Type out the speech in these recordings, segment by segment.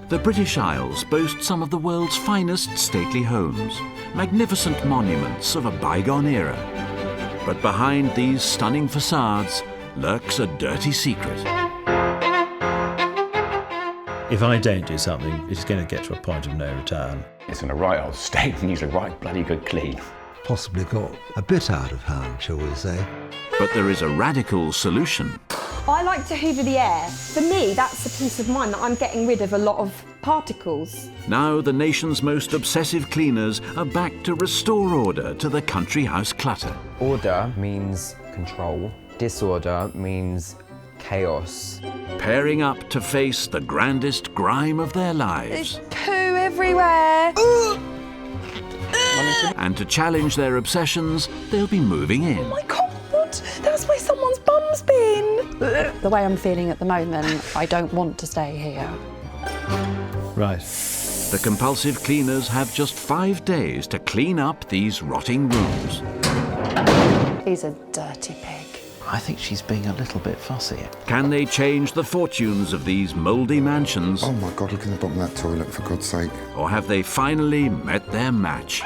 The British Isles boast some of the world's finest stately homes, magnificent monuments of a bygone era. But behind these stunning facades lurks a dirty secret. If I don't do something, it's going to get to a point of no return. It's in a right old state and needs a right bloody good clean. Possibly got a bit out of hand, shall we say. But there is a radical solution. I like to hoover the air. For me, that's the peace of mind that I'm getting rid of a lot of particles. Now the nation's most obsessive cleaners are back to restore order to the country house clutter. Order means control. Disorder means chaos. Pairing up to face the grandest grime of their lives. There's poo everywhere. And to challenge their obsessions, they'll be moving in. Oh my God, that's where someone's bum's been. The way I'm feeling at the moment, I don't want to stay here. Right. The compulsive cleaners have just 5 days to clean up these rotting rooms. He's a dirty pig. I think she's being a little bit fussy. Can they change the fortunes of these mouldy mansions? Oh my God, look in the bottom of that toilet, for God's sake. Or have they finally met their match?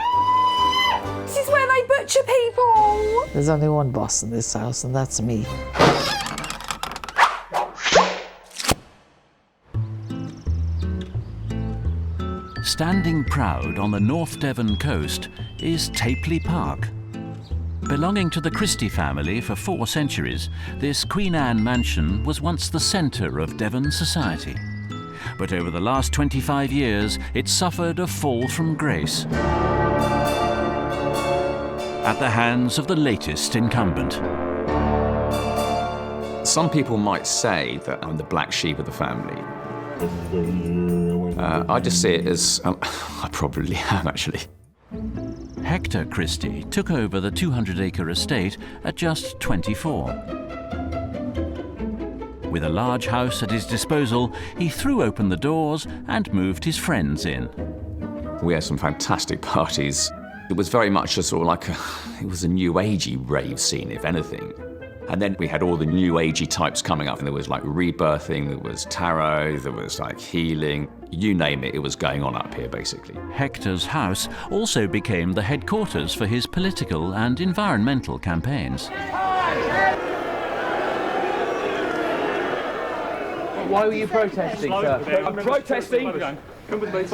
This is where they butcher people. There's only one boss in this house, and that's me. Standing proud on the North Devon coast is Tapley Park. Belonging to the Christie family for 4 centuries, this Queen Anne mansion was once the centre of Devon society. But over the last 25 years, it suffered a fall from grace at the hands of the latest incumbent. Some people might say that I'm the black sheep of the family. I just see it as, I probably am actually. Hector Christie took over the 200-acre estate at just 24. With a large house at his disposal, he threw open the doors and moved his friends in. We had some fantastic parties. It was very much a sort of like it was a new agey rave scene, if anything. And then we had all the new agey types coming up, and there was like rebirthing, there was tarot, there was like healing, you name it, it was going on up here basically. Hector's house also became the headquarters for his political and environmental campaigns. Why were you protesting, sir? I'm protesting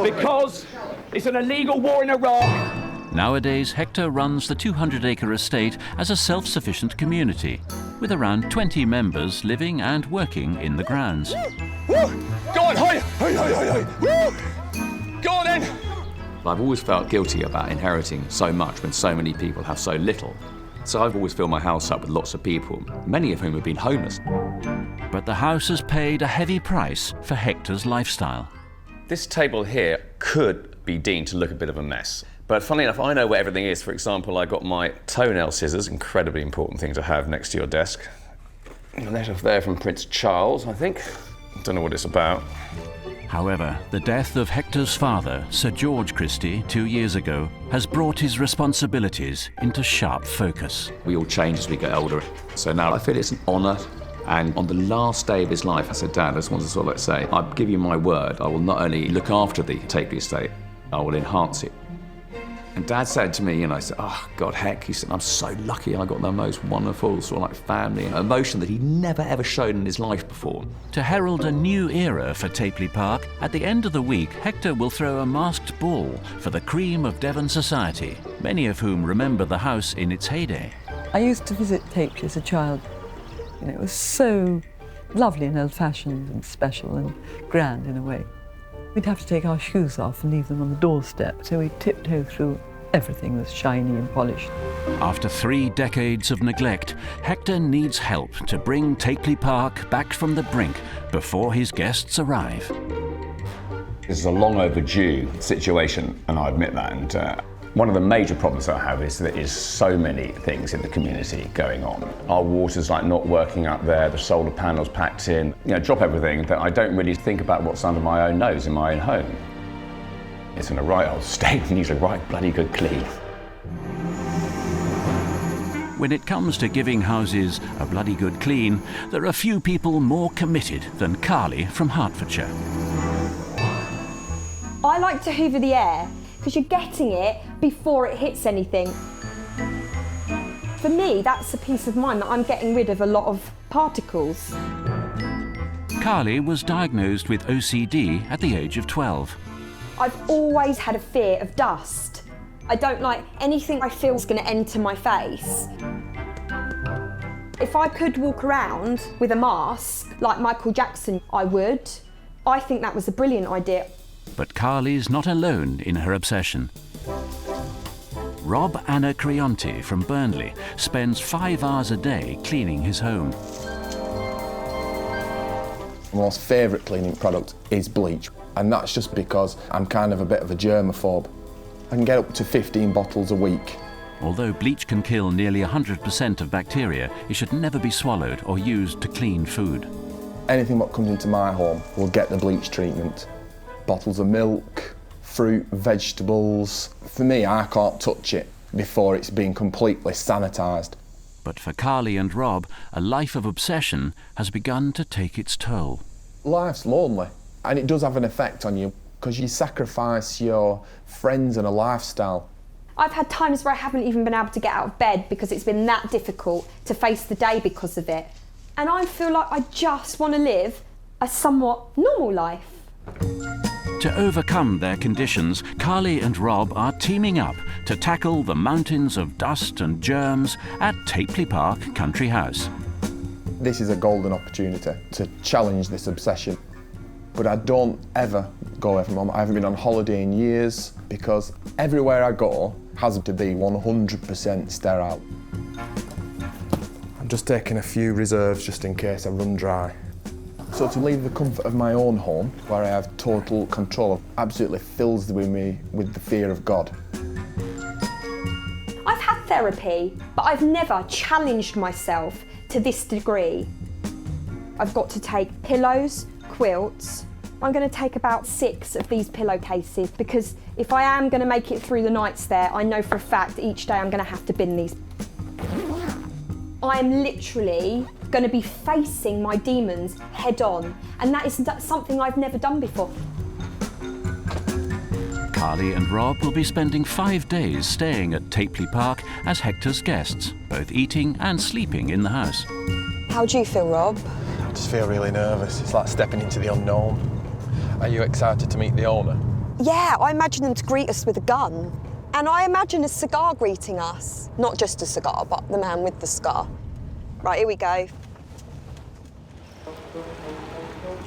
because it's an illegal war in Iraq. Nowadays, Hector runs the 200-acre estate as a self-sufficient community, with around 20 members living and working in the grounds. Go on, hi! Go on then! I've always felt guilty about inheriting so much when so many people have so little. So I've always filled my house up with lots of people, many of whom have been homeless. But the house has paid a heavy price for Hector's lifestyle. This table here could be deemed to look a bit of a mess. But funnily enough, I know where everything is. For example, I got my toenail scissors, incredibly important thing to have next to your desk. A letter there from Prince Charles, I think. Don't know what it's about. However, the death of Hector's father, Sir George Christie, 2 years ago, has brought his responsibilities into sharp focus. We all change as we get older. So now I feel it's an honour. And on the last day of his life, I said, Dad, I just want to sort of like say, I give you my word, I will not only look after the Tapley estate, I will enhance it. And Dad said to me, I said, oh, God, heck, he said, I'm so lucky I got the most wonderful sort of like family and emotion that he'd never ever shown in his life before. To herald a new era for Tapley Park, at the end of the week, Hector will throw a masked ball for the cream of Devon society, many of whom remember the house in its heyday. I used to visit Tapley as a child. It was so lovely and old-fashioned and special and grand in a way. We'd have to take our shoes off and leave them on the doorstep, so we'd tiptoe through everything that's shiny and polished. After 3 decades of neglect, Hector needs help to bring Tapley Park back from the brink before his guests arrive. This is a long overdue situation, and I admit that. And one of the major problems I have is that there is so many things in the community going on. Our water's like not working up there, the solar panels packed in, drop everything, that I don't really think about what's under my own nose in my own home. It's in a right old state and needs a right bloody good clean. When it comes to giving houses a bloody good clean, there are few people more committed than Carly from Hertfordshire. I like to hoover the air because you're getting it before it hits anything. For me, that's a peace of mind that I'm getting rid of a lot of particles. Carly was diagnosed with OCD at the age of 12. I've always had a fear of dust. I don't like anything I feel is going to enter my face. If I could walk around with a mask like Michael Jackson, I would. I think that was a brilliant idea. But Carly's not alone in her obsession. Rob Anacreonte from Burnley spends 5 hours a day cleaning his home. My most favourite cleaning product is bleach, and that's just because I'm kind of a bit of a germaphobe. I can get up to 15 bottles a week. Although bleach can kill nearly 100% of bacteria, it should never be swallowed or used to clean food. Anything that comes into my home will get the bleach treatment. Bottles of milk, fruit, vegetables. For me, I can't touch it before it's been completely sanitised. But for Carly and Rob, a life of obsession has begun to take its toll. Life's lonely, and it does have an effect on you because you sacrifice your friends and a lifestyle. I've had times where I haven't even been able to get out of bed because it's been that difficult to face the day because of it. And I feel like I just want to live a somewhat normal life. To overcome their conditions, Carly and Rob are teaming up to tackle the mountains of dust and germs at Tapley Park Country House. This is a golden opportunity to challenge this obsession. But I don't ever go away from home. I haven't been on holiday in years because everywhere I go has to be 100% sterile. I'm just taking a few reserves just in case I run dry. So to leave the comfort of my own home, where I have total control, absolutely fills me with the fear of God. I've had therapy, but I've never challenged myself to this degree. I've got to take pillows, quilts. I'm going to take about 6 of these pillowcases because if I am going to make it through the nights there, I know for a fact each day I'm going to have to bin these. I am literally going to be facing my demons head on, and that is something I've never done before. Carly and Rob will be spending 5 days staying at Tapley Park as Hector's guests, both eating and sleeping in the house. How do you feel, Rob? I just feel really nervous. It's like stepping into the unknown. Are you excited to meet the owner? Yeah, I imagine them to greet us with a gun. And I imagine a cigar greeting us. Not just a cigar, but the man with the scar. Right, here we go.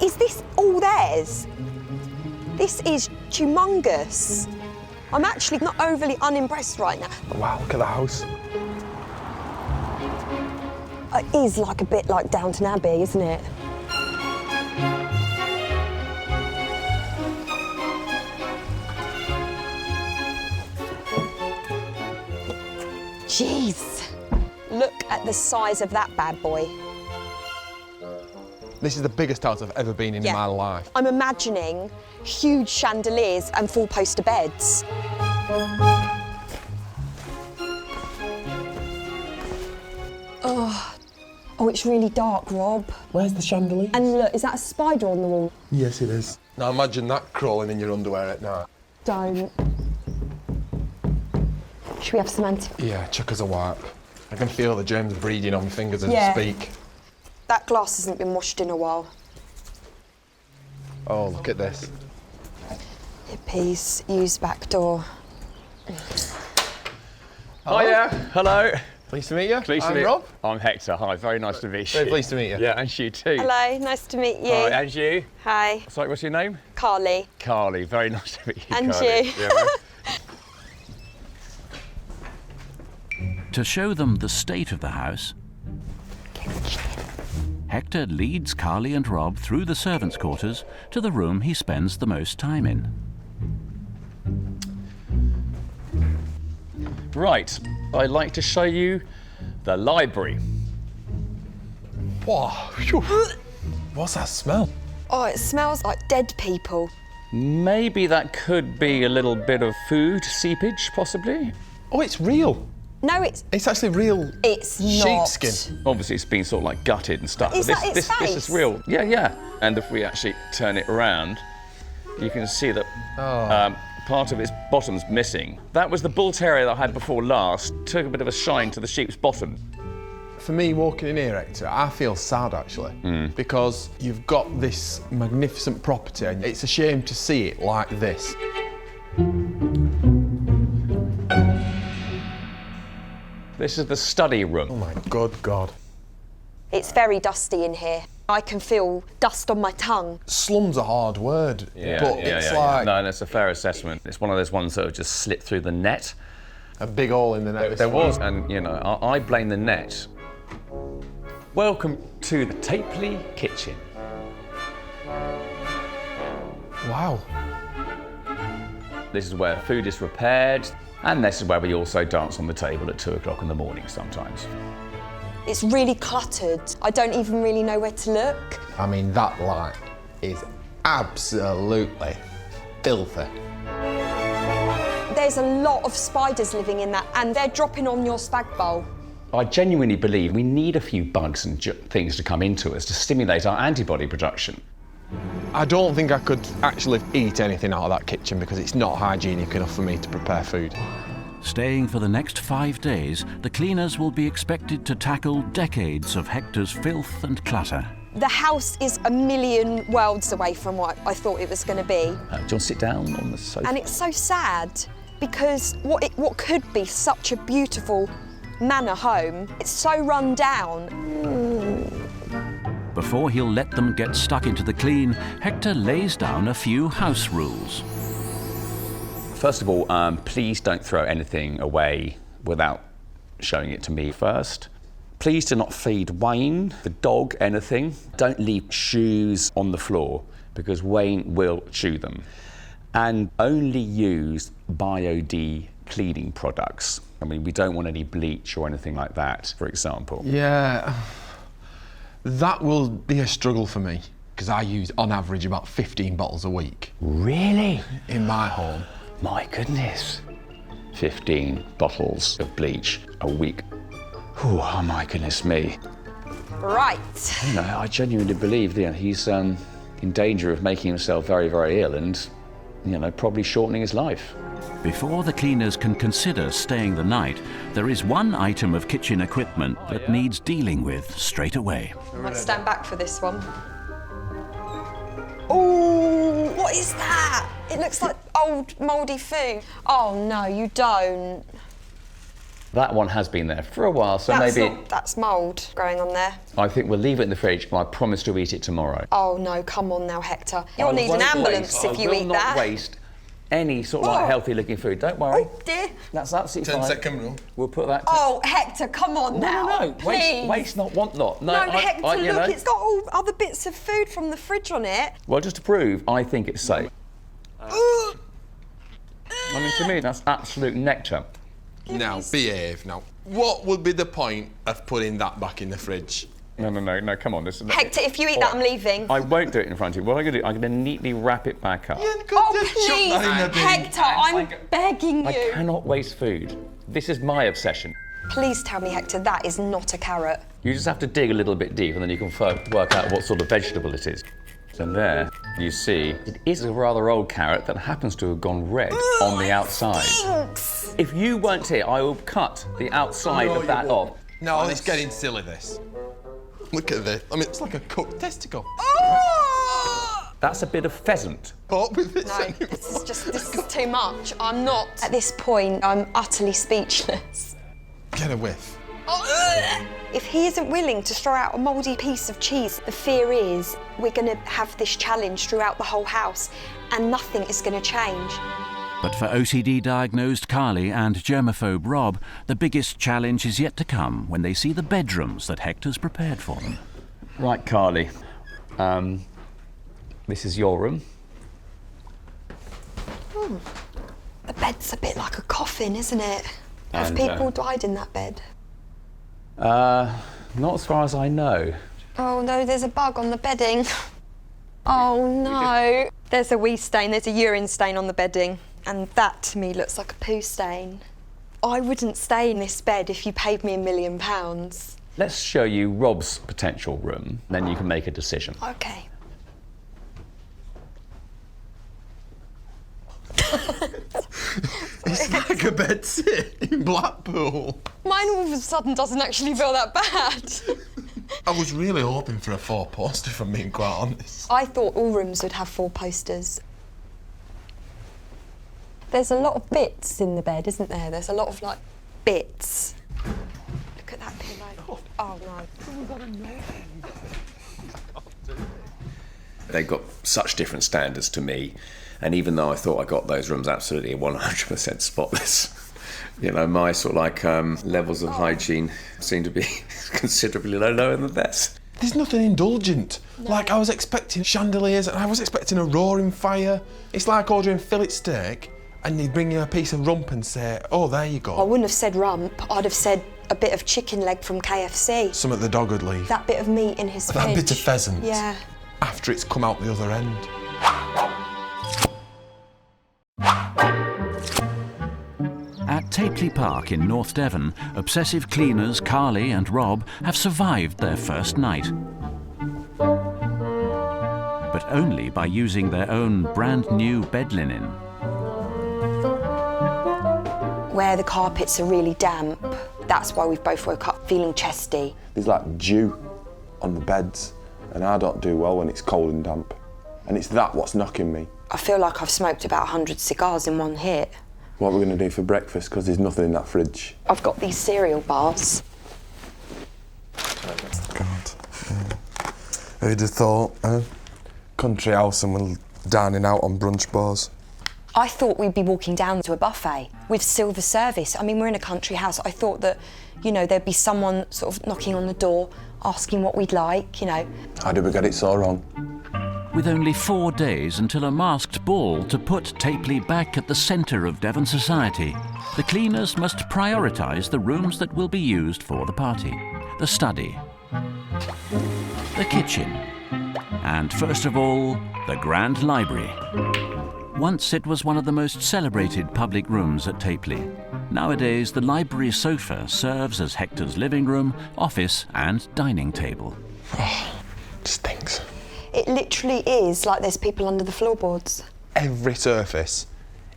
Is this all theirs? This is humongous. I'm actually not overly unimpressed right now. Wow, look at the house. It is like a bit like Downton Abbey, isn't it? Jeez. Look at the size of that bad boy. This is the biggest house I've ever been in my life. I'm imagining huge chandeliers and four-poster beds. Oh, it's really dark, Rob. Where's the chandelier? And look, is that a spider on the wall? Yes, it is. Now imagine that crawling in your underwear at night. Don't. Should we have some Yeah, chuck us a wipe. I can feel the germs breeding on my fingers as I speak. That glass hasn't been washed in a while. Oh, look at this. Hippies, use back door. Hiya, hello. Pleased to meet you. Pleased to meet you. Rob. I'm Hector. Hi, very nice to meet you. Very pleased to meet you. Yeah, and you too. Hello, nice to meet you. Hi, and you. Hi. Sorry, what's your name? Carly. Carly, very nice to meet you, And Carly. you. Yeah, right. To show them the state of the house, Hector leads Carly and Rob through the servants' quarters to the room he spends the most time in. Right, I'd like to show you the library. Wow. What's that smell? Oh, it smells like dead people. Maybe that could be a little bit of food seepage, possibly. Oh, it's real. No, it's actually real. It's not. Sheepskin. Obviously, it's been sort of like gutted and stuff. Is but that its this is face? real. Yeah, yeah. And if we actually turn it around, you can see that part of its bottom's missing. That was the bull terrier that I had before last. Took a bit of a shine to the sheep's bottom. For me, walking in here, Hector, I feel sad actually, because you've got this magnificent property and it's a shame to see it like this. This is the study room. Oh my good God. It's very dusty in here. I can feel dust on my tongue. Slum's a hard word, but it's like... No, that's a fair assessment. It's one of those ones that have just slipped through the net. A big hole in the net. There was, and you know, I blame the net. Welcome to the Tapley kitchen. Wow. This is where food is prepared, and this is where we also dance on the table at 2 o'clock in the morning sometimes. It's really cluttered. I don't even really know where to look. I mean, that light is absolutely filthy. There's a lot of spiders living in that, and they're dropping on your spag bowl. I genuinely believe we need a few bugs and things to come into us to stimulate our antibody production. I don't think I could actually eat anything out of that kitchen because it's not hygienic enough for me to prepare food. Staying for the next 5 days, the cleaners will be expected to tackle decades of Hector's filth and clutter. The house is a million worlds away from what I thought it was going to be. Do you want to sit down on the sofa? And it's so sad because what could be such a beautiful manor home, it's so run down. Before he'll let them get stuck into the clean, Hector lays down a few house rules. First of all, please don't throw anything away without showing it to me first. Please do not feed Wayne, the dog, anything. Don't leave shoes on the floor because Wayne will chew them. And only use Bio-D cleaning products. I mean, we don't want any bleach or anything like that, for example. Yeah, that will be a struggle for me because I use, on average, about 15 bottles a week. Really? In my home. My goodness. 15 bottles of bleach a week. Oh my goodness me. Right. You know, I genuinely believe that he's in danger of making himself very, very ill and, you know, probably shortening his life. Before the cleaners can consider staying the night, there is one item of kitchen equipment that needs dealing with straight away. I might stand back for this one. Oh, what is that? It looks like old mouldy food. Oh no, you don't. That one has been there for a while, so That's mould growing on there. I think we'll leave it in the fridge, but I promise to eat it tomorrow. Oh no, come on now, Hector. You'll need an ambulance if you eat that. I will not waste any sort of like healthy looking food, don't worry. Oh dear. That's absolutely fine. 10-second rule. We'll put that... Oh, Hector, come on now. No, please. waste not, want not. No, Hector, look, it's got all other bits of food from the fridge on it. Well, just to prove, I think it's safe. I mean, to me, that's absolute nectar. Now, behave now. What would be the point of putting that back in the fridge? No, come on. Hector, if you eat that, I'm leaving. I won't do it in front of you. What I'm going to do, I'm going to neatly wrap it back up. Oh, please, Hector, I'm begging you. I cannot waste food. This is my obsession. Please tell me, Hector, that is not a carrot. You just have to dig a little bit deep and then you can work out what sort of vegetable it is. And there, you see, it is a rather old carrot that happens to have gone red on the outside. Stinks. If you weren't here, I will cut the outside of that off. No, it's getting silly, this. Look at this. I mean, it's like a cooked testicle. That's a bit of pheasant. No, this is too much. I'm not. At this point, I'm utterly speechless. Get a whiff. If he isn't willing to throw out a mouldy piece of cheese, the fear is we're going to have this challenge throughout the whole house and nothing is going to change. But for OCD-diagnosed Carly and germaphobe Rob, the biggest challenge is yet to come when they see the bedrooms that Hector's prepared for them. Right, Carly. This is your room. The bed's a bit like a coffin, isn't it? Have people died in that bed? Not as far as I know. Oh no, there's a bug on the bedding. Oh no. There's a wee stain, there's a urine stain on the bedding. And that to me looks like a poo stain. I wouldn't stay in this bed if you paid me £1 million. Let's show you Rob's potential room, then you can make a decision. Okay. It's like a bed sit in Blackpool. Mine all of a sudden doesn't actually feel that bad. I was really hoping for a 4-poster, if I'm being quite honest. I thought all rooms would have 4 posters. There's a lot of bits in the bed, isn't there? There's a lot of, like, bits. Look at that pillow. Oh, no. They got such different standards to me, and even though I thought I got those rooms absolutely 100% spotless, you know, my sort of like levels of hygiene seem to be considerably lower than theirs. There's nothing indulgent. No. Like, I was expecting chandeliers and I was expecting a roaring fire. It's like ordering fillet steak and they bring you a piece of rump and say, oh, there you go. I wouldn't have said rump, I'd have said a bit of chicken leg from KFC. Something the dog would leave. That bit of meat in his fridge. That bit of pheasant. Yeah. After it's come out the other end. At Tapley Park in North Devon, obsessive cleaners Carly and Rob have survived their first night. But only by using their own brand new bed linen. Where the carpets are really damp, that's why we've both woke up feeling chesty. There's like dew on the beds and I don't do well when it's cold and damp. And it's that what's knocking me. I feel like I've smoked about 100 cigars in one hit. What we're going to do for breakfast, because there's nothing in that fridge. I've got these cereal bars. God. Who'd have thought, country house and we're dining out on brunch bars. I thought we'd be walking down to a buffet with silver service. I mean, we're in a country house. I thought that, you know, there'd be someone sort of knocking on the door, asking what we'd like, you know. How did we get it so wrong? With only 4 days until a masked ball to put Tapley back at the centre of Devon society, the cleaners must prioritise the rooms that will be used for the party. The study, the kitchen, and first of all, the Grand Library. Once it was one of the most celebrated public rooms at Tapley. Nowadays, the library sofa serves as Hector's living room, office and dining table. Oh, it stinks. It literally is like there's people under the floorboards. Every surface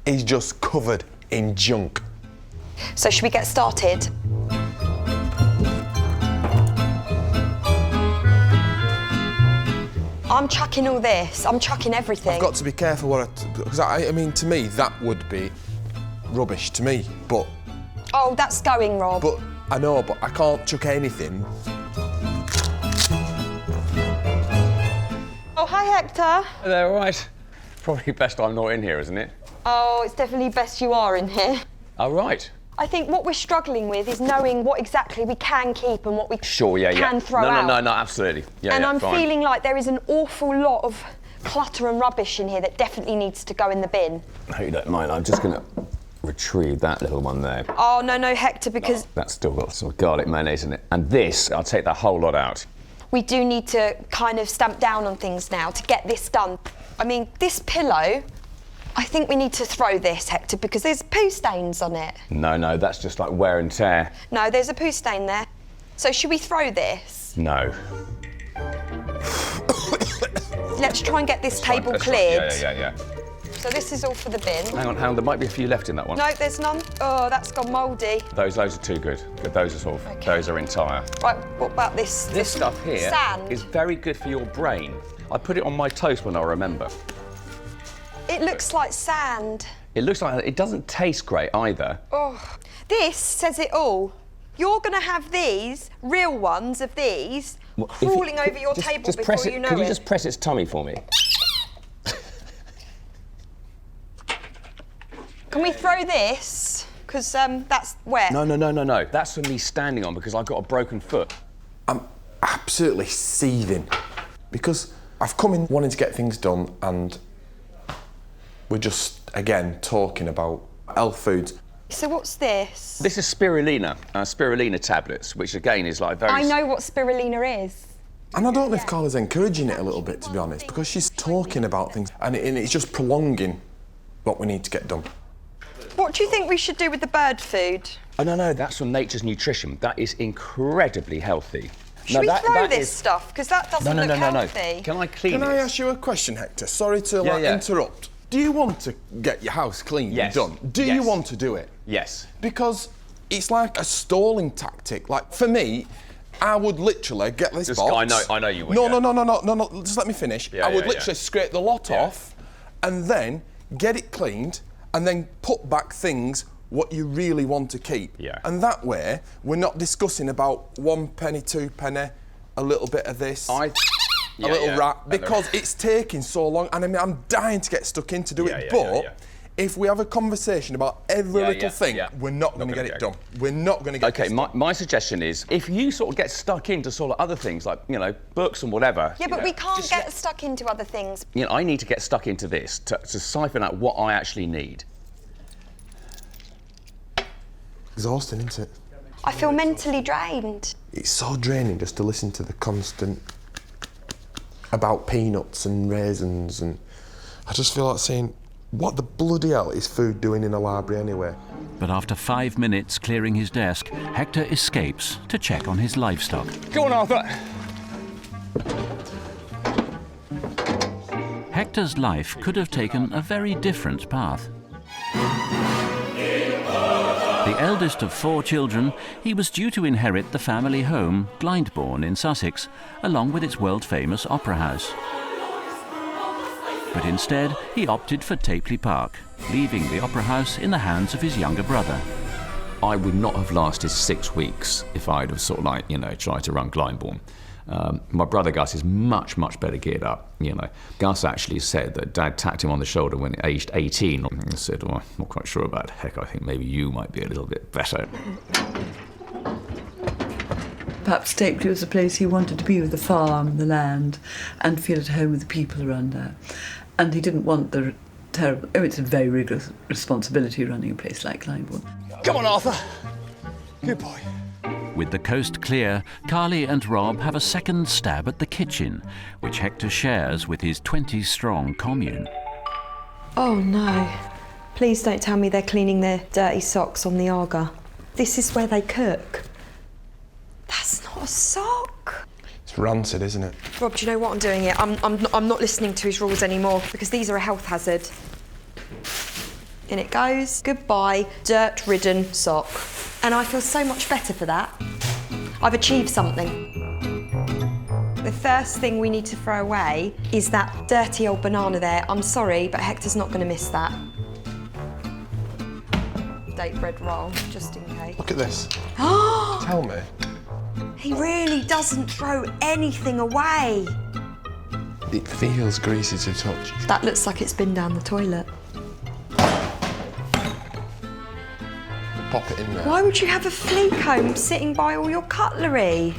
is just covered in junk. So should we get started? I'm chucking all this. I'm chucking everything. I've got to be careful because I mean, to me, that would be rubbish to me, but... Oh, that's going, Rob. But I know, but I can't chuck anything. Oh, hi, Hector. They're all right. Probably best I'm not in here, isn't it? Oh, it's definitely best you are in here. Oh, right. I think what we're struggling with is knowing what exactly we can keep and what we can throw out. No, absolutely. Yeah, and I'm fine. feeling like there is an awful lot of clutter and rubbish in here that definitely needs to go in the bin. I hope you don't mind. I'm just going to retrieve that little one there. Oh, no, Hector, because... That's still got some garlic mayonnaise in it. And this, I'll take the whole lot out. We do need to kind of stamp down on things now to get this done. I mean, this pillow, I think we need to throw this, Hector, because there's poo stains on it. No, that's just like wear and tear. No, there's a poo stain there. So should we throw this? No. Let's try and get this table cleared. Right. Yeah. So this is all for the bin. Hang on, there might be a few left in that one. No, there's none. Oh, that's gone mouldy. Those are too good. Those are sort of, those are entire. Right, what about this? This stuff here sand is very good for your brain. I put it on my toast when I remember. It looks like sand. It looks like, it doesn't taste great either. Oh, this says it all. You're going to have these, real ones of these, crawling over your table before you know it. Could you just press its tummy for me? Can we throw this? Because that's wet. No. That's for me standing on because I've got a broken foot. I'm absolutely seething because I've come in wanting to get things done and we're just, again, talking about health foods. So what's this? This is spirulina tablets, which again is like very... I know what spirulina is. And I don't know if Carla's encouraging it a little bit, to be honest, because she's talking about things and it's just prolonging what we need to get done. What do you think we should do with the bird food? Oh, no, that's from Nature's Nutrition. That is incredibly healthy. Should we throw this stuff? Because that doesn't look healthy. Can I clean it? Can I ask you a question, Hector? Sorry to interrupt. Do you want to get your house clean and done? Do you want to do it? Yes. Because it's like a stalling tactic. Like, for me, I would literally get this box. I know you would. No, just let me finish. I would literally scrape the lot off and then get it cleaned and then put back things what you really want to keep. Yeah. And that way, we're not discussing about 1 penny, 2 penny, a little bit of this, a little rat, because it's taking so long. And I mean, I'm dying to get stuck in to do it. But if we have a conversation about every little thing, we're not going to get it done. We're not going to get it done. Okay, my suggestion is, if you sort of get stuck into sort of other things, like, you know, books and whatever... Yeah, but we can't get stuck into other things. You know, I need to get stuck into this to siphon out what I actually need. Exhausting, isn't it? I feel mentally drained. It's so draining just to listen to the constant about peanuts and raisins, and I just feel like saying, what the bloody hell is food doing in a library anyway? But after 5 minutes clearing his desk, Hector escapes to check on his livestock. Go on, Arthur. Hector's life could have taken a very different path. The eldest of 4 children, he was due to inherit the family home, Glyndebourne in Sussex, along with its world-famous opera house. But instead, he opted for Tapley Park, leaving the opera house in the hands of his younger brother. I would not have lasted 6 weeks if I'd have sort of like, you know, tried to run Glyndebourne. My brother Gus is much, much better geared up, you know. Gus actually said that Dad tapped him on the shoulder when aged 18 and said, well, I'm not quite sure about it. Heck, I think maybe you might be a little bit better. Perhaps Tapley was a place he wanted to be, with the farm, the land, and feel at home with the people around there. And he didn't want the terrible... Oh, it's a very rigorous responsibility running a place like Glyndebourne. Come on, Arthur. Good boy. With the coast clear, Carly and Rob have a second stab at the kitchen, which Hector shares with his 20-strong commune. Oh no. Please don't tell me they're cleaning their dirty socks on the Arga. This is where they cook. That's not a sock. It's rancid, isn't it? Rob, do you know what? I'm doing it. I'm not listening to his rules anymore, because these are a health hazard. In it goes. Goodbye, dirt-ridden sock. And I feel so much better for that. I've achieved something. The first thing we need to throw away is that dirty old banana there. I'm sorry, but Hector's not going to miss that. Date bread roll, just in case. Look at this. Tell me. He really doesn't throw anything away. It feels greasy to touch. That looks like it's been down the toilet. Pop it in there. Why would you have a flea comb sitting by all your cutlery?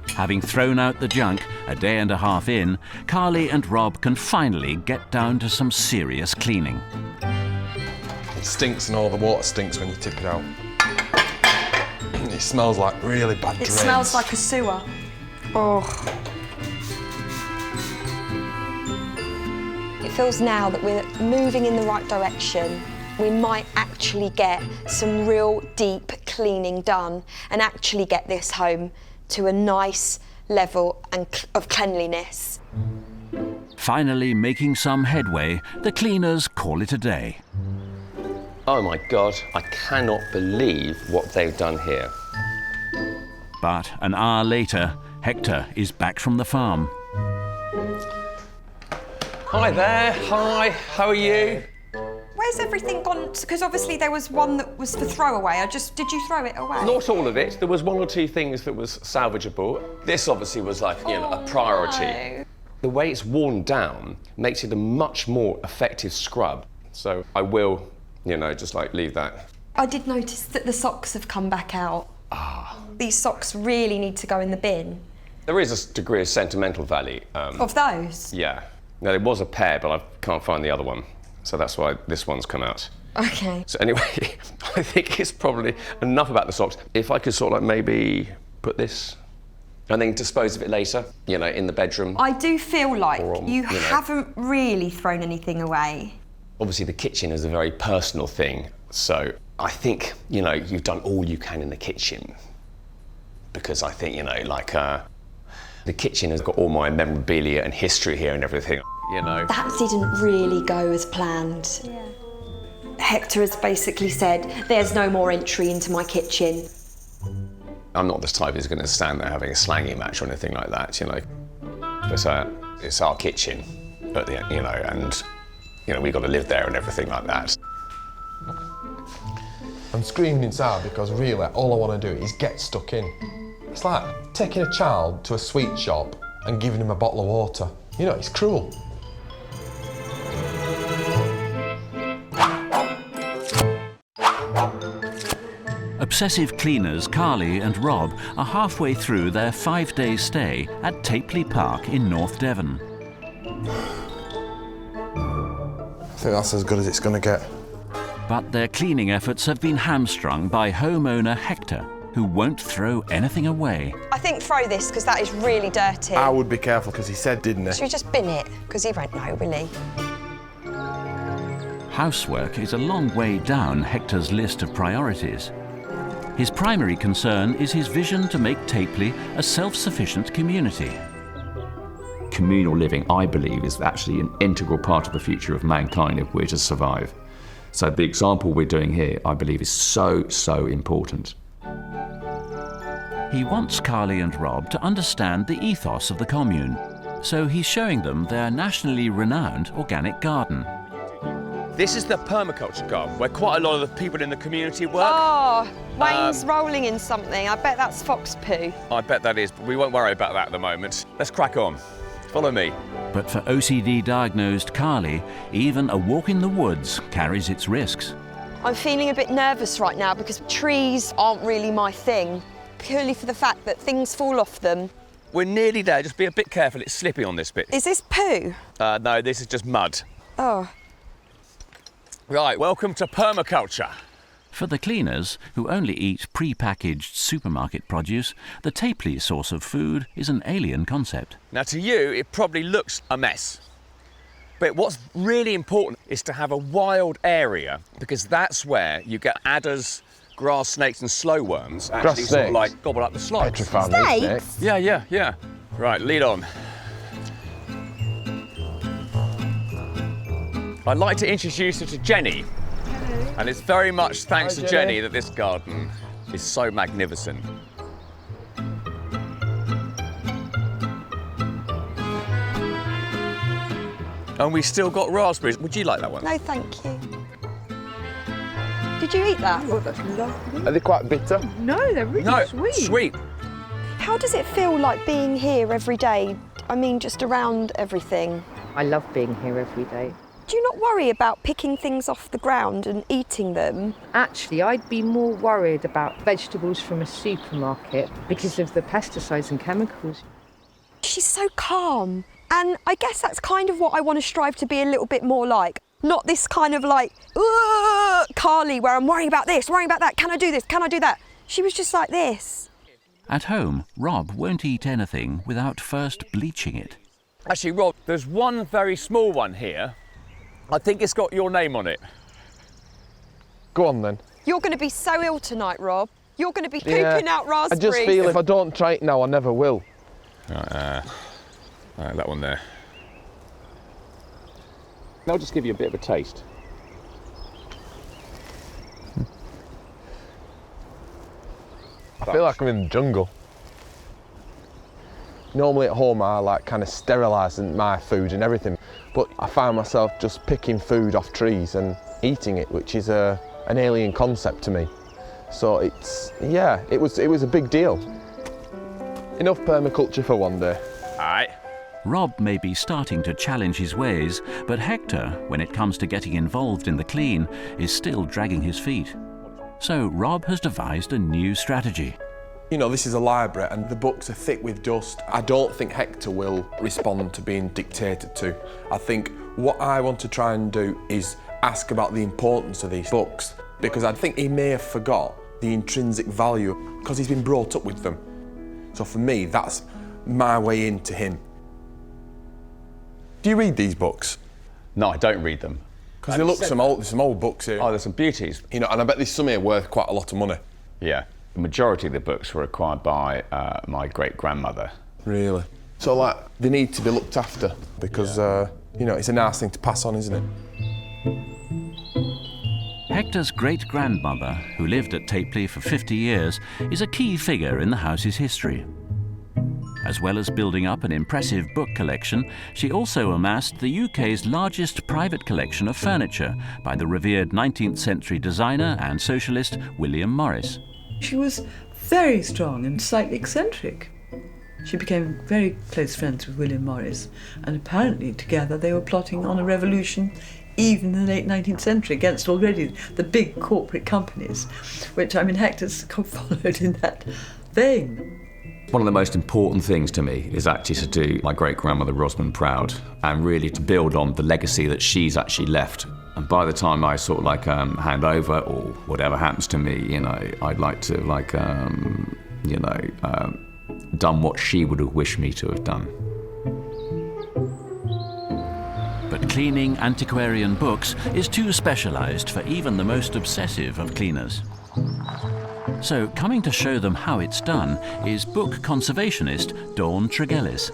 Having thrown out the junk a day and a half in, Carly and Rob can finally get down to some serious cleaning. It stinks, and all the water stinks when you tip it out. It smells like really bad drains. It smells like a sewer. Oh. It feels now that we're moving in the right direction. We might actually get some real deep cleaning done and actually get this home to a nice level of cleanliness. Finally making some headway, the cleaners call it a day. Oh my God, I cannot believe what they've done here. But an hour later, Hector is back from the farm. Hi there, hi, how are you? Where's everything gone? Because obviously there was one that was for throwaway. Did you throw it away? Not all of it. There was 1 or 2 things that was salvageable. This obviously was like, you know, a priority. No. The way it's worn down makes it a much more effective scrub. So I will, you know, just like leave that. I did notice that the socks have come back out. These socks really need to go in the bin. There is a degree of sentimental value. Of those? Yeah. Now, there was a pair, but I can't find the other one. So that's why this one's come out. Okay. So anyway, I think it's probably enough about the socks. If I could sort of like maybe put this and then dispose of it later, you know, in the bedroom. I do feel like you haven't really thrown anything away. Obviously, the kitchen is a very personal thing. So I think, you know, you've done all you can in the kitchen. Because I think, you know, like, the kitchen has got all my memorabilia and history here and everything. you know. That didn't really go as planned. Yeah. Hector has basically said, there's no more entry into my kitchen. I'm not the type who's going to stand there having a slanging match or anything like that, you know. But it's our kitchen, but you know, and you know, we've got to live there and everything like that. I'm screaming inside because really all I want to do is get stuck in. It's like taking a child to a sweet shop and giving him a bottle of water. You know, it's cruel. Obsessive Cleaners Carly and Rob are halfway through their 5-day stay at Tapley Park in North Devon. I think that's as good as it's going to get. But their cleaning efforts have been hamstrung by homeowner Hector, who won't throw anything away. I think throw this, because that is really dirty. I would be careful, because he said, didn't he? Should we just bin it? Because he won't know, will he? Housework is a long way down Hector's list of priorities. His primary concern is his vision to make Tapley a self-sufficient community. Communal living, I believe, is actually an integral part of the future of mankind if we're to survive. So the example we're doing here, I believe, is so, so important. He wants Carly and Rob to understand the ethos of the commune, so he's showing them their nationally renowned organic garden. This is the permaculture garden, where quite a lot of the people in the community work. Oh, Wayne's rolling in something. I bet that's fox poo. I bet that is, but we won't worry about that at the moment. Let's crack on. Follow me. But for OCD-diagnosed Carly, even a walk in the woods carries its risks. I'm feeling a bit nervous right now because trees aren't really my thing, purely for the fact that things fall off them. We're nearly there, just be a bit careful, it's slippy on this bit. Is this poo? No, this is just mud. Oh. Right, welcome to permaculture. For the cleaners, who only eat pre-packaged supermarket produce, the Tapley source of food is an alien concept. Now to you, it probably looks a mess. But what's really important is to have a wild area, because that's where you get adders, grass snakes and slow worms actually sort of like gobble up the slots. Snakes? Yeah. Right, lead on. I'd like to introduce you to Jenny. Hello. And it's very much thanks to Jenny that this garden is so magnificent. And we still got raspberries. Would you like that one? No, thank you. Did you eat that? Oh, that's lovely. Are they quite bitter? No, they're really sweet. Sweet. How does it feel like being here every day? I mean, just around everything. I love being here every day. Do you not worry about picking things off the ground and eating them? Actually, I'd be more worried about vegetables from a supermarket because of the pesticides and chemicals. She's so calm. And I guess that's kind of what I want to strive to be a little bit more like. Not this kind of like, Carly, where I'm worrying about this, worrying about that. Can I do this? Can I do that? She was just like this. At home, Rob won't eat anything without first bleaching it. Actually, Rob, there's one very small one here. I think it's got your name on it. Go on then. You're going to be so ill tonight, Rob. You're going to be pooping out raspberries. I just feel if I don't try it now, I never will. Right, that one there. I'll just give you a bit of a taste. I feel like I'm in the jungle. Normally at home I like kind of sterilising my food and everything, but I find myself just picking food off trees and eating it, which is an alien concept to me. So it was a big deal. Enough permaculture for one day. All right. Rob may be starting to challenge his ways, but Hector, when it comes to getting involved in the clean, is still dragging his feet. So Rob has devised a new strategy. You know, this is a library and the books are thick with dust. I don't think Hector will respond to being dictated to. I think what I want to try and do is ask about the importance of these books, because I think he may have forgot the intrinsic value because he's been brought up with them. So for me, that's my way into him. Do you read these books? No, I don't read them. Because they look there's some old books here. Oh, there's some beauties. You know, and I bet there's some here worth quite a lot of money. Yeah. The majority of the books were acquired by my great-grandmother. Really? So, like, they need to be looked after because You know, it's a nice thing to pass on, isn't it? Hector's great-grandmother, who lived at Tapley for 50 years, is a key figure in the house's history. As well as building up an impressive book collection, she also amassed the UK's largest private collection of furniture by the revered 19th century designer and socialist William Morris. She was very strong and slightly eccentric. She became very close friends with William Morris, and apparently together they were plotting on a revolution even in the late 19th century against already the big corporate companies, which, I mean, Hector's followed in that vein. One of the most important things to me is actually to do my great-grandmother Rosamond proud and really to build on the legacy that she's actually left. And by the time I sort of like hand over or whatever happens to me, you know, I'd like to like, you know, done what she would have wished me to have done. But cleaning antiquarian books is too specialised for even the most obsessive of cleaners. So coming to show them how it's done is book conservationist Dawn Tregellis.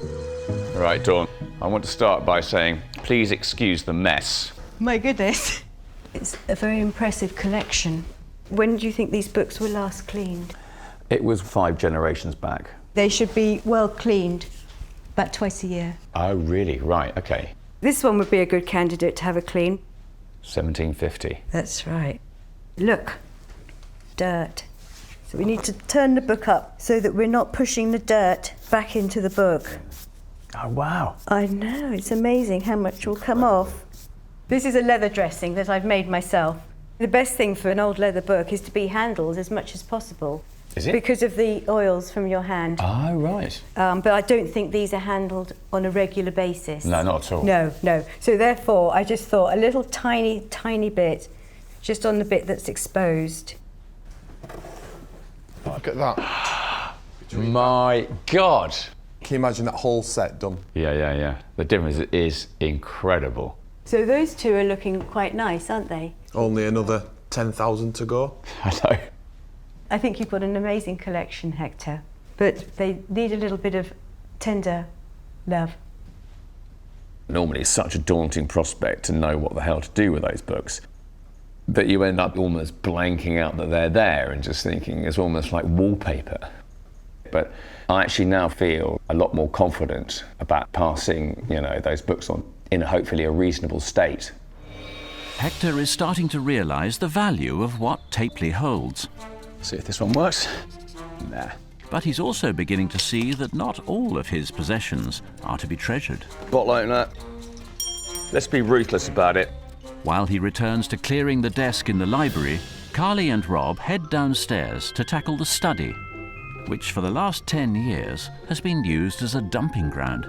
Right, Dawn, I want to start by saying, please excuse the mess. My goodness. It's a very impressive collection. When do you think these books were last cleaned? It was 5 generations back. They should be well cleaned, about twice a year. Oh, really? Right, okay. This one would be a good candidate to have a clean. 1750. That's right. Look, dirt. So we need to turn the book up so that we're not pushing the dirt back into the book. Oh, wow. I know, it's amazing how much will come off. This is a leather dressing that I've made myself. The best thing for an old leather book is to be handled as much as possible. Is it? Because of the oils from your hand. Oh, right. But I don't think these are handled on a regular basis. No, not at all. No, no. So therefore, I just thought a little tiny, tiny bit, just on the bit that's exposed. Look at that. My God. Can you imagine that whole set done? Yeah. The difference is incredible. So those two are looking quite nice, aren't they? Only another 10,000 to go. I know. I think you've got an amazing collection, Hector, but they need a little bit of tender love. Normally it's such a daunting prospect to know what the hell to do with those books that you end up almost blanking out that they're there and just thinking it's almost like wallpaper. But I actually now feel a lot more confident about passing, you know, those books on in hopefully a reasonable state. Hector is starting to realise the value of what Tapley holds. See if this one works. Nah. But he's also beginning to see that not all of his possessions are to be treasured. Bottle opener. Let's be ruthless about it. While he returns to clearing the desk in the library, Carly and Rob head downstairs to tackle the study, which for the last 10 years has been used as a dumping ground.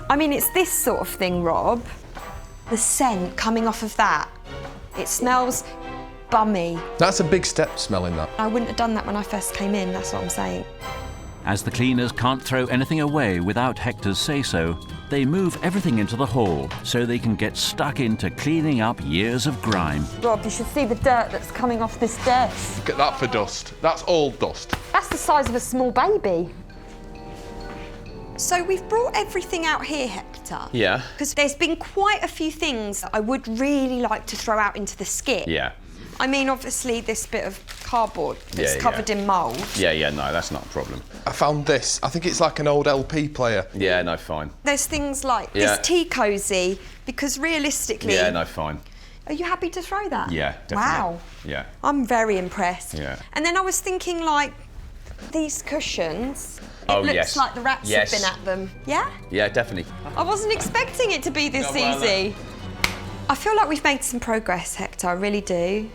I mean, it's this sort of thing, Rob. The scent coming off of that. It smells bummy. That's a big step, smelling that. I wouldn't have done that when I first came in, that's what I'm saying. As the cleaners can't throw anything away without Hector's say-so, they move everything into the hall so they can get stuck into cleaning up years of grime. Rob, you should see the dirt that's coming off this desk. Look at that for dust. That's all dust. That's the size of a small baby. So we've brought everything out here, Hector. Yeah. Because there's been quite a few things that I would really like to throw out into the skip. Yeah. I mean, obviously, this bit of cardboard that's covered in mould. Yeah, no, that's not a problem. I found this. I think it's like an old LP player. Yeah, no, fine. There's things like this tea cosy, because realistically... Yeah, no, fine. Are you happy to throw that? Yeah, definitely. Wow. Yeah. I'm very impressed. Yeah. And then I was thinking, like, these cushions. Oh, it looks yes. like the rats have been at them. Yeah? Yeah, definitely. I wasn't expecting it to be this easy. I feel like we've made some progress, Hector, I really do.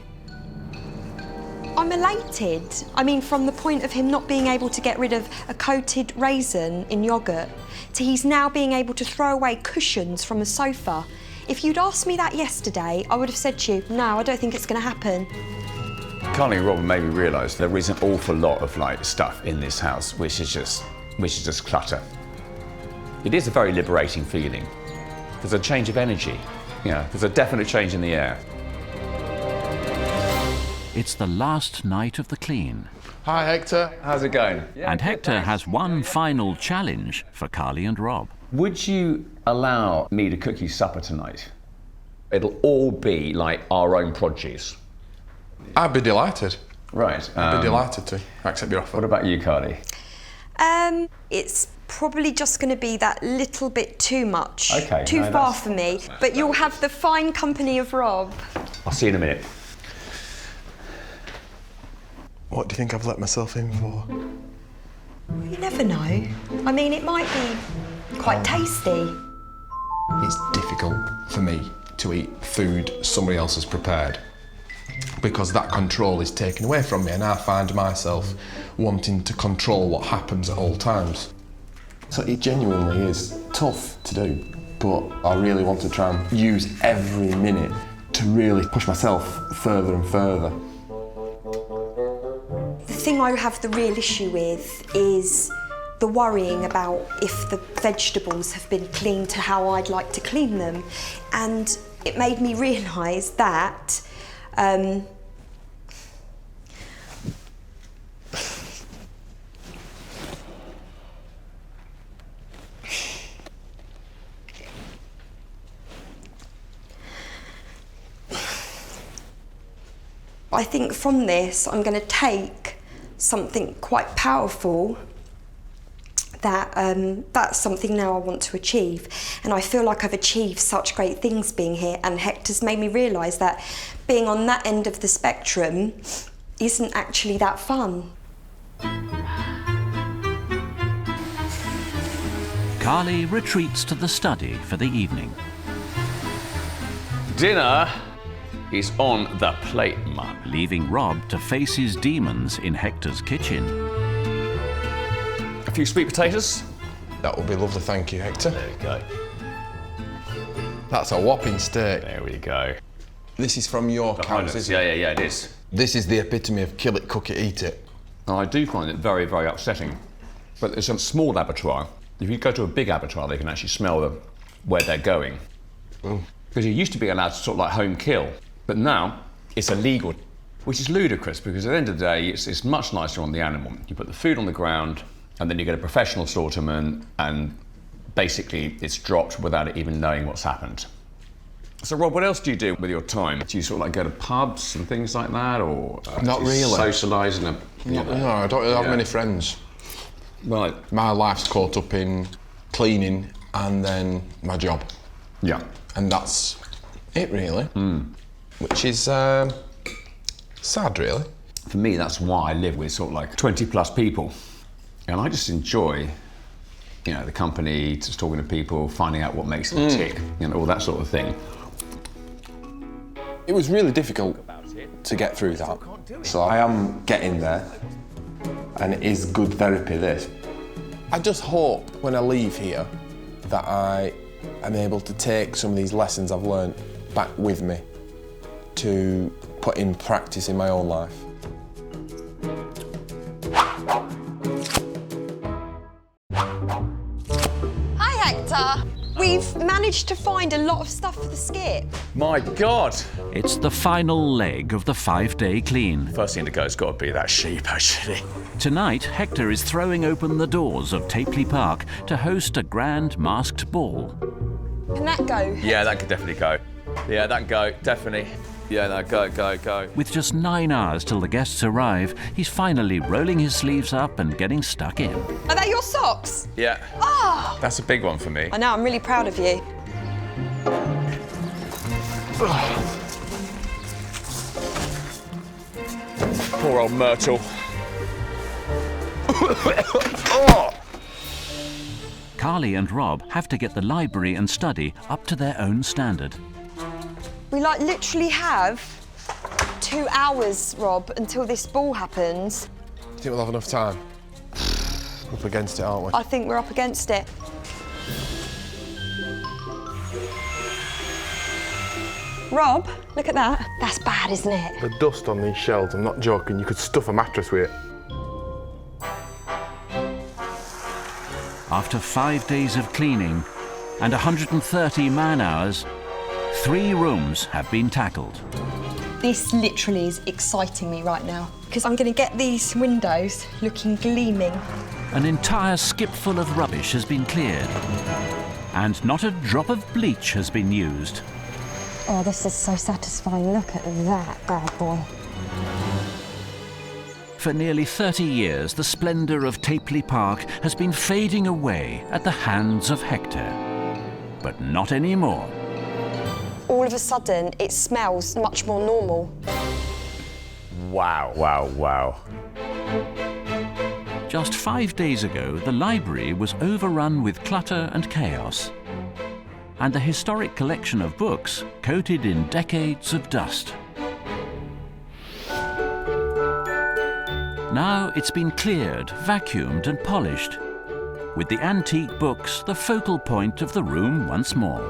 I'm elated. I mean, from the point of him not being able to get rid of a coated raisin in yoghurt to he's now being able to throw away cushions from a sofa. If you'd asked me that yesterday, I would have said to you, no, I don't think it's going to happen. Carly and Robin made me realise there is an awful lot of like stuff in this house which is just clutter. It is a very liberating feeling. There's a change of energy. You know, there's a definite change in the air. It's the last night of the clean. Hi, Hector. How's it going? And Hector has one final challenge for Carly and Rob. Would you allow me to cook you supper tonight? It'll all be like our own produce. I'd be delighted. Right. I'd be delighted to accept your offer. What about you, Carly? It's probably just going to be that little bit too much. Okay. Too far for me. But you'll have the fine company of Rob. I'll see you in a minute. What do you think I've let myself in for? You never know. I mean, it might be quite tasty. It's difficult for me to eat food somebody else has prepared because that control is taken away from me, and I find myself wanting to control what happens at all times. So it genuinely is tough to do, but I really want to try and use every minute to really push myself further and further. The thing I have the real issue with is the worrying about if the vegetables have been cleaned to how I'd like to clean them. And it made me realise that I think from this I'm going to take something quite powerful that's something now I want to achieve, and I feel like I've achieved such great things being here, and Hector's made me realise that being on that end of the spectrum isn't actually that fun. Carly retreats to the study for the evening. Dinner is on the plate, Mum. Leaving Rob to face his demons in Hector's kitchen. A few sweet potatoes? That would be lovely, thank you, Hector. There we go. That's a whopping steak. There we go. This is from your cows, isn't it? Yeah, it is. This is the epitome of kill it, cook it, eat it. Now, I do find it very, very upsetting. But it's a small abattoir. If you go to a big abattoir, they can actually smell where they're going. Because you used to be allowed to sort of like home kill, but now it's illegal, which is ludicrous because at the end of the day, it's much nicer on the animal. You put the food on the ground, and then you get a professional slaughterman, and basically it's dropped without it even knowing what's happened. So Rob, what else do you do with your time? Do you sort of like go to pubs and things like that, or Not really. Socialise and No, I don't really have many friends. Right. My life's caught up in cleaning and then my job. Yeah. And that's it, really. Which is sad, really. For me, that's why I live with sort of like 20 plus people. And I just enjoy, the company, just talking to people, finding out what makes them tick, all that sort of thing. It was really difficult to get through that. So I am getting there, and it is good therapy, this. I just hope when I leave here that I am able to take some of these lessons I've learned back with me to put in practice in my own life. Hi, Hector. We've managed to find a lot of stuff for the skip. My God! It's the final leg of the 5-day clean. First thing to go has got to be that sheep, actually. Tonight, Hector is throwing open the doors of Tapley Park to host a grand masked ball. Can that go? Yeah, that could definitely go. Yeah, that can go, definitely. Yeah, no, go. With just 9 hours till the guests arrive, he's finally rolling his sleeves up and getting stuck in. Are they your socks? Yeah. Oh! That's a big one for me. I know, I'm really proud of you. Poor old Myrtle. Carly and Rob have to get the library and study up to their own standard. We literally have 2 hours, Rob, until this ball happens. Do you think we'll have enough time? Up against it, aren't we? I think we're up against it. Rob, look at that. That's bad, isn't it? The dust on these shelves, I'm not joking, you could stuff a mattress with it. After 5 days of cleaning and 130 man-hours, 3 rooms have been tackled. This literally is exciting me right now because I'm going to get these windows looking gleaming. An entire skip full of rubbish has been cleared. and not a drop of bleach has been used. Oh, this is so satisfying. Look at that bad boy. For nearly 30 years, the splendour of Tapley Park has been fading away at the hands of Hector. But not anymore. All of a sudden, it smells much more normal. Wow, wow, wow. Just 5 days ago, the library was overrun with clutter and chaos, and the historic collection of books coated in decades of dust. Now it's been cleared, vacuumed and polished, with the antique books the focal point of the room once more.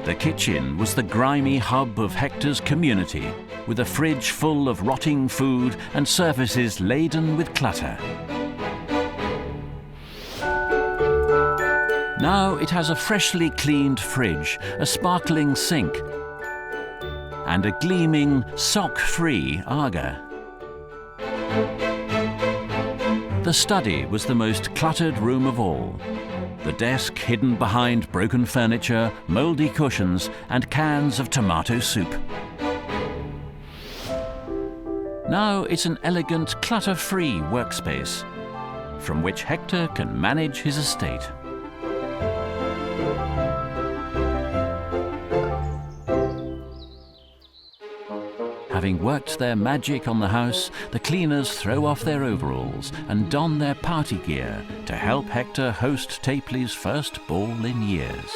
The kitchen was the grimy hub of Hector's community, with a fridge full of rotting food and surfaces laden with clutter. Now it has a freshly cleaned fridge, a sparkling sink, and a gleaming, sock-free Aga. The study was the most cluttered room of all. The desk hidden behind broken furniture, mouldy cushions, and cans of tomato soup. Now it's an elegant, clutter-free workspace, from which Hector can manage his estate. Having worked their magic on the house, the cleaners throw off their overalls and don their party gear to help Hector host Tapley's first ball in years.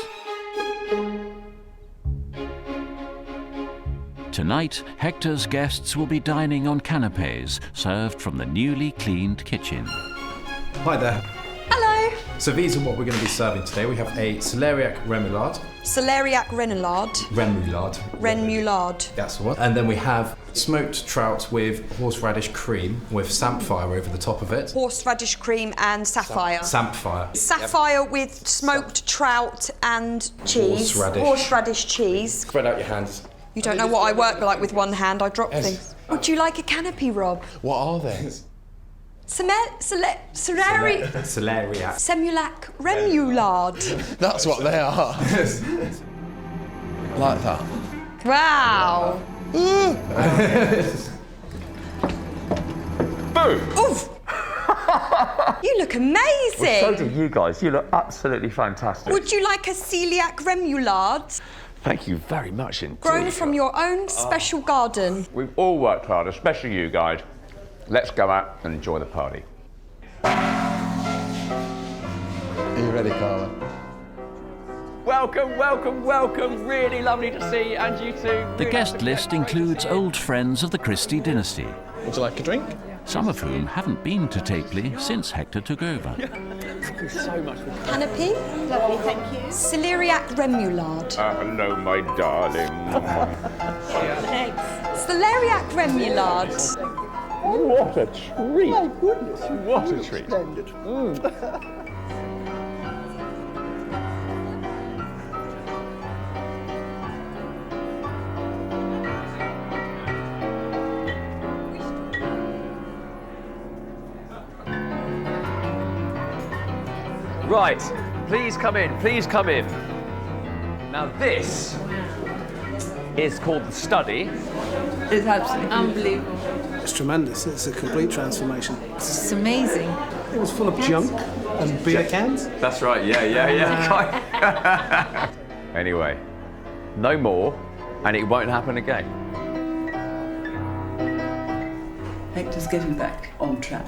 Tonight, Hector's guests will be dining on canapes served from the newly cleaned kitchen. Hi there. Hello. So these are what we're going to be serving today. We have a celeriac remoulade. Celeriac remoulade. Remoulade. That's the one. And then we have smoked trout with horseradish cream with samphire over the top of it. Horseradish cream and sapphire. Samphire. Sapphire with smoked trout and cheese. Horseradish cheese. Spread out your hands. You don't know what I work like with one hand. I drop things. Would you like a canopy, Rob? What are they? Celeriac. Semulac remoulade. That's what they are. Like that. Wow. Boom! Oof. You look amazing. Well, so do you guys. You look absolutely fantastic. Would you like a celiac remoulade? Thank you very much indeed. Grown from your own special garden. We've all worked hard, especially you guys. Let's go out and enjoy the party. Are you ready, Carla? Welcome, welcome, welcome. Really lovely to see you, and you too. The guest list includes old friends of the Christie dynasty. Would you like a drink? Some of whom haven't been to Tapley since Hector took over. Thank you so much for coming. Canopy? Lovely, thank you. Celeriac remoulade. Hello, my darling. Celeriac remoulade. What a treat. My goodness. What a treat. Splendid. Right, please come in, please come in. Now this is called the study. It's absolutely unbelievable. It's tremendous. It's a complete transformation. It's amazing. It was full of junk and beer cans. That's right, yeah. Anyway, no more, and it won't happen again. Hector's getting back on track.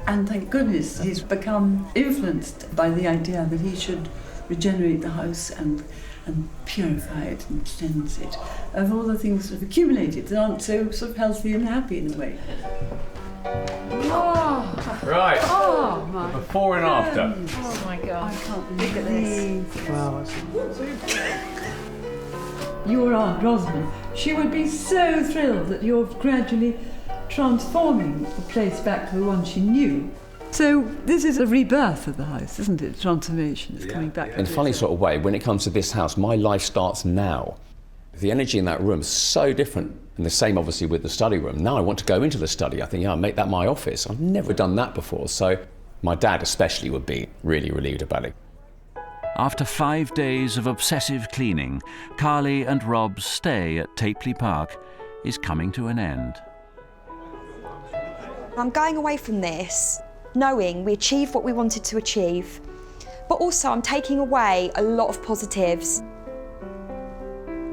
And thank goodness he's become influenced by the idea that he should regenerate the house and purify it and cleanse it of all the things that have accumulated that aren't so sort of healthy and happy in a way. Oh. Right. Oh my. Before and after. Oh my God. I can't believe this. Wow. Your Aunt Rosamond, she would be so thrilled that you're gradually transforming the place back to the one she knew. So this is a rebirth of the house, isn't it? Transformation is coming back. In a funny sort of way, when it comes to this house, my life starts now. The energy in that room is so different, and the same obviously with the study room. Now I want to go into the study. I think, I'll make that my office. I've never done that before, so My dad especially would be really relieved about it. After 5 days of obsessive cleaning, Carly and Rob's stay at Tapley Park is coming to an end. I'm going away from this knowing we achieved what we wanted to achieve, but also I'm taking away a lot of positives.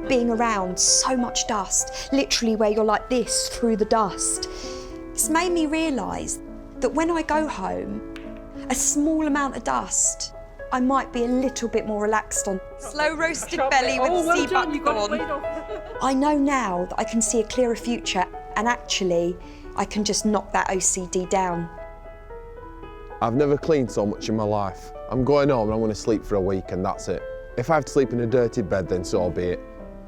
Being around so much dust, literally where you're like this through the dust, it's made me realise that when I go home, a small amount of dust, I might be a little bit more relaxed on. Slow roasted belly with sea buckthorn. I know now that I can see a clearer future, and actually, I can just knock that OCD down. I've never cleaned so much in my life. I'm going home and I'm going to sleep for a week and that's it. If I have to sleep in a dirty bed, then so be it.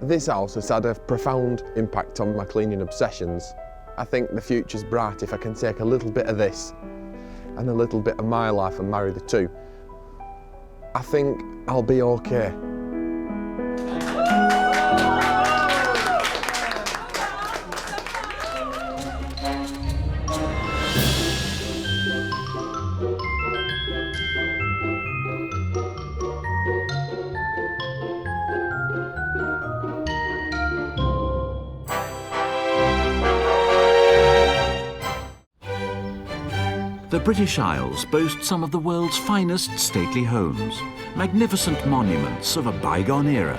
This house has had a profound impact on my cleaning obsessions. I think the future's bright if I can take a little bit of this and a little bit of my life and marry the two. I think I'll be okay. The British Isles boast some of the world's finest stately homes, magnificent monuments of a bygone era.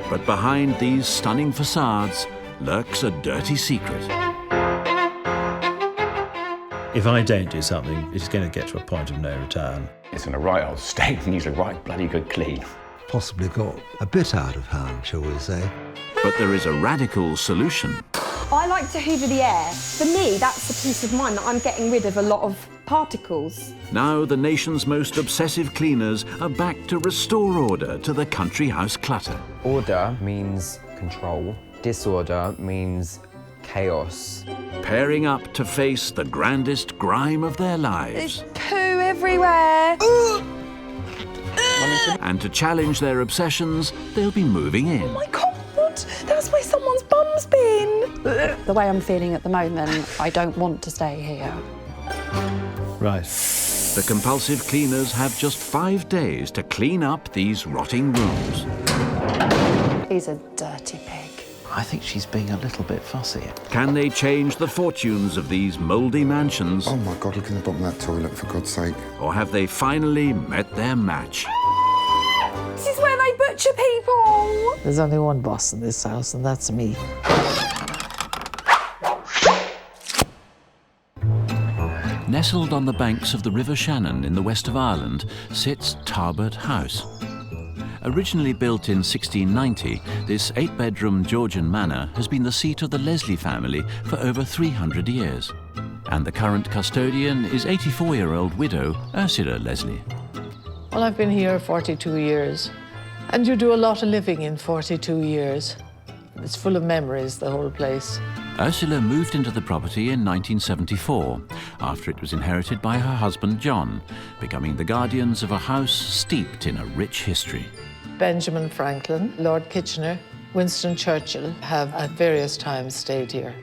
But behind these stunning facades lurks a dirty secret. If I don't do something, it's going to get to a point of no return. It's in a right old state and needs a right bloody good clean. Possibly got a bit out of hand, shall we say. But there is a radical solution. I like to hoover the air. For me, that's the peace of mind that I'm getting rid of a lot of particles. Now the nation's most obsessive cleaners are back to restore order to the country house clutter. Order means control. Disorder means chaos. Pairing up to face the grandest grime of their lives. There's poo everywhere. And to challenge their obsessions, they'll be moving in. Oh my God, that's where someone's bum's been. The way I'm feeling at the moment, I don't want to stay here. Right. The compulsive cleaners have just 5 days to clean up these rotting rooms. He's a dirty pig. I think she's being a little bit fussy. Can they change the fortunes of these mouldy mansions? Oh my God, look in the bottom of that toilet, for God's sake. Or have they finally met their match? This is where they butcher people. There's only one boss in this house, and that's me. Nestled on the banks of the River Shannon in the west of Ireland sits Tarbert House. Originally built in 1690, this 8-bedroom Georgian manor has been the seat of the Leslie family for over 300 years. And the current custodian is 84-year-old widow Ursula Leslie. Well, I've been here 42 years, and you do a lot of living in 42 years. It's full of memories, the whole place. Ursula moved into the property in 1974, after it was inherited by her husband John, becoming the guardians of a house steeped in a rich history. Benjamin Franklin, Lord Kitchener, Winston Churchill have at various times stayed here.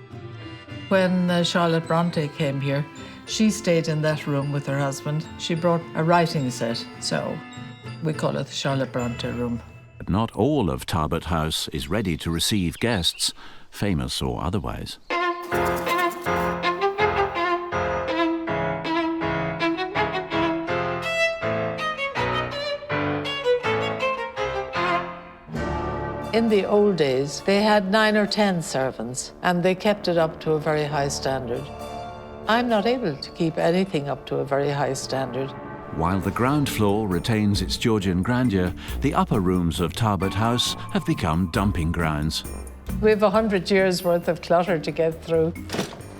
When Charlotte Bronte came here, she stayed in that room with her husband. She brought a writing set, so we call it the Charlotte Bronte room. But not all of Tarbert House is ready to receive guests, famous or otherwise. In the old days, they had 9 or 10 servants, and they kept it up to a very high standard. I'm not able to keep anything up to a very high standard. While the ground floor retains its Georgian grandeur, the upper rooms of Tarbert House have become dumping grounds. We have 100 years' worth of clutter to get through.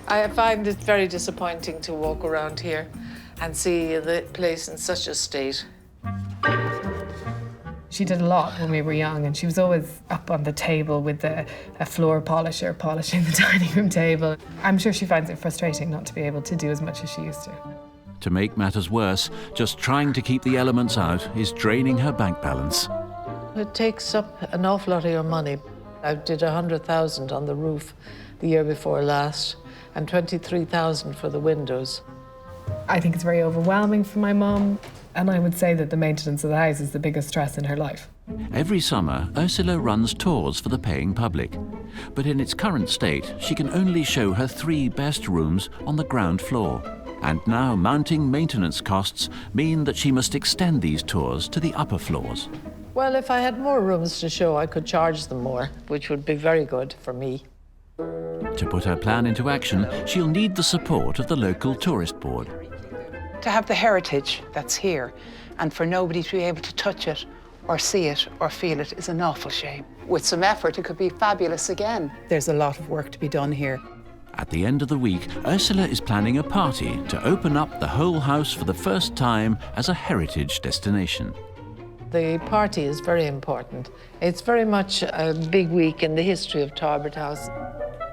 I find it very disappointing to walk around here and see the place in such a state. She did a lot when we were young, and she was always up on the table with a floor polisher polishing the dining room table. I'm sure she finds it frustrating not to be able to do as much as she used to. To make matters worse, just trying to keep the elements out is draining her bank balance. It takes up an awful lot of your money. I did 100,000 on the roof the year before last, and 23,000 for the windows. I think it's very overwhelming for my mum, and I would say that the maintenance of the house is the biggest stress in her life. Every summer, Ursula runs tours for the paying public. But in its current state, she can only show her 3 best rooms on the ground floor. And now mounting maintenance costs mean that she must extend these tours to the upper floors. Well, if I had more rooms to show, I could charge them more, which would be very good for me. To put her plan into action, she'll need the support of the local tourist board. To have the heritage that's here and for nobody to be able to touch it or see it or feel it is an awful shame. With some effort, it could be fabulous again. There's a lot of work to be done here. At the end of the week, Ursula is planning a party to open up the whole house for the first time as a heritage destination. The party is very important. It's very much a big week in the history of Tarbert House.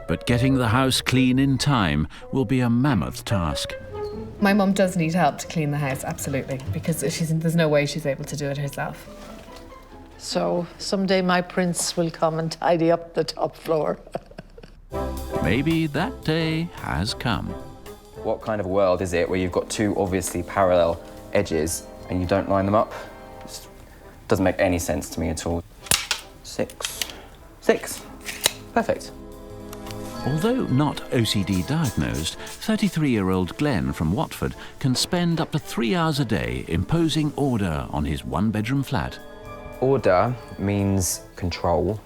But getting the house clean in time will be a mammoth task. My mum does need help to clean the house, absolutely, because there's no way she's able to do it herself. So someday my prince will come and tidy up the top floor. Maybe that day has come. What kind of world is it where you've got 2 obviously parallel edges and you don't line them up? It doesn't make any sense to me at all. 6. Perfect. Although not OCD diagnosed, 33-year-old Glenn from Watford can spend up to 3 hours a day imposing order on his 1-bedroom flat. Order means control.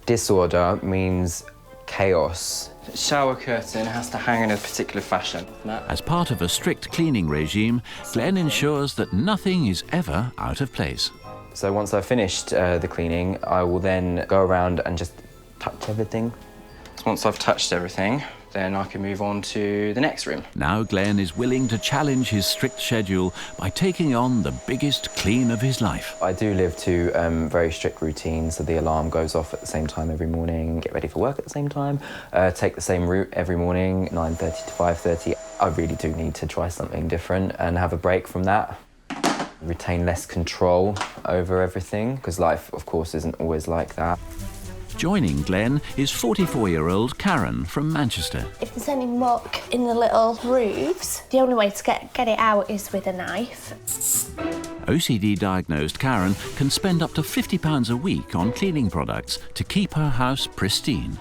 Disorder means chaos. Shower curtain has to hang in a particular fashion. As part of a strict cleaning regime, Glenn ensures that nothing is ever out of place. So once I've finished the cleaning, I will then go around and just touch everything. Once I've touched everything, then I can move on to the next room. Now Glenn is willing to challenge his strict schedule by taking on the biggest clean of his life. I do live to very strict routines, so the alarm goes off at the same time every morning, get ready for work at the same time, take the same route every morning, 9:30 to 5:30. I really do need to try something different and have a break from that. Retain less control over everything, because life, of course, isn't always like that. Joining Glenn is 44-year-old Karen from Manchester. If there's any muck in the little grooves, the only way to get it out is with a knife. OCD-diagnosed Karen can spend up to £50 a week on cleaning products to keep her house pristine.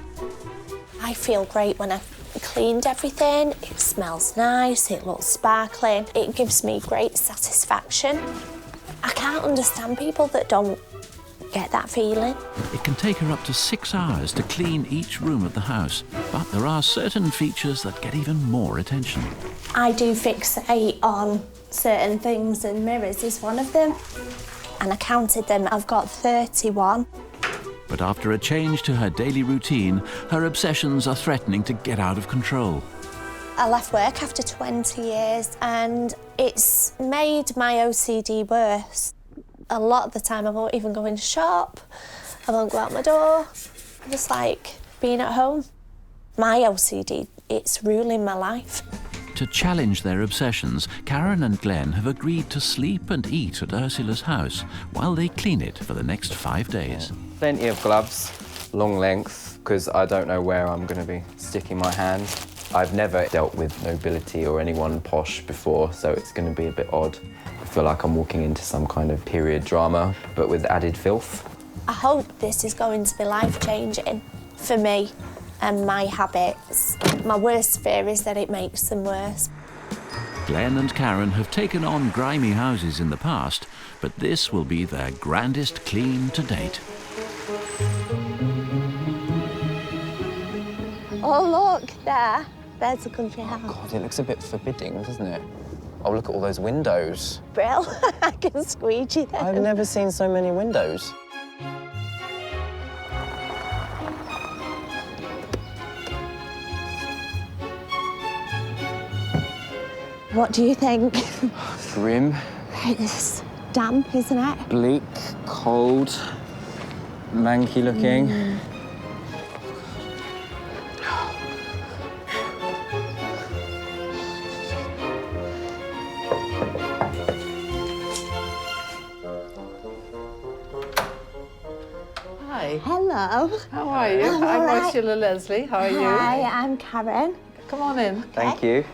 I feel great when I've cleaned everything. It smells nice, it looks sparkling. It gives me great satisfaction. I can't understand people that don't get that feeling. It can take her up to 6 hours to clean each room of the house, but there are certain features that get even more attention. I do fixate on certain things, and mirrors is one of them. And I counted them, I've got 31. But after a change to her daily routine, her obsessions are threatening to get out of control. I left work after 20 years and it's made my OCD worse. A lot of the time I won't even go in the shop, I won't go out my door. I just like being at home. My OCD, it's ruling my life. To challenge their obsessions, Karen and Glenn have agreed to sleep and eat at Ursula's house while they clean it for the next 5 days. Plenty of gloves, long length, because I don't know where I'm going to be sticking my hand. I've never dealt with nobility or anyone posh before, so it's going to be a bit odd. I feel like I'm walking into some kind of period drama, but with added filth. I hope this is going to be life-changing for me and my habits. My worst fear is that it makes them worse. Glenn and Karen have taken on grimy houses in the past, but this will be their grandest clean to date. Oh, look, there. There's a country house. God, it looks a bit forbidding, doesn't it? Oh, look at all those windows. Brill, I can squeegee them. I've never seen so many windows. What do you think? Grim. It's damp, isn't it? Bleak, cold, manky looking. Hi. Hello. How are you? I'm I'm all right. Ursula Leslie. How are you? Hi, I'm Karen. Come on in. Thank you.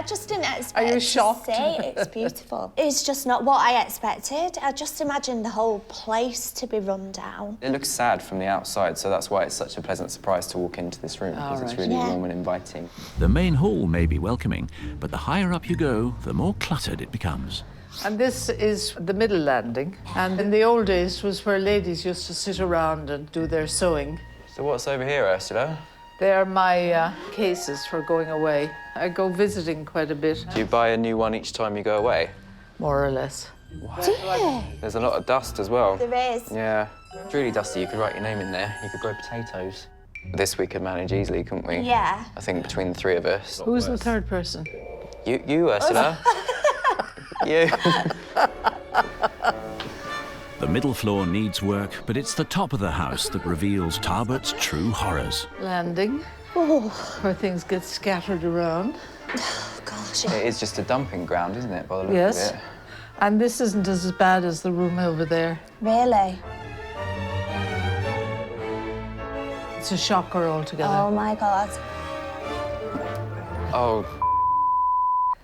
I just didn't expect Are you to shocked? see it. It's beautiful. It's just not what I expected. I just imagined the whole place to be run down. It looks sad from the outside, so that's why it's such a pleasant surprise to walk into this room, because it's really warm and inviting. The main hall may be welcoming, but the higher up you go, the more cluttered it becomes. And this is the middle landing. And in the old days was where ladies used to sit around and do their sewing. So what's over here, Ursula? They're my cases for going away. I go visiting quite a bit. Do you buy a new one each time you go away? More or less. Do you? There's a lot of dust as well. There is. Yeah. It's really dusty. You could write your name in there. You could grow potatoes. This we could manage easily, couldn't we? Yeah. I think between the three of us. Who's the third person? You, Ursula. You. The middle floor needs work, but it's the top of the house that reveals Tarbert's true horrors. Landing, where things get scattered around. Oh, gosh. It is just a dumping ground, isn't it, by the look Yes. of it? And this isn't as bad as the room over there. Really? It's a shocker altogether. Oh, my God. Oh.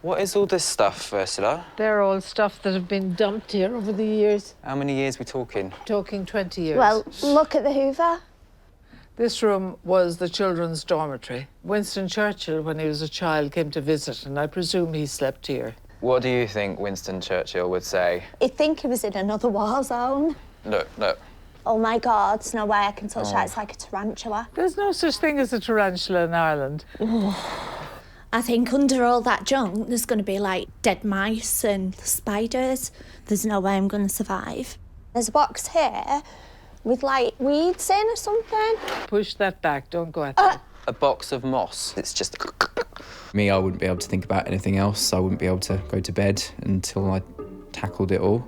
What is all this stuff, Ursula? They're all stuff that have been dumped here over the years. How many years we talking? Talking 20 years. Well, look at the Hoover. This room was the children's dormitory. Winston Churchill, when he was a child, came to visit, and I presume he slept here. What do you think Winston Churchill would say? You'd think he was in another war zone. Look. Oh, my God, there's no way I can touch that. It's like a tarantula. There's no such thing as a tarantula in Ireland. I think under all that junk, there's going to be, like, dead mice and spiders. There's no way I'm going to survive. There's a box here with, like, weeds in or something. Push that back, don't go at that. A box of moss. It's just... Me, I wouldn't be able to think about anything else. I wouldn't be able to go to bed until I tackled it all.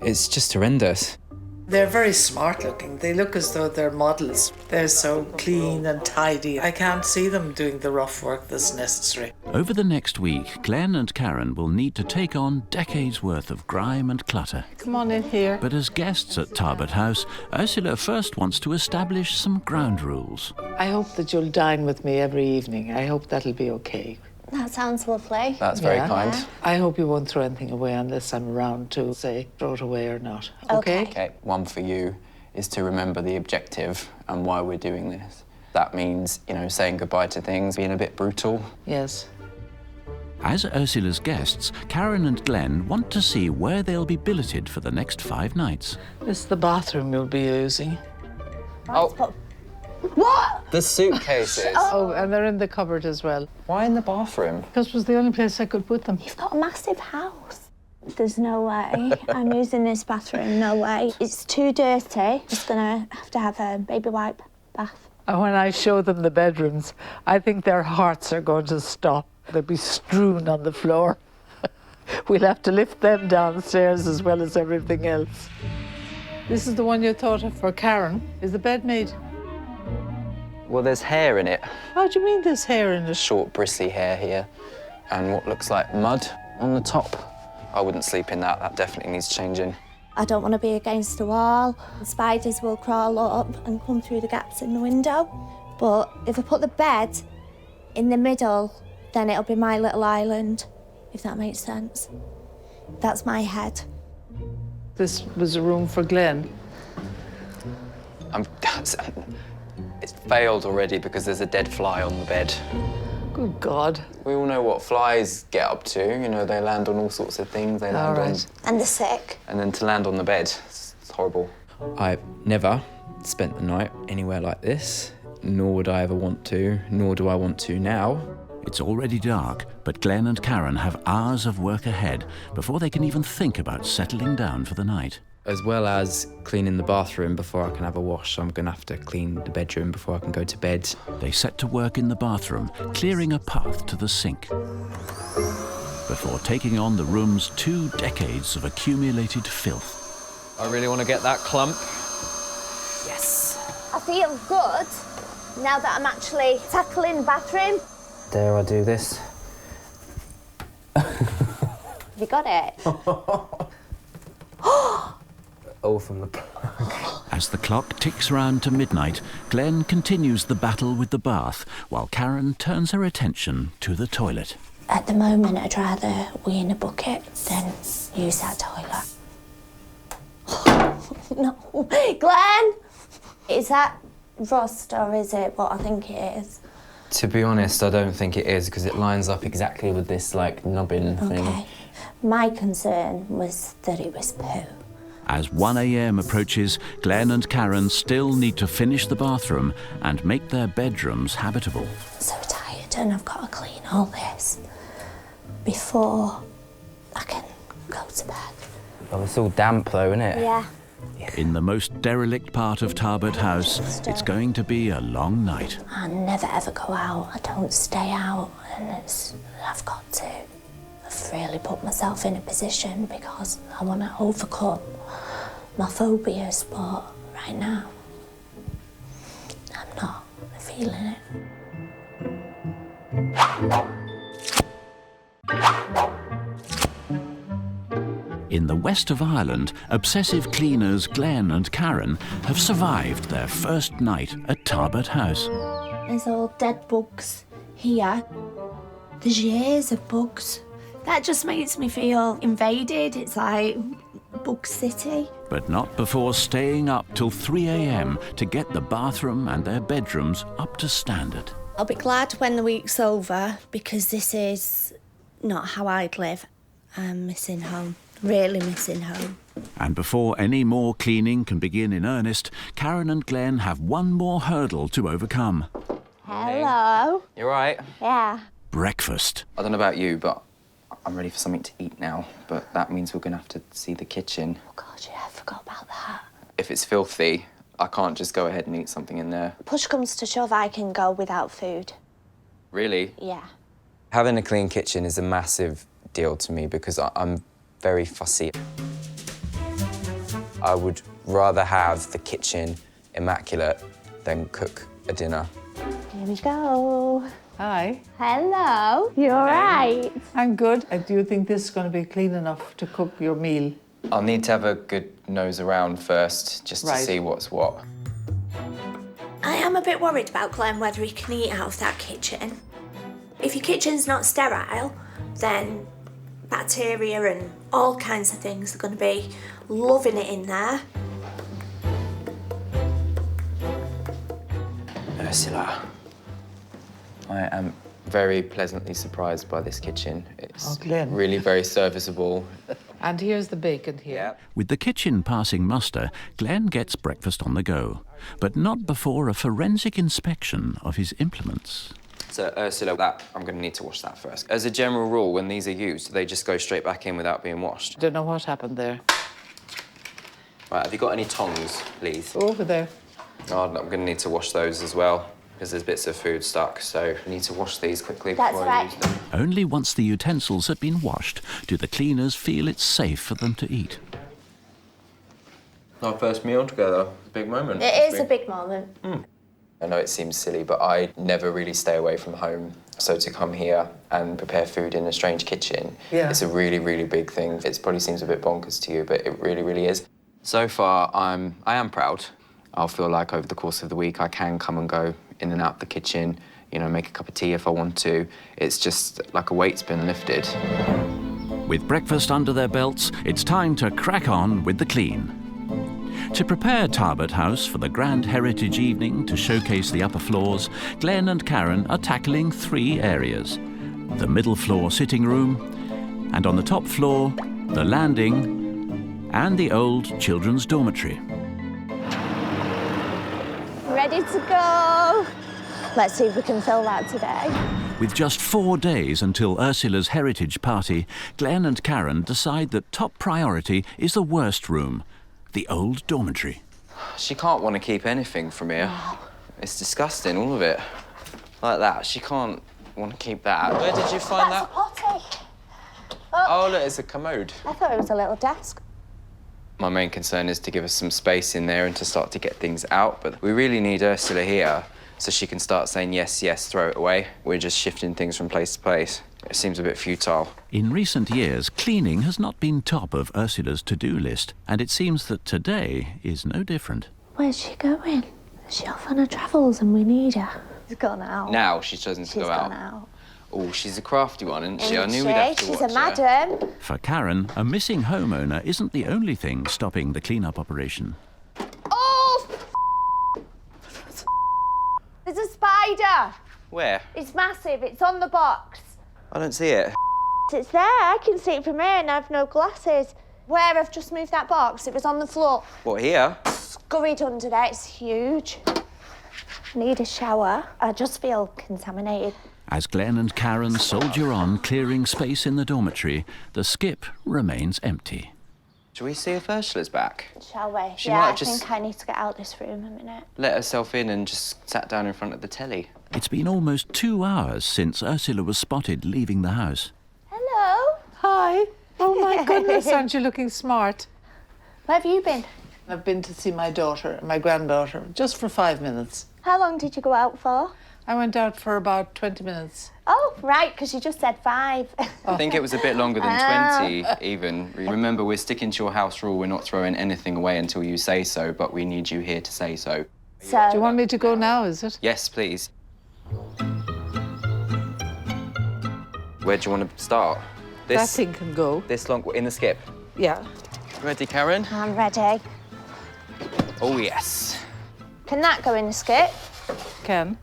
It's just horrendous. They're very smart looking. They look as though they're models. They're so clean and tidy. I can't see them doing the rough work that's necessary. Over the next week, Glenn and Karen will need to take on decades' worth of grime and clutter. Come on in here. But as guests at Tarbert House, Ursula first wants to establish some ground rules. I hope that you'll dine with me every evening. I hope that'll be okay. That sounds lovely. That's very kind. I hope you won't throw anything away unless I'm around to say throw it away or not. Okay? Okay, one for you is to remember the objective and why we're doing this. That means, saying goodbye to things, being a bit brutal. Yes. As Ursula's guests, Karen and Glenn want to see where they'll be billeted for the next 5 nights. This is the bathroom you'll be using. Oh. What? The suitcases. Oh, and they're in the cupboard as well. Why in the bathroom? Because it was the only place I could put them. You've got a massive house. There's no way I'm using this bathroom, no way. It's too dirty. Just gonna have to have a baby wipe bath. And when I show them the bedrooms, I think their hearts are going to stop. They'll be strewn on the floor. We'll have to lift them downstairs as well as everything else. This is the one you thought of for Karen. Is the bed made? Well, there's hair in it. How do you mean there's hair in it? Short, bristly hair here, and what looks like mud on the top. I wouldn't sleep in that. That definitely needs changing. I don't want to be against the wall. The spiders will crawl up and come through the gaps in the window. But if I put the bed in the middle, then it'll be my little island, if that makes sense. That's my head. This was a room for Glenn. It's failed already because there's a dead fly on the bed. Good God. We all know what flies get up to. They land on all sorts of things. They land on... And the sick. And then to land on the bed, it's horrible. I've never spent the night anywhere like this, nor would I ever want to, nor do I want to now. It's already dark, but Glenn and Karen have hours of work ahead before they can even think about settling down for the night. As well as cleaning the bathroom before I can have a wash, I'm going to have to clean the bedroom before I can go to bed. They set to work in the bathroom, clearing a path to the sink, before taking on the room's 2 decades of accumulated filth. I really want to get that clump. Yes. I feel good now that I'm actually tackling the bathroom. Dare I do this? Have you got it? All from the plug. As the clock ticks round to midnight, Glenn continues the battle with the bath, while Karen turns her attention to the toilet. At the moment, I'd rather wee in a bucket than use that toilet. No. Glenn! Is that rust or is it what I think it is? To be honest, I don't think it is, because it lines up exactly with this, like, nubbin thing. Okay. My concern was that it was poo. As 1 a.m. approaches, Glenn and Karen still need to finish the bathroom and make their bedrooms habitable. So tired, and I've got to clean all this before I can go to bed. Oh, it's all damp though, isn't it? Yeah. In the most derelict part of Tarbert House, it's going to be a long night. I never ever go out. I don't stay out, and I've got to. I've really put myself in a position because I want to overcome my phobias, but right now, I'm not feeling it. In the west of Ireland, obsessive cleaners Glenn and Karen have survived their first night at Tarbert House. There's all dead bugs here. There's years of bugs. That just makes me feel invaded. It's like Bug City. But not before staying up till 3 a.m. to get the bathroom and their bedrooms up to standard. I'll be glad when the week's over because this is not how I'd live. I'm missing home. Really missing home. And before any more cleaning can begin in earnest, Karen and Glenn have one more hurdle to overcome. Hello. You all right? Yeah. Breakfast. I don't know about you, but I'm ready for something to eat now. But that means we're going to have to see the kitchen. Oh, God, yeah, I forgot about that. If it's filthy, I can't just go ahead and eat something in there. Push comes to shove, I can go without food. Really? Yeah. Having a clean kitchen is a massive deal to me because I'm very fussy. I would rather have the kitchen immaculate than cook a dinner. Here we go. Hi. Hello. You all right? I'm good. Do you think this is going to be clean enough to cook your meal? I'll need to have a good nose around first, just to see what's what. I am a bit worried about Glenn, whether he can eat out of that kitchen. If your kitchen's not sterile, then bacteria and all kinds of things are going to be loving it in there. Ursula, I am very pleasantly surprised by this kitchen. It's really very serviceable. And here's the bacon here. With the kitchen passing muster, Glenn gets breakfast on the go, but not before a forensic inspection of his implements. So, Ursula, I'm going to need to wash that first. As a general rule, when these are used, they just go straight back in without being washed. Don't know what happened there. Right, have you got any tongs, please? Over there. Oh, I'm going to need to wash those as well, because there's bits of food stuck, so I need to wash these quickly before I use them. Only once the utensils have been washed do the cleaners feel it's safe for them to eat. Our first meal together. It's a big moment. It is a big moment. I know it seems silly, but I never really stay away from home. So to come here and prepare food in a strange kitchen, it's a really, really big thing. It probably seems a bit bonkers to you, but it really, really is. So far, I am proud. I'll feel like over the course of the week, I can come and go in and out the kitchen, you know, make a cup of tea if I want to. It's just like a weight's been lifted. With breakfast under their belts, it's time to crack on with the clean. To prepare Tarbert House for the grand heritage evening to showcase the upper floors, Glenn and Karen are tackling 3 areas. The middle floor sitting room, and on the top floor, the landing, and the old children's dormitory. Ready to go. Let's see if we can fill that today. With just 4 days until Ursula's heritage party, Glenn and Karen decide that top priority is the worst room, the old dormitory. She can't want to keep anything from here. It's disgusting, all of it. Like that. She can't want to keep that. Where did you find that? That's a potty. Oh, look, it's a commode. I thought it was a little desk. My main concern is to give us some space in there and to start to get things out, but we really need Ursula here so she can start saying yes, yes, throw it away. We're just shifting things from place to place. It seems a bit futile. In recent years, cleaning has not been top of Ursula's to-do list, and it seems that today is no different. Where's she going? Is she off on her travels and we need her? She's gone out. Now she's chosen to go out. She's gone out. Oh, she's a crafty one, isn't she? I Isn't knew she? we'd have to She's watch a madam. For Karen, a missing homeowner isn't the only thing stopping the clean-up operation. Oh! There's a spider. Where? It's massive. It's on the box. I don't see it. It's there. I can see it from here and I have no glasses. Where I've just moved that box, it was on the floor. What, here? Scurried under there. It's huge. I need a shower. I just feel contaminated. As Glenn and Karen soldier on, clearing space in the dormitory, the skip remains empty. Shall we see if Ursula's back? Shall we? She yeah, might I have just think I need to get out this room a minute. let herself in and just sat down in front of the telly. It's been almost 2 hours since Ursula was spotted leaving the house. Hello. Hi. Oh my goodness, aren't you looking smart? Where have you been? I've been to see my daughter and my granddaughter, just for 5 minutes. How long did you go out for? I went out for about 20 minutes. Oh, right, because you just said 5. I think it was a bit longer than Ah. 20, even. Remember, we're sticking to your house rule. We're not throwing anything away until you say so, but we need you here to say so. So, Do you want me to go now, is it? Yes, please. Where do you want to start? That thing can go. This long, in the skip. Yeah. Ready, Karen? I'm ready. Oh, yes. Can that go in the skip? Can.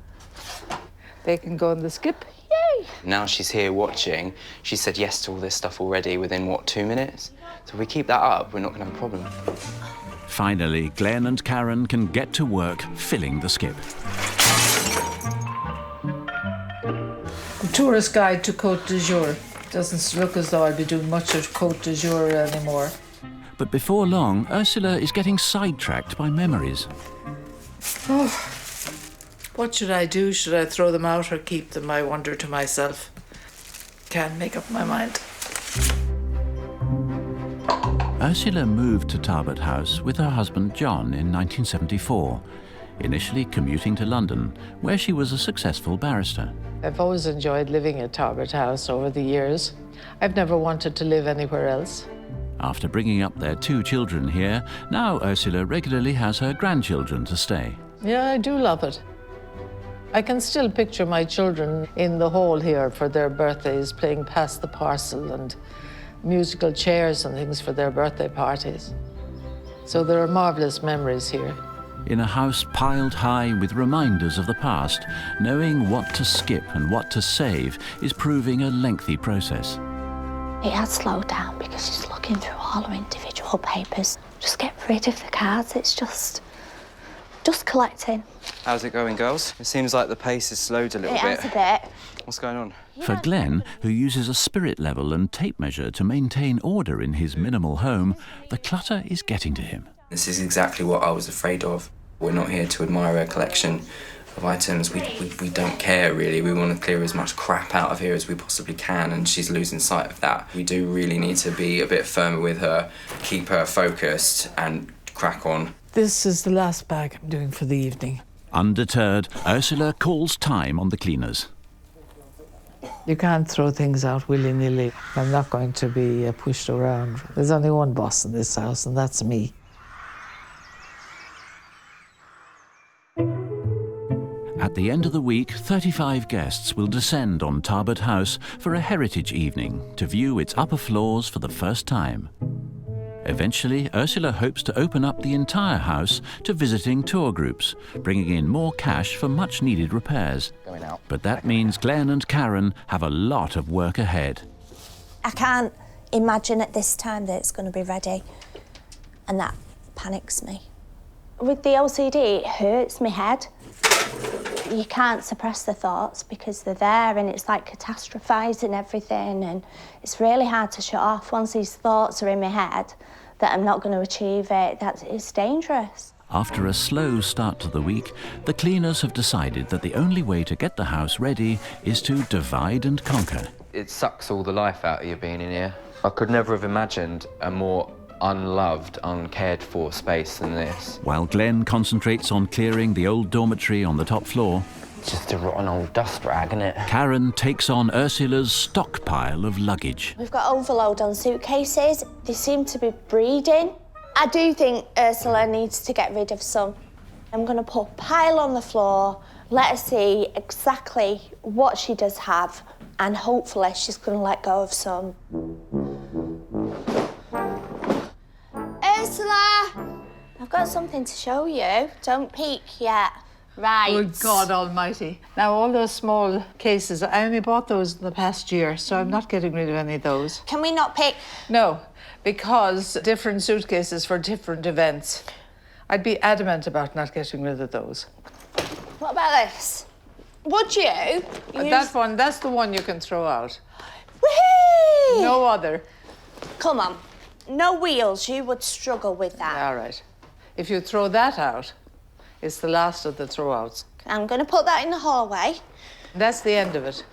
They can go in the skip. Yay! Now she's here watching. She said yes to all this stuff already within, what, 2 minutes? So if we keep that up, we're not going to have a problem. Finally, Glenn and Karen can get to work filling the skip. The tourist guide to Côte d'Azur. Doesn't look as though I'll be doing much of Côte d'Azur anymore. But before long, Ursula is getting sidetracked by memories. Oh, what should I do? Should I throw them out or keep them? I wonder to myself. Can't make up my mind. Ursula moved to Tarbert House with her husband John in 1974, initially commuting to London, where she was a successful barrister. I've always enjoyed living at Tarbert House over the years. I've never wanted to live anywhere else. After bringing up their 2 children here, now Ursula regularly has her grandchildren to stay. Yeah, I do love it. I can still picture my children in the hall here for their birthdays, playing pass the parcel and musical chairs and things for their birthday parties. So there are marvellous memories here. In a house piled high with reminders of the past, knowing what to skip and what to save is proving a lengthy process. It has slowed down because she's looking through all her individual papers. Just get rid of the cards. It's just collecting. How's it going, girls? It seems like the pace has slowed a little bit. It has a bit. What's going on? For Glenn, who uses a spirit level and tape measure to maintain order in his minimal home, the clutter is getting to him. This is exactly what I was afraid of. We're not here to admire a collection of items. We don't care, really. We want to clear as much crap out of here as we possibly can, and she's losing sight of that. We do really need to be a bit firmer with her, keep her focused, and crack on. This is the last bag I'm doing for the evening. Undeterred, Ursula calls time on the cleaners. You can't throw things out willy-nilly. I'm not going to be pushed around. There's only one boss in this house, and that's me. At the end of the week, 35 guests will descend on Tarbert House for a heritage evening to view its upper floors for the first time. Eventually, Ursula hopes to open up the entire house to visiting tour groups, bringing in more cash for much-needed repairs. But that means Glenn and Karen have a lot of work ahead. I can't imagine at this time that it's going to be ready, and that panics me. With the OCD, it hurts my head. You can't suppress the thoughts because they're there, and it's like catastrophising everything, and it's really hard to shut off once these thoughts are in my head that I'm not going to achieve it. It's dangerous. After a slow start to the week, the cleaners have decided that the only way to get the house ready is to divide and conquer. It sucks all the life out of you being in here. I could never have imagined a more unloved, uncared for space than this. While Glenn concentrates on clearing the old dormitory on the top floor, It's just a rotten old dust rag, isn't it? Karen takes on Ursula's stockpile of luggage. We've got overload on suitcases. They seem to be breeding. I do think Ursula needs to get rid of some. I'm going to put a pile on the floor, let her see exactly what she does have, and hopefully she's going to let go of some. Ursula! I've got something to show you. Don't peek yet. Right. Good God almighty. Now, all those small cases, I only bought those in the past year, so I'm not getting rid of any of those. Can we not pick? No, because different suitcases for different events. I'd be adamant about not getting rid of those. What about this? Would you? That one, that's the one you can throw out. Whee! No other. Come on. No wheels, you would struggle with that. All right. If you throw that out, it's the last of the throwouts. I'm going to put that in the hallway. That's the end of it.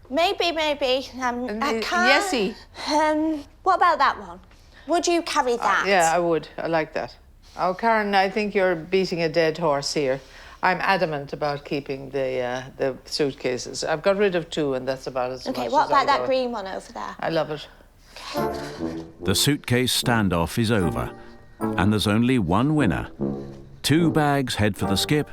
Maybe. I can't. Yesy. What about that one? Would you carry that? Yeah, I would. I like that. Oh, Karen, I think you're beating a dead horse here. I'm adamant about keeping the suitcases. I've got rid of 2, and that's about as much as Okay, what about I'll that go. green one over there? I love it. The suitcase standoff is over, and there's only one winner. 2 bags head for the skip,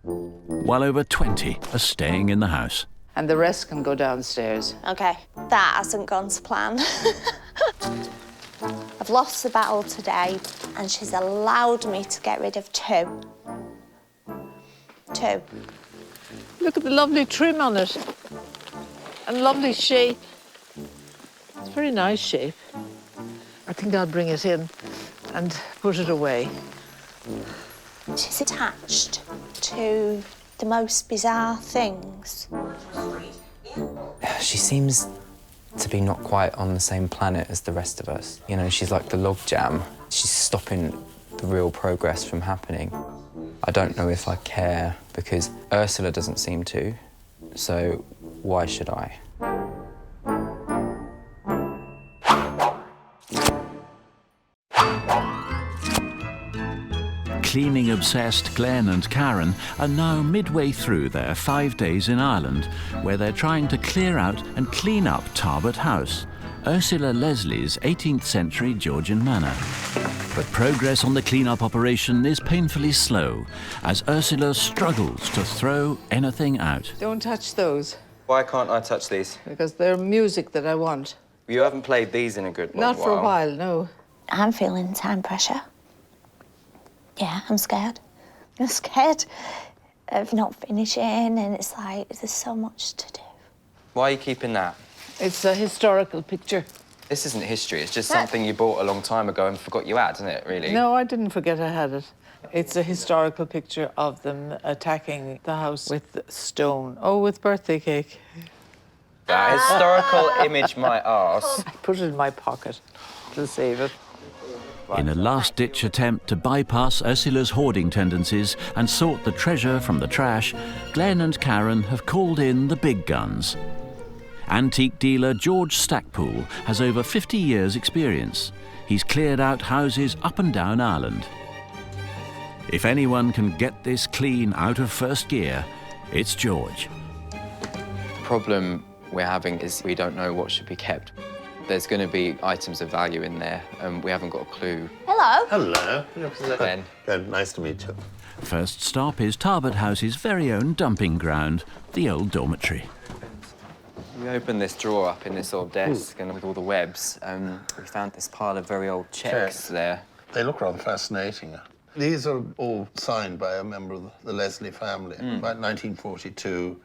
while over 20 are staying in the house. And the rest can go downstairs. Okay, that hasn't gone to plan. I've lost the battle today, and she's allowed me to get rid of 2. 2. Look at the lovely trim on it. And lovely shape. It's a very nice shape. I think I'll bring it in and put it away. She's attached to the most bizarre things. She seems to be not quite on the same planet as the rest of us. You know, she's like the logjam. She's stopping the real progress from happening. I don't know if I care because Ursula doesn't seem to, so why should I? Cleaning-obsessed Glenn and Karen are now midway through their 5 days in Ireland, where they're trying to clear out and clean up Tarbert House, Ursula Leslie's 18th century Georgian manor. But progress on the clean-up operation is painfully slow, as Ursula struggles to throw anything out. Don't touch those. Why can't I touch these? Because they're music that I want. You haven't played these in a good Not for a while, no. I'm feeling time pressure. Yeah, I'm scared. I'm scared of not finishing, and it's like, there's so much to do. Why are you keeping that? It's a historical picture. This isn't history, it's just something you bought a long time ago and forgot you had, isn't it, really? No, I didn't forget I had it. It's a historical picture of them attacking the house with stone. Oh, with birthday cake. That historical image, my arse. I put it in my pocket to save it. In a last-ditch attempt to bypass Ursula's hoarding tendencies and sort the treasure from the trash, Glenn and Karen have called in the big guns. Antique dealer George Stackpool has over 50 years' experience. He's cleared out houses up and down Ireland. If anyone can get this clean out of first gear, it's George. The problem we're having is we don't know what should be kept. There's going to be items of value in there, and we haven't got a clue. Hello. Hello. Ben. Good, nice to meet you. First stop is Tarbert House's very own dumping ground, the old dormitory. We opened this drawer up in this old desk, and with all the webs, we found this pile of very old checks there. They look rather fascinating. These are all signed by a member of the Leslie family, about 1942,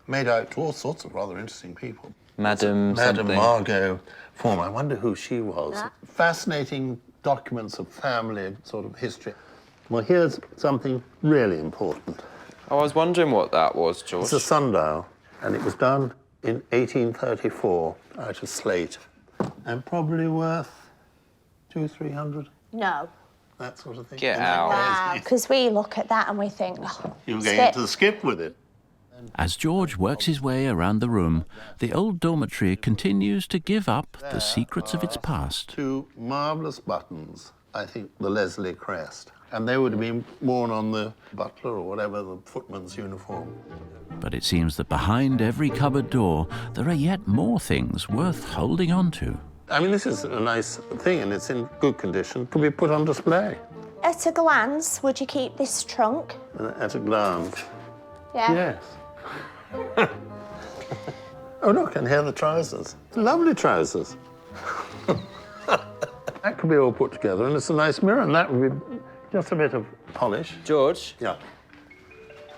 made out to all sorts of rather interesting people. Madam Margot Form. I wonder who she was. Fascinating documents of family sort of history. Well, here's something really important. Oh, I was wondering what that was, George. It's a sundial, and it was done in 1834 out of slate, and probably worth 200-300. No. That sort of thing. Get out. Wow, because we look at that and we think, oh, You're going into the skip with it. As George works his way around the room, the old dormitory continues to give up the secrets of its past. 2 marvellous buttons, I think, the Leslie crest. And they would have been worn on the butler or whatever, the footman's uniform. But it seems that behind every cupboard door, there are yet more things worth holding on to. I mean, this is a nice thing, and it's in good condition. Could be put on display. At a glance, would you keep this trunk? At a glance. Yeah. Yes. Oh, look, and here are the trousers. Lovely trousers. That could be all put together, and it's a nice mirror, and that would be just a bit of polish. George? Yeah.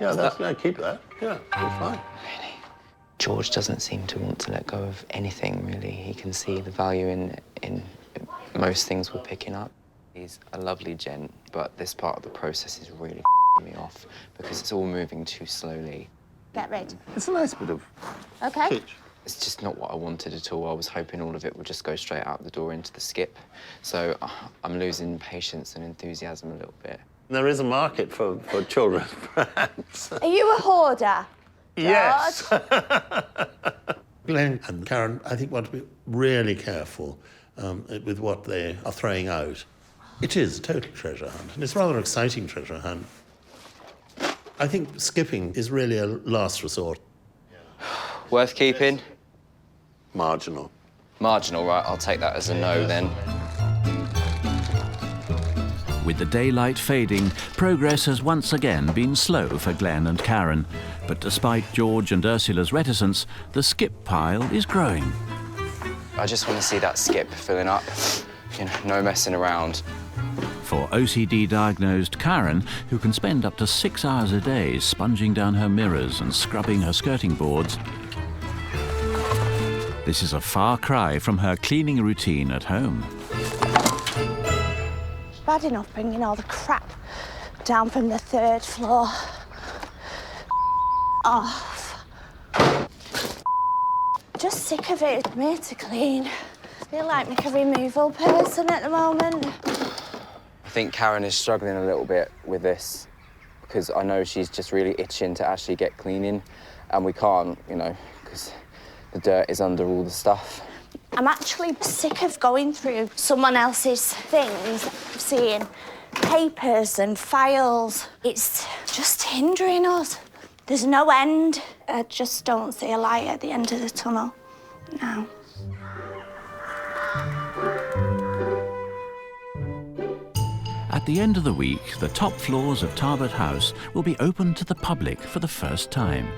Yeah, keep that. Yeah, it's fine. George doesn't seem to want to let go of anything, really. He can see the value in most things we're picking up. He's a lovely gent, but this part of the process is really me off because it's all moving too slowly. Get rid. It's a nice bit of Okay. kitsch. It's just not what I wanted at all. I was hoping all of it would just go straight out the door into the skip. So I'm losing patience and enthusiasm a little bit. There is a market for children's brands. Are you a hoarder? Yes. Glenn and Karen, I think, want to be really careful with what they are throwing out. It is a total treasure hunt, and it's a rather exciting treasure hunt. I think skipping is really a last resort. Worth keeping? Marginal. Marginal, right. I'll take that as a no, then. With the daylight fading, progress has once again been slow for Glenn and Karen. But despite George and Ursula's reticence, the skip pile is growing. I just want to see that skip filling up. You know, no messing around. For OCD-diagnosed Karen, who can spend up to 6 hours a day sponging down her mirrors and scrubbing her skirting boards, this is a far cry from her cleaning routine at home. Bad enough bringing all the crap down from the 3rd floor. Off. Just sick of it. I'm here to clean. I feel like a removal person at the moment. I think Karen is struggling a little bit with this because I know she's just really itching to actually get cleaning, and we can't, you know, because the dirt is under all the stuff. I'm actually sick of going through someone else's things, seeing papers and files. It's just hindering us. There's no end. I just don't see a light at the end of the tunnel now. At the end of the week, the top floors of Tarbert House will be open to the public for the first time.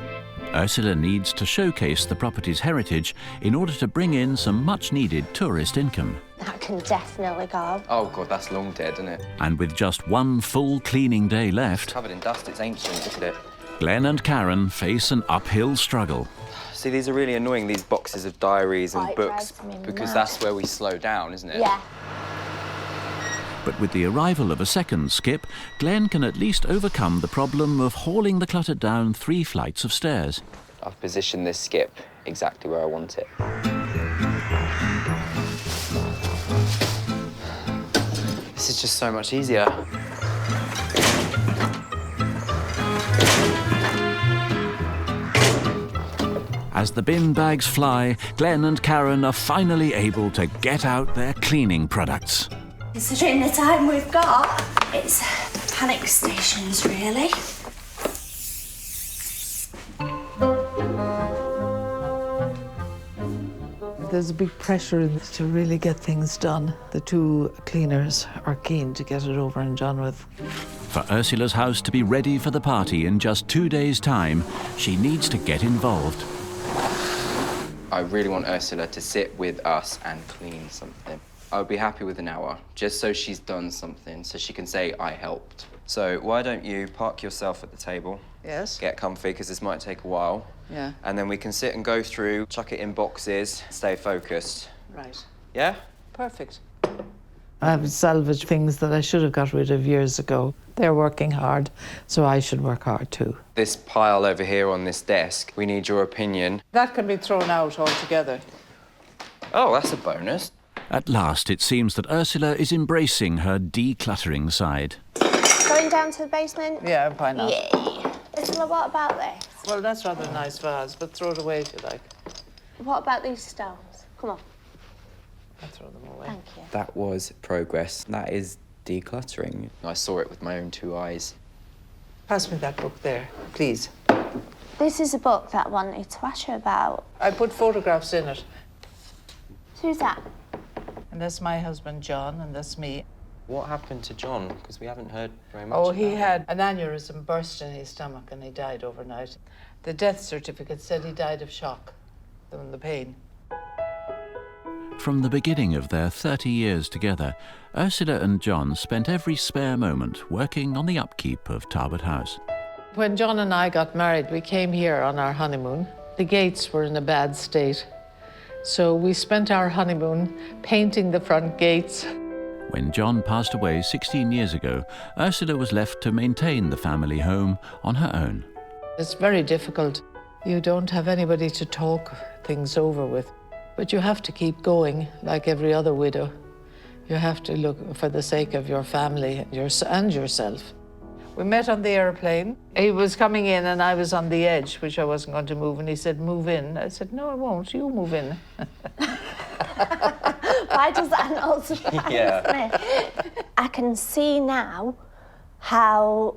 Ursula needs to showcase the property's heritage in order to bring in some much-needed tourist income. That can definitely go. Oh, God, that's long dead, isn't it? And with just one full cleaning day It's left, covered in dust. It's ancient. Look at it. Glenn and Karen face an uphill struggle. See, these are really annoying, these boxes of diaries and Oh, it books, drives me because mad. that's where we slow down, isn't it? Yeah. But with the arrival of a second skip, Glenn can at least overcome the problem of hauling the clutter down 3 flights of stairs. I've positioned this skip exactly where I want it. This is just so much easier. As the bin bags fly, Glenn and Karen are finally able to get out their cleaning products. Considering the time we've got, it's panic stations, really. There's a big pressure to really get things done. The 2 cleaners are keen to get it over and done with. For Ursula's house to be ready for the party in just 2 days' time, she needs to get involved. I really want Ursula to sit with us and clean something. I would be happy with an hour, just so she's done something, so she can say, I helped. So why don't you park yourself at the table? Yes. Get comfy, because this might take a while. Yeah. And then we can sit and go through, chuck it in boxes, stay focused. Right. Yeah? Perfect. I've salvaged things that I should have got rid of years ago. They're working hard, so I should work hard too. This pile over here on this desk, we need your opinion. That can be thrown out altogether. Oh, that's a bonus. At last, it seems that Ursula is embracing her decluttering side. Going down to the basement? Yeah, why not? Yay. Ursula, what about this? Well, that's rather a nice vase, but throw it away if you like. What about these stones? Come on. I'll throw them away. Thank you. That was progress. That is decluttering. I saw it with my own 2 eyes. Pass me that book there, please. This is a book that I wanted to ask you about. I put photographs in it. Who's that? And that's my husband, John, and that's me. What happened to John? Because we haven't heard very much Oh, about he him. had an aneurysm burst in his stomach and he died overnight. The death certificate said he died of shock from the pain. From the beginning of their 30 years together, Ursula and John spent every spare moment working on the upkeep of Tarbert House. When John and I got married, we came here on our honeymoon. The gates were in a bad state, so we spent our honeymoon painting the front gates. When John passed away 16 years ago, Ursula was left to maintain the family home on her own. It's very difficult. You don't have anybody to talk things over with, but you have to keep going like every other widow. You have to look for the sake of your family and yourself. We met on the airplane. He was coming in and I was on the edge, which I wasn't going to move, and he said, "Move in." I said, "No, I won't. You move in." Why does that not surprise me? I can see now how,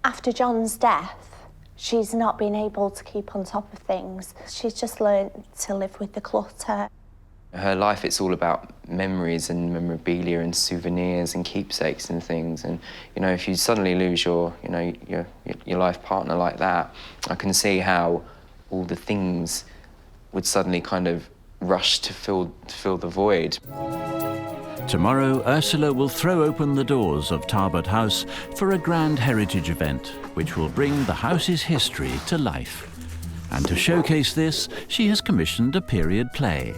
after John's death, she's not been able to keep on top of things. She's just learned to live with the clutter. Her life, it's all about memories and memorabilia and souvenirs and keepsakes and things. And, you know, if you suddenly lose your life partner like that, I can see how all the things would suddenly kind of rush to fill the void. Tomorrow, Ursula will throw open the doors of Tarbert House for a grand heritage event, which will bring the house's history to life. And to showcase this, she has commissioned a period play.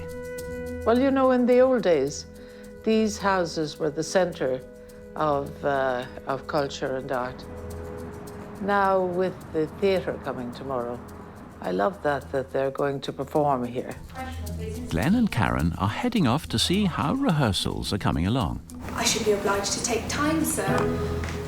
Well, you know, in the old days, these houses were the centre of culture and art. Now, with the theatre coming tomorrow, I love that they're going to perform here. Glenn and Karen are heading off to see how rehearsals are coming along. I should be obliged to take time, sir.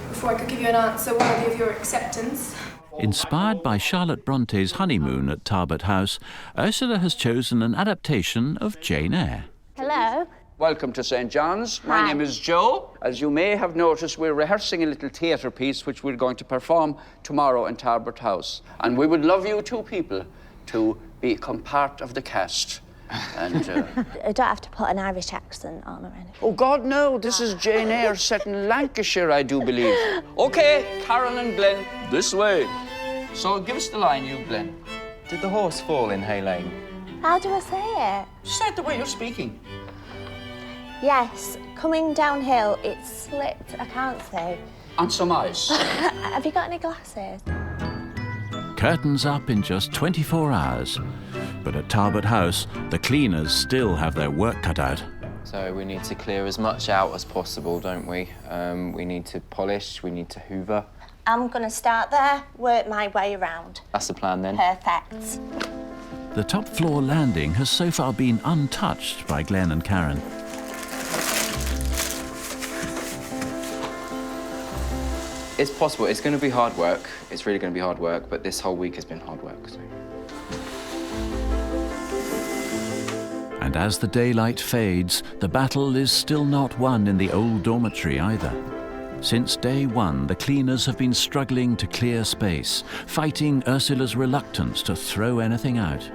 Before I could give you an answer worthy of your acceptance. Inspired by Charlotte Bronte's honeymoon at Tarbert House, Ursula has chosen an adaptation of Jane Eyre. Hello. Welcome to St. John's. My name is Joe. As you may have noticed, we're rehearsing a little theatre piece which we're going to perform tomorrow in Tarbert House. And we would love you two people to become part of the cast. And, I don't have to put an Irish accent on or anything. oh, God, no. This is Jane Eyre set in Lancashire, I do believe. OK, Karen and Glenn, this way. So give us the line, you, Glenn. Did the horse fall in Hay Lane? How do I say it? Say it the way you're speaking. Yes, coming downhill, it slipped. I can't say. And some ice. Have you got any glasses? Curtains up in just 24 hours. But at Tarbert House, the cleaners still have their work cut out. So we need to clear as much out as possible, don't we? We need to polish, we need to hoover. I'm going to start there, work my way around. That's the plan then. Perfect. The top floor landing has so far been untouched by Glenn and Karen. It's possible. It's going to be hard work. It's really going to be hard work, but this whole week has been hard work. So. And as the daylight fades, the battle is still not won in the old dormitory either. Since day one, the cleaners have been struggling to clear space, fighting Ursula's reluctance to throw anything out.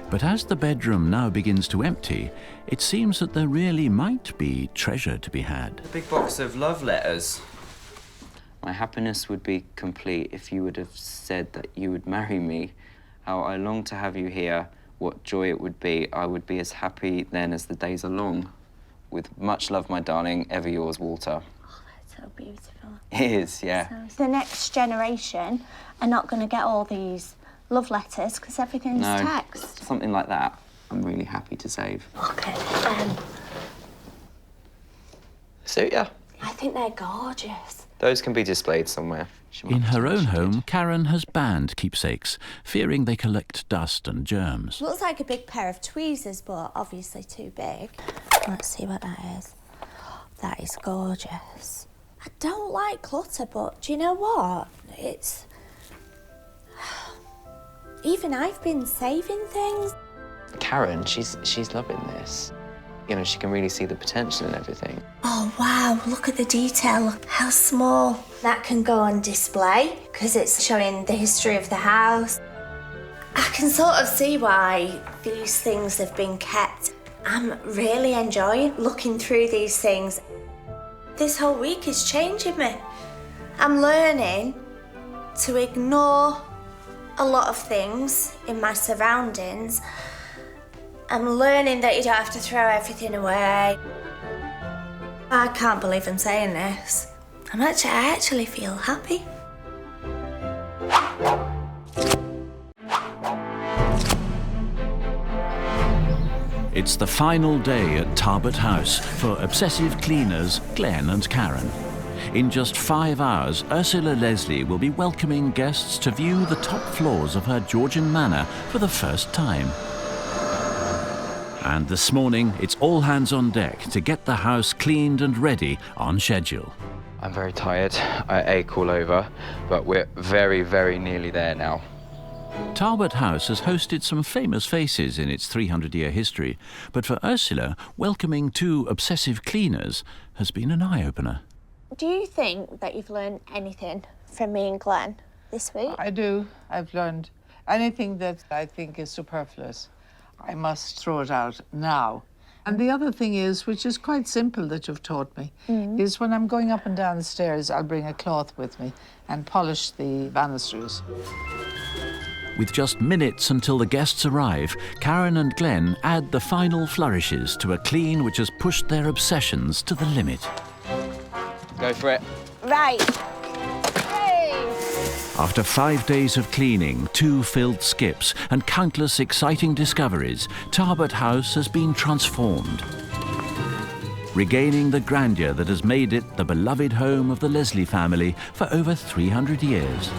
But as the bedroom now begins to empty, it seems that there really might be treasure to be had. A big box of love letters. My happiness would be complete if you would have said that you would marry me. How I long to have you here, what joy it would be. I would be as happy then as the days are long. With much love, my darling, ever yours, Walter. So beautiful. It is, yeah. So the next generation are not going to get all these love letters because everything's text. Something like that. I'm really happy to save. Okay. Suit ya? I think they're gorgeous. Those can be displayed somewhere. In her own home, Karen has banned keepsakes, fearing they collect dust and germs. Looks like a big pair of tweezers, but obviously too big. Let's see what that is. That is gorgeous. I don't like clutter, but do you know what? It's... Even I've been saving things. Karen, she's loving this. You know, she can really see the potential in everything. Oh, wow, look at the detail. Look how small. That can go on display because it's showing the history of the house. I can sort of see why these things have been kept. I'm really enjoying looking through these things. this whole week is changing me. I'm learning to ignore a lot of things in my surroundings. I'm learning that you don't have to throw everything away. I can't believe I'm saying this. I actually feel happy. It's the final day at Tarbert House for Obsessive Cleaners Glenn and Karen. In just 5 hours, Ursula Leslie will be welcoming guests to view the top floors of her Georgian manor for the first time. And this morning, it's all hands on deck to get the house cleaned and ready on schedule. I'm very tired. I ache all over, but we're very, very nearly there now. Tarbert House has hosted some famous faces in its 300-year history, but for Ursula, welcoming 2 obsessive cleaners has been an eye-opener. Do you think that you've learned anything from me and Glenn this week? I do. I've learned anything that I think is superfluous. I must throw it out now. And the other thing is, which is quite simple that you've taught me, is when I'm going up and down the stairs, I'll bring a cloth with me and polish the banisters. With just minutes until the guests arrive, Karen and Glenn add the final flourishes to a clean which has pushed their obsessions to the limit. Go for it. Right. Hey. After 5 days of cleaning, 2 filled skips and countless exciting discoveries, Tarbert House has been transformed, regaining the grandeur that has made it the beloved home of the Leslie family for over 300 years.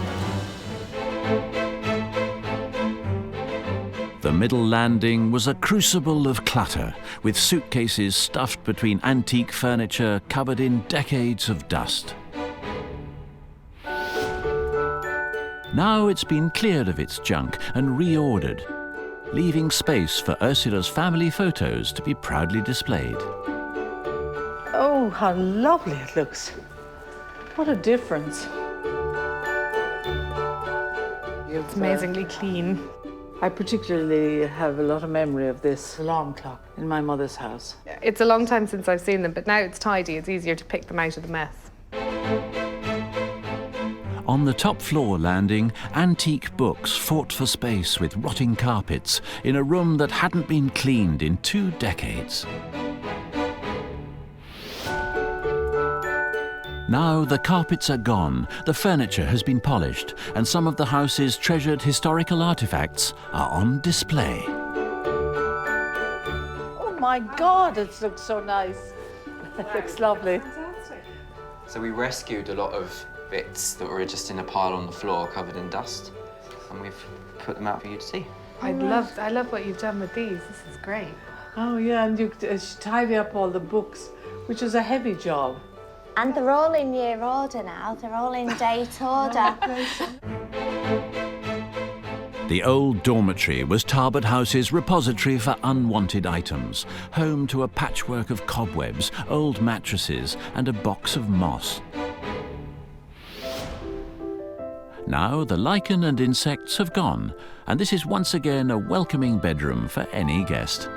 The middle landing was a crucible of clutter, with suitcases stuffed between antique furniture covered in decades of dust. Now it's been cleared of its junk and reordered, leaving space for Ursula's family photos to be proudly displayed. Oh, how lovely it looks. What a difference. It's amazingly clean. I particularly have a lot of memory of this alarm clock in my mother's house. It's a long time since I've seen them, but now it's tidy. It's easier to pick them out of the mess. On the top floor landing, antique books fought for space with rotting carpets in a room that hadn't been cleaned in 2 decades. Now the carpets are gone, the furniture has been polished, and some of the house's treasured historical artifacts are on display. Oh my God, it looks so nice. It looks lovely. So we rescued a lot of bits that were just in a pile on the floor covered in dust, and we've put them out for you to see. I love what you've done with these. This is great. Oh yeah, and you tidy up all the books, which is a heavy job. And they're all in year order now. They're all in date order. The old dormitory was Tarbert House's repository for unwanted items, home to a patchwork of cobwebs, old mattresses, and a box of moss. Now the lichen and insects have gone, and this is once again a welcoming bedroom for any guest.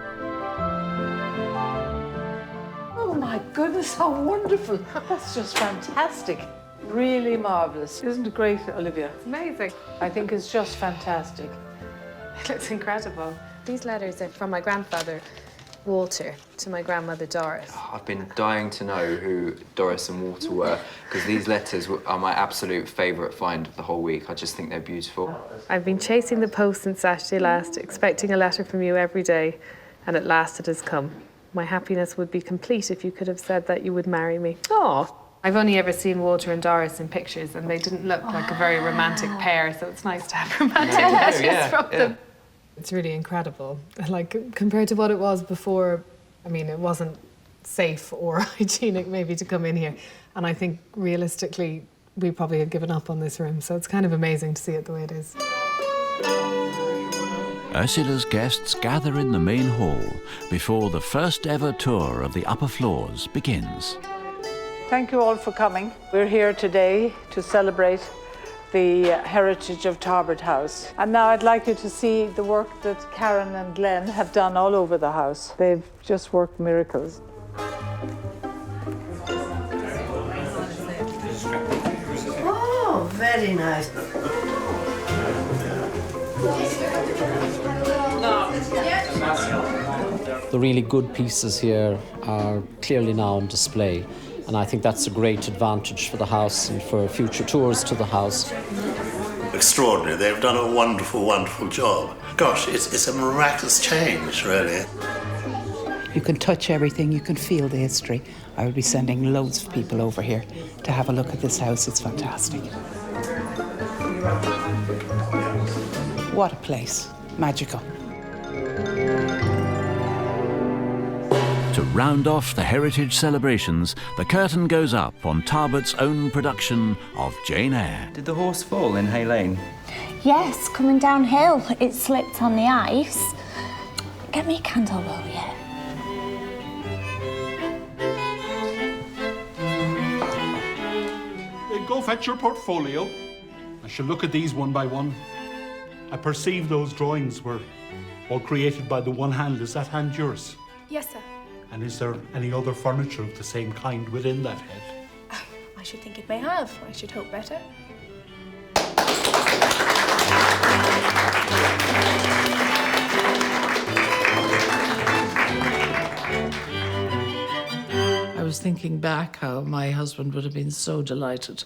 Oh my goodness, how wonderful. That's just fantastic. Really marvellous. Isn't it great, Olivia? It's amazing. I think it's just fantastic. It looks incredible. These letters are from my grandfather, Walter, to my grandmother, Doris. I've been dying to know who Doris and Walter were, because these letters are my absolute favourite find of the whole week. I just think they're beautiful. I've been chasing the post since Saturday last, expecting a letter from you every day, and at last it has come. My happiness would be complete if you could have said that you would marry me. Aww. I've only ever seen Walter and Doris in pictures, and they didn't look like a very romantic pair, so it's nice to have romantic letters from them. It's really incredible. Like, compared to what it was before, I mean, it wasn't safe or hygienic maybe to come in here. And I think realistically, we probably had given up on this room. So it's kind of amazing to see it the way it is. Ursula's guests gather in the main hall before the first ever tour of the upper floors begins. Thank you all for coming. We're here today to celebrate the heritage of Tarbert House. And now I'd like you to see the work that Karen and Glenn have done all over the house. They've just worked miracles. very nice. The really good pieces here are clearly now on display, and I think that's a great advantage for the house and for future tours to the house. Extraordinary. They've done a wonderful, wonderful job. Gosh, it's a miraculous change, really. You can touch everything, you can feel the history. I will be sending loads of people over here to have a look at this house. It's fantastic. What a place. Magical. To round off the heritage celebrations, the curtain goes up on Talbot's own production of Jane Eyre. Did the horse fall in Hay Lane? Yes, coming downhill, it slipped on the ice. Get me a candle, will you? Go fetch your portfolio. I shall look at these one by one. I perceive those drawings were all created by the one hand. Is that hand yours? Yes, sir. And is there any other furniture of the same kind within that head? I should think it may have. I should hope better. I was thinking back how my husband would have been so delighted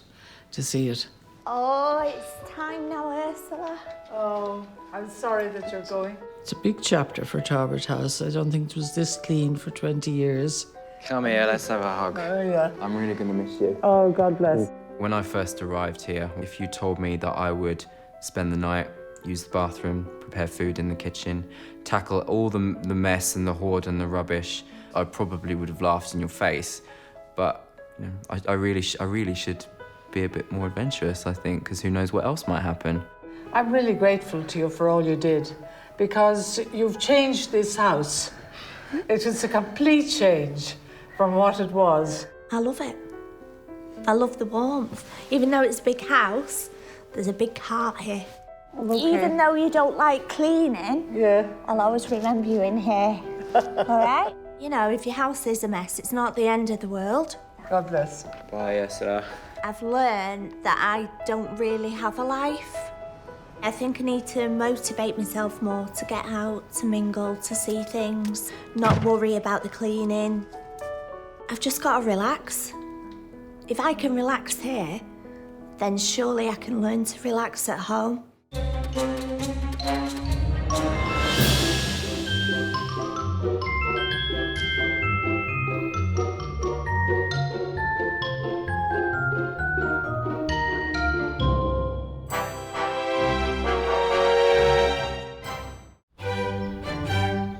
to see it. Oh, it's time now, Ursula. Oh, I'm sorry that you're going. It's a big chapter for Talbot House. I don't think it was this clean for 20 years. Come here, let's have a hug. Oh, yeah. I'm really going to miss you. Oh, God bless. When I first arrived here, if you told me that I would spend the night, use the bathroom, prepare food in the kitchen, tackle all the mess and the hoard and the rubbish, I probably would have laughed in your face. But you know, I really should be a bit more adventurous, I think, because who knows what else might happen. I'm really grateful to you for all you did, because you've changed this house. It is a complete change from what it was. I love it. I love the warmth. Even though it's a big house, there's a big heart here. Okay. Even though you don't like cleaning, yeah, I'll always remember you in here. All right? You know, if your house is a mess, it's not the end of the world. God bless. Bye, Ursula. I've learned that I don't really have a life. I think I need to motivate myself more to get out, to mingle, to see things, not worry about the cleaning. I've just got to relax. If I can relax here, then surely I can learn to relax at home.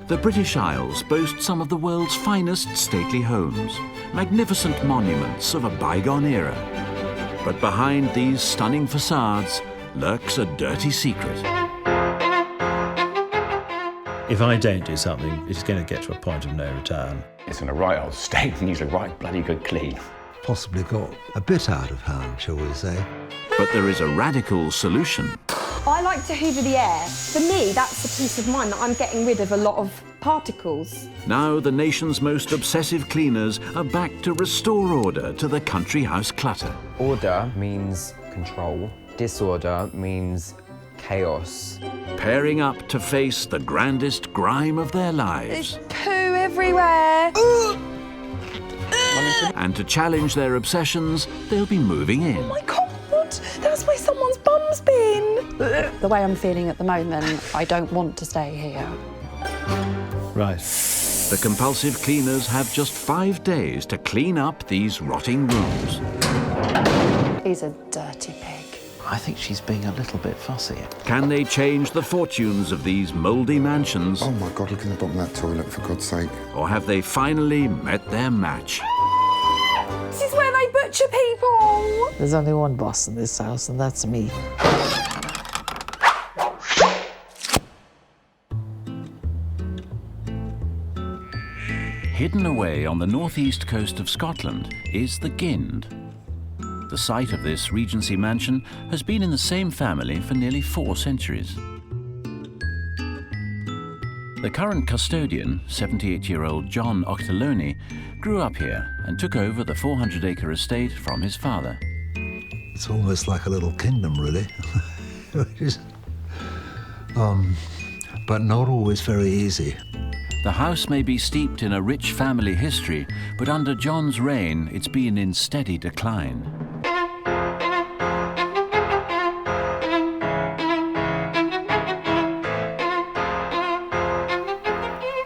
The British Isles boast some of the world's finest stately homes, magnificent monuments of a bygone era. But behind these stunning facades lurks a dirty secret. If I don't do something, it's going to get to a point of no return. It's in a right old state and needs a right bloody good clean. Possibly got a bit out of hand, shall we say. But there is a radical solution. I like to hoover the air. For me, that's the peace of mind that I'm getting rid of a lot of particles. Now the nation's most obsessive cleaners are back to restore order to the country house clutter. Order means control. Disorder means chaos. Pairing up to face the grandest grime of their lives. Poo everywhere. And to challenge their obsessions, they'll be moving in. Oh my God, that's where someone's bum's been. The way I'm feeling at the moment, I don't want to stay here. Right. The compulsive cleaners have just 5 days to clean up these rotting rooms. He's a dirty pig. I think she's being a little bit fussy. Can they change the fortunes of these mouldy mansions? Oh my God, look in the bottom of that toilet, for God's sake. Or have they finally met their match? This is where they butcher people. There's only one boss in this house, and that's me. Hidden away on the northeast coast of Scotland is the Gind. The site of this Regency mansion has been in the same family for nearly 4 centuries. The current custodian, 78-year-old John Octoloni, grew up here and took over the 400-acre estate from his father. It's almost like a little kingdom, really. But not always very easy. The house may be steeped in a rich family history, but under John's reign, it's been in steady decline.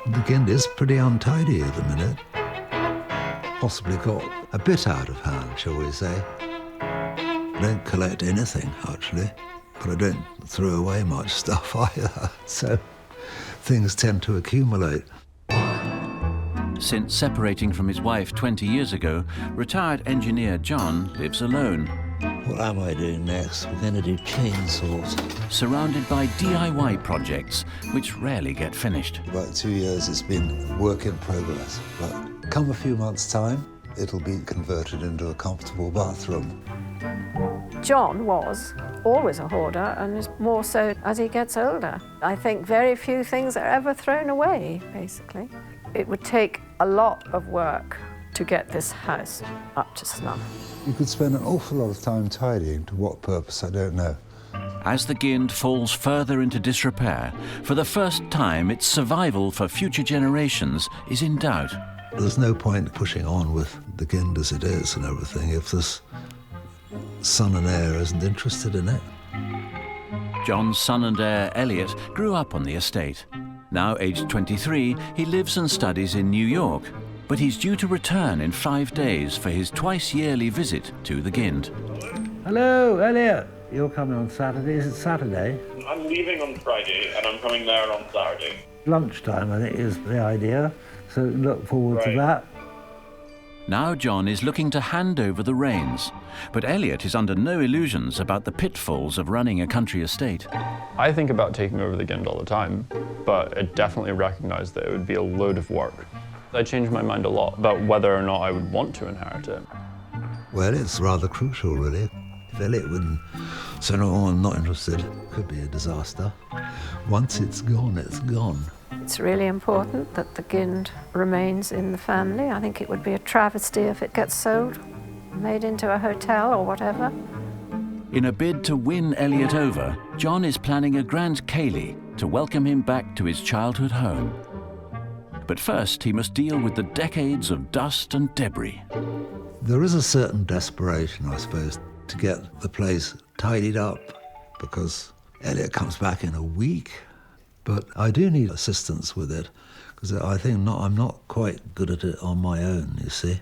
The Gind is pretty untidy at the minute. Possibly got a bit out of hand, shall we say. I don't collect anything, actually, but I don't throw away much stuff either, so things tend to accumulate. Since separating from his wife 20 years ago, retired engineer John lives alone. What am I doing next? We're going to do chainsaws. Surrounded by DIY projects, which rarely get finished. About 2 years it's been work in progress, but come a few months' time, it'll be converted into a comfortable bathroom. John was always a hoarder and is more so as he gets older. I think very few things are ever thrown away, basically. It would take a lot of work to get this house up to snuff. You could spend an awful lot of time tidying. To what purpose, I don't know. As the Gind falls further into disrepair, for the first time its survival for future generations is in doubt. There's no point pushing on with the Gind as it is and everything if this son and heir isn't interested in it. John's son and heir, Elliot, grew up on the estate. Now aged 23, he lives and studies in New York, but he's due to return in 5 days for his twice-yearly visit to the Gind. Hello, Elliot. You're coming on Saturday. Is it Saturday? I'm leaving on Friday and I'm coming there on Saturday. Lunchtime, I think, is the idea, so look forward to that. Now John is looking to hand over the reins, but Elliot is under no illusions about the pitfalls of running a country estate. I think about taking over the Gind all the time, but I definitely recognise that it would be a load of work. I changed my mind a lot about whether or not I would want to inherit it. Well, it's rather crucial, really. If Elliot wouldn't say, no, I'm not interested, it could be a disaster. Once it's gone, it's gone. It's really important that the Gind remains in the family. I think it would be a travesty if it gets sold, made into a hotel or whatever. In a bid to win Elliot over, John is planning a grand ceilidh to welcome him back to his childhood home. But first, he must deal with the decades of dust and debris. There is a certain desperation, I suppose, to get the place tidied up, because Elliot comes back in a week. But I do need assistance with it, because I think I'm not quite good at it on my own, you see.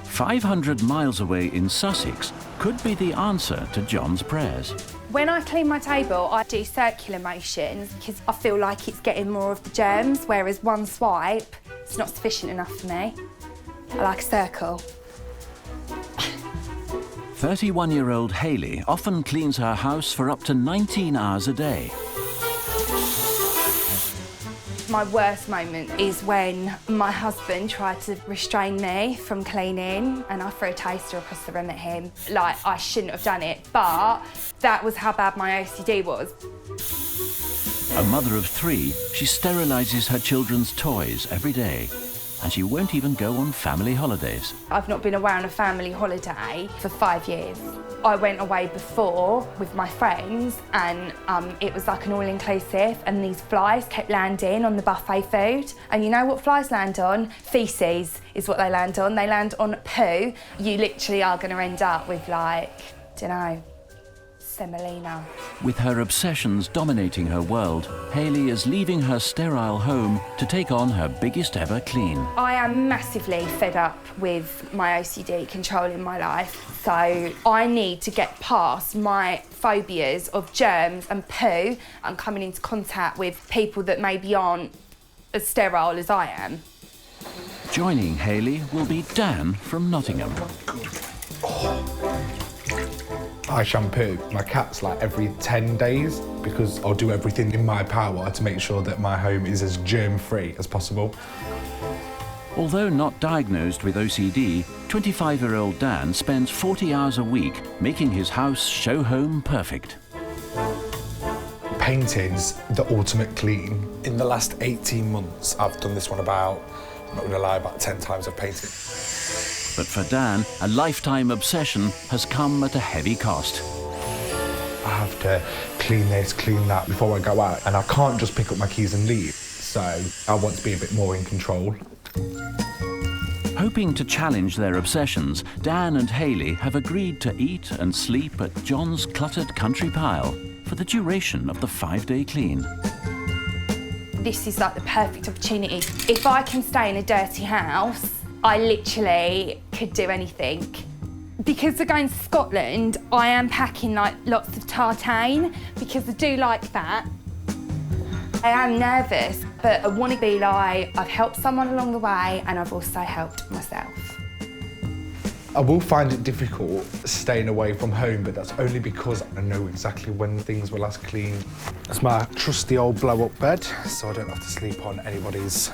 500 miles away in Sussex could be the answer to John's prayers. When I clean my table, I do circular motions because I feel like it's getting more of the germs, whereas one swipe, it's not sufficient enough for me. I like a circle. 31-year-old Hayley often cleans her house for up to 19 hours a day. My worst moment is when my husband tried to restrain me from cleaning and I threw a taster across the room at him. Like, I shouldn't have done it, but that was how bad my OCD was. A mother of 3, she sterilises her children's toys every day, and she won't even go on family holidays. I've not been away on a family holiday for 5 years. I went away before with my friends and it was like an all-inclusive and these flies kept landing on the buffet food. And you know what flies land on? Faeces is what they land on. They land on poo. You literally are going to end up with like, dunno, semolina. With her obsessions dominating her world, Hayley is leaving her sterile home to take on her biggest ever clean. I am massively fed up with my OCD controlling my life, so I need to get past my phobias of germs and poo and coming into contact with people that maybe aren't as sterile as I am. Joining Hayley will be Dan from Nottingham. I shampoo my cats like every 10 days because I'll do everything in my power to make sure that my home is as germ-free as possible. Although not diagnosed with OCD, 25-year-old Dan spends 40 hours a week making his house show home perfect. Painting's the ultimate clean. In the last 18 months, I've done this one about, I'm not gonna lie, about 10 times I've painted. But for Dan, a lifetime obsession has come at a heavy cost. I have to clean this, clean that before I go out, and I can't just pick up my keys and leave. So I want to be a bit more in control. Hoping to challenge their obsessions, Dan and Hayley have agreed to eat and sleep at John's cluttered country pile for the duration of the 5-day clean. This is like the perfect opportunity. If I can stay in a dirty house, I literally could do anything. Because we're going to Scotland, I am packing like lots of tartane because I do like that. I am nervous, but I want to be like, I've helped someone along the way and I've also helped myself. I will find it difficult staying away from home, but that's only because I know exactly when things were last cleaned. It's my trusty old blow-up bed, so I don't have to sleep on anybody's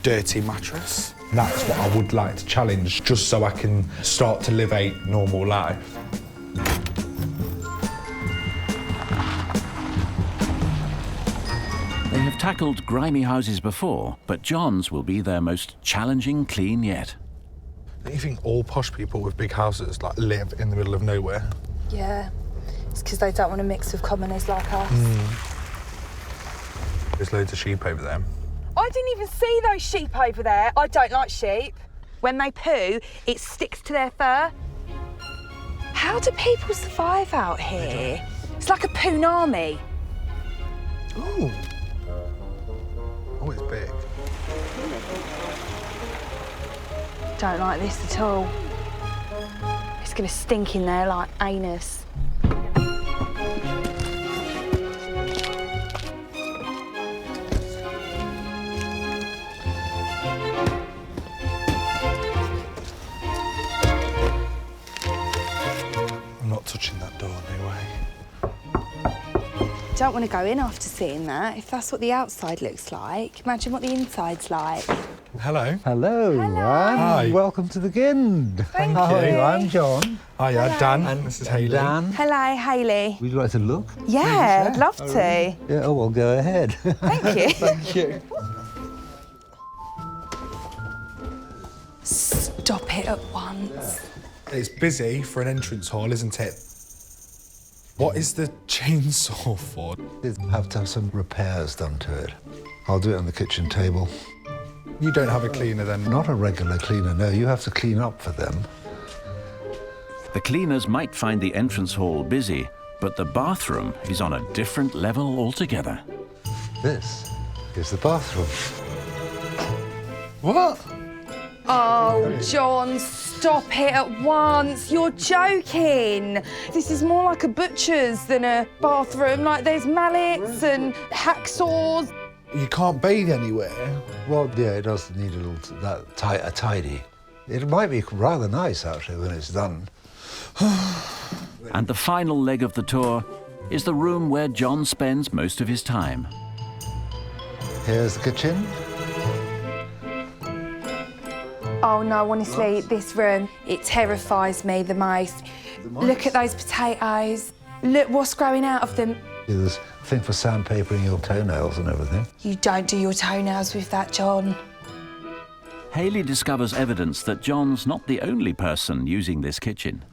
dirty mattress. That's what I would like to challenge, just so I can start to live a normal life. They have tackled grimy houses before, but John's will be their most challenging clean yet. Don't you think all posh people with big houses like live in the middle of nowhere? Yeah, it's because they don't want to mix with commoners like us. There's loads of sheep over there. I didn't even see those sheep over there. I don't like sheep. When they poo, it sticks to their fur. How do people survive out here? It's like a poonami. Ooh. Oh, it's big. Don't like this at all. It's gonna stink in there like anus. I'm not touching that door anyway. Don't want to go in after seeing that. If that's what the outside looks like, imagine what the inside's like. Hello. Hello. Hi. Welcome to the Gind. Thank How are you. you? I'm John. Hiya, Hello. Dan. And this is Hayley. Dan. Hello, Hayley. Would you like to look? Yeah, I'd love Oh, to. really? Yeah, oh, well, go ahead. Thank you. Thank you. Stop it at once. It's busy for an entrance hall, isn't it? What is the chainsaw for? They have to have some repairs done to it. I'll do it on the kitchen table. You don't have a cleaner then? Not a regular cleaner, no. You have to clean up for them. The cleaners might find the entrance hall busy, but the bathroom is on a different level altogether. This is the bathroom. What? Oh, John, stop it at once. You're joking. This is more like a butcher's than a bathroom. Like, there's mallets and hacksaws. You can't bathe anywhere. Well, yeah, it does need a little a tidy. It might be rather nice, actually, when it's done. And the final leg of the tour is the room where John spends most of his time. Here's the kitchen. Oh no, honestly, this room, it terrifies me the most. Look at those potatoes. Look what's growing out of them. There's a thing for sandpapering your toenails and everything. You don't do your toenails with that, John. Hayley discovers evidence that John's not the only person using this kitchen.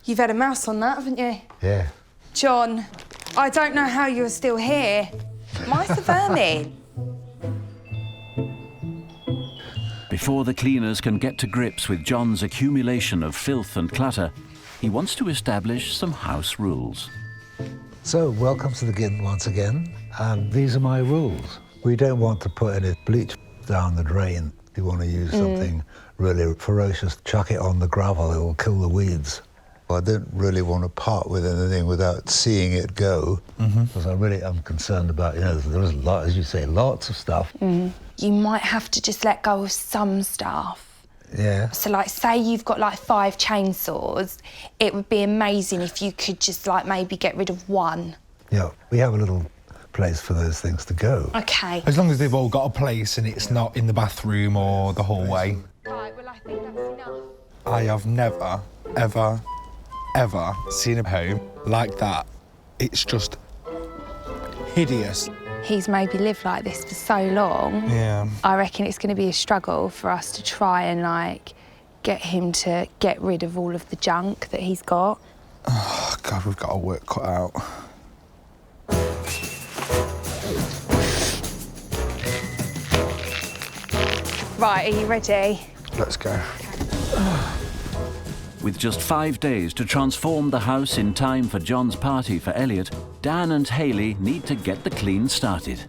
You've had a mouse on that, haven't you? Yeah. John, I don't know how you're still here. Mice are vermin. Before the cleaners can get to grips with John's accumulation of filth and clutter, he wants to establish some house rules. So, welcome to the Gind once again. These are my rules. We don't want to put any bleach down the drain. If you want to use something really ferocious, chuck it on the gravel, it will kill the weeds. I don't really want to part with anything without seeing it go, because I really am concerned about, there's a lot, as you say, lots of stuff. You might have to just let go of some stuff. Yeah. So, like, say you've got, like, 5 chainsaws, it would be amazing if you could just, like, maybe get rid of one. Yeah, we have a little place for those things to go. OK. As long as they've all got a place and it's not in the bathroom or the hallway. Right, well, I think that's enough. I have never, ever seen a home like that. It's just hideous. he's maybe lived like this for so long. Yeah. I reckon it's going to be a struggle for us to try and, like, get him to get rid of all of the junk that he's got. Oh, God, we've got our work cut out. Right, are you ready? Let's go. With just 5 days to transform the house in time for John's party for Elliot, Dan and Hayley need to get the clean started.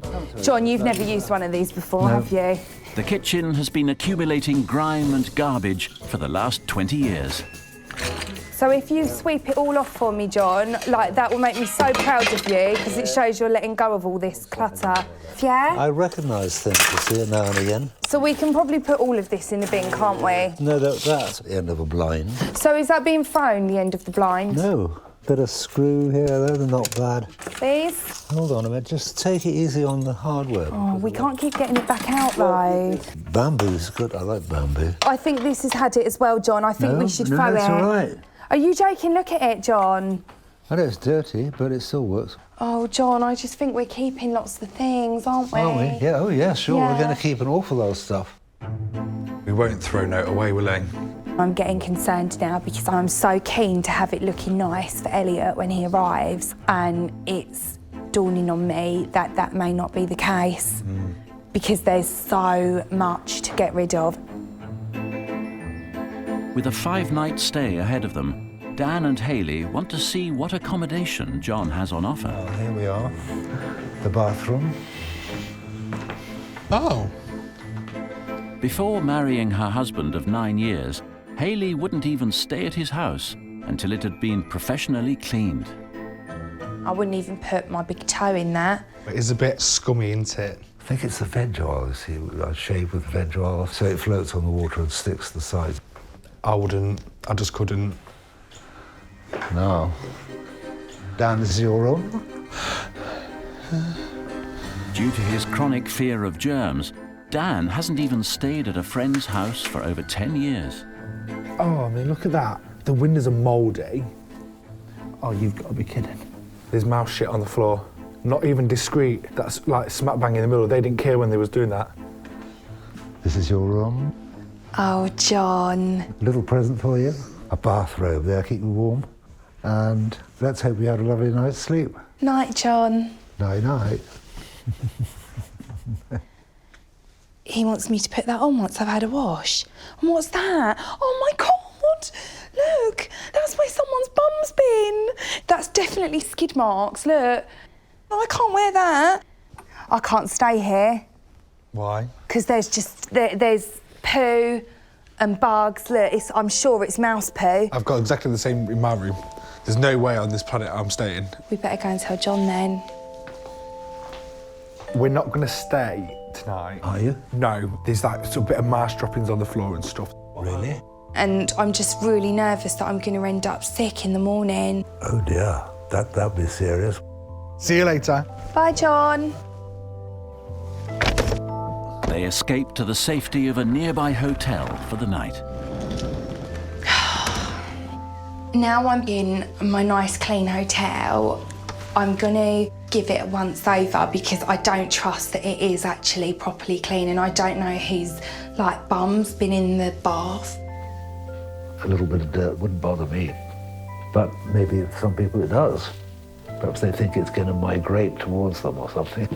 John, you've never used one of these before, have you? The kitchen has been accumulating grime and garbage for the last 20 years. So if you sweep it all off for me, John, like, that will make me so proud of you, because it shows you're letting go of all this clutter. Yeah? I recognise things, you see, now and again. So we can probably put all of this in the bin, can't we? No, that's the end of a blind. So is that being thrown, the end of the blind? No. Bit of screw here, though, they're not bad. These? Hold on a minute, just take it easy on the hardware. Oh, we can't keep getting it back out, though. Bamboo's good, I like bamboo. I think this has had it as well, John. I think we should throw it. No, that's all right. Are you joking? Look at it, John. I know it's dirty, but it still works. Oh, John, I just think we're keeping lots of things, aren't we? Are we? Yeah, oh yeah, sure. Yeah. We're going to keep an awful lot of stuff. We won't throw Note away, will we? I'm getting concerned now because I'm so keen to have it looking nice for Elliot when he arrives, and it's dawning on me that that may not be the case because there's so much to get rid of. With a 5-night stay ahead of them, Dan and Hayley want to see what accommodation John has on offer. Oh, here we are. The bathroom. Oh. Before marrying her husband of 9 years, Hayley wouldn't even stay at his house until it had been professionally cleaned. I wouldn't even put my big toe in that. It is a bit scummy, isn't it? I think it's the veg oil, you see. I shave with veg oil, so it floats on the water and sticks to the sides. I wouldn't. I just couldn't. No. Dan, this is your room? Due to his chronic fear of germs, Dan hasn't even stayed at a friend's house for over 10 years. Oh, I mean, look at that. The windows are mouldy. Oh, you've got to be kidding. There's mouse shit on the floor. Not even discreet. That's like smack bang in the middle. They didn't care when they was doing that. This is your room. Oh, John. Little present for you. A bathrobe there, keep you warm. And let's hope you had a lovely night's sleep. Night, John. Night-night. He wants me to put that on once I've had a wash. And what's that? Oh my God! Look, that's where someone's bum's been. That's definitely skid marks, look. No, I can't wear that. I can't stay here. Why? Because there's poo and bugs. Look, I'm sure it's mouse poo. I've got exactly the same in my room. There's no way on this planet I'm staying. We better go and tell John then. We're not going to stay tonight. Are you? No, there's like a bit of mouse droppings on the floor and stuff. Really? And I'm just really nervous that I'm going to end up sick in the morning. Oh dear, that'd be serious. See you later. Bye, John. They escape to the safety of a nearby hotel for the night. Now I'm in my nice clean hotel, I'm gonna give it a once over because I don't trust that it is actually properly clean, and I don't know whose like bum's been in the bath. A little bit of dirt wouldn't bother me, but maybe some people it does. Perhaps they think it's going to migrate towards them or something.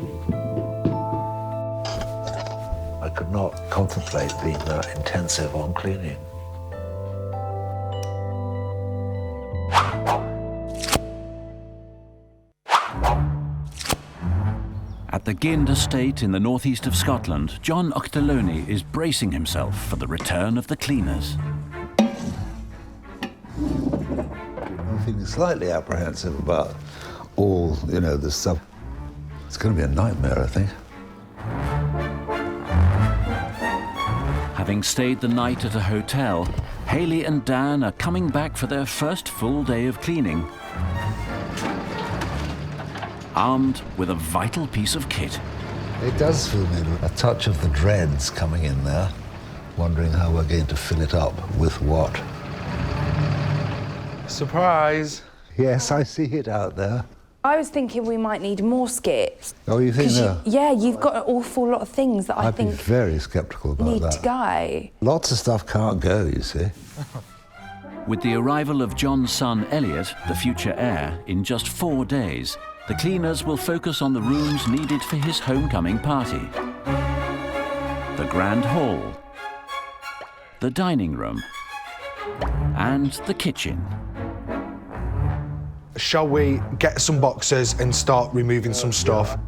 I could not contemplate being that intensive on cleaning. At the Gind estate in the northeast of Scotland, John Ochterlony is bracing himself for the return of the cleaners. I'm feeling slightly apprehensive about all, the stuff. It's going to be a nightmare, I think. Having stayed the night at a hotel, Hayley and Dan are coming back for their first full day of cleaning, armed with a vital piece of kit. It does feel maybe a touch of the dreads coming in there, wondering how we're going to fill it up with what. Surprise! Yes, I see it out there. I was thinking we might need more skips. Oh, you think so? Yeah, you've got an awful lot of things that I I'd be think very sceptical about need that. to go. Lots of stuff can't go, you see. With the arrival of John's son Elliot, the future heir, in just 4 days, the cleaners will focus on the rooms needed for his homecoming party. The grand hall, the dining room, and the kitchen. Shall we get some boxes and start removing some stuff?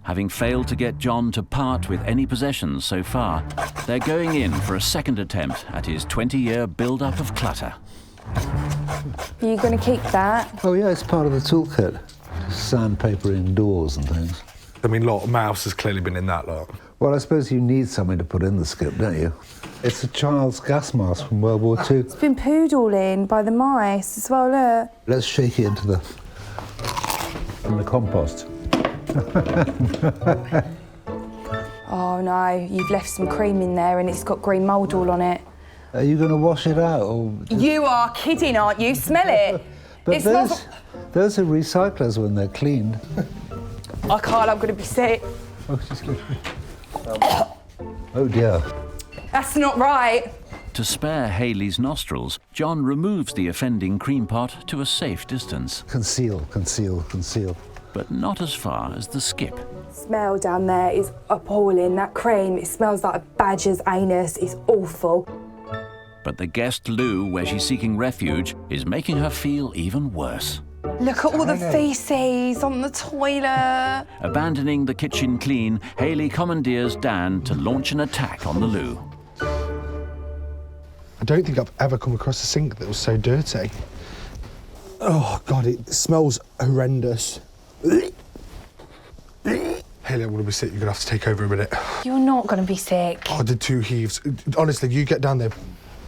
Having failed to get John to part with any possessions so far, they're going in for a second attempt at his 20-year build-up of clutter. Are you going to keep that? Oh, yeah, it's part of the toolkit. Sandpaper indoors and things. I mean, look, mouse has clearly been in that lot. Well, I suppose you need something to put in the skip, don't you? It's a child's gas mask from World War II. It's been pooed all in by the mice as well, look. Let's shake it into the compost. Oh no, you've left some cream in there and it's got green mould all on it. Are you going to wash it out? Or You are kidding, aren't you? Smell it. But It smells... those are recyclers when they're cleaned. I can't, I'm going to be sick. Oh, she's going to be... Oh dear. That's not right. To spare Hayley's nostrils, John removes the offending cream pot to a safe distance. Conceal, conceal, conceal. But not as far as the skip. Smell down there is appalling. That cream, it smells like a badger's anus. It's awful. But the guest loo where she's seeking refuge is making her feel even worse. Look at all the faeces on the toilet. Abandoning the kitchen clean, Hayley commandeers Dan to launch an attack on the loo. I don't think I've ever come across a sink that was so dirty. Oh, God, it smells horrendous. Hayley, I'm going to be sick. You're going to have to take over a minute. You're not going to be sick. Oh, I did 2 heaves. Honestly, you get down there.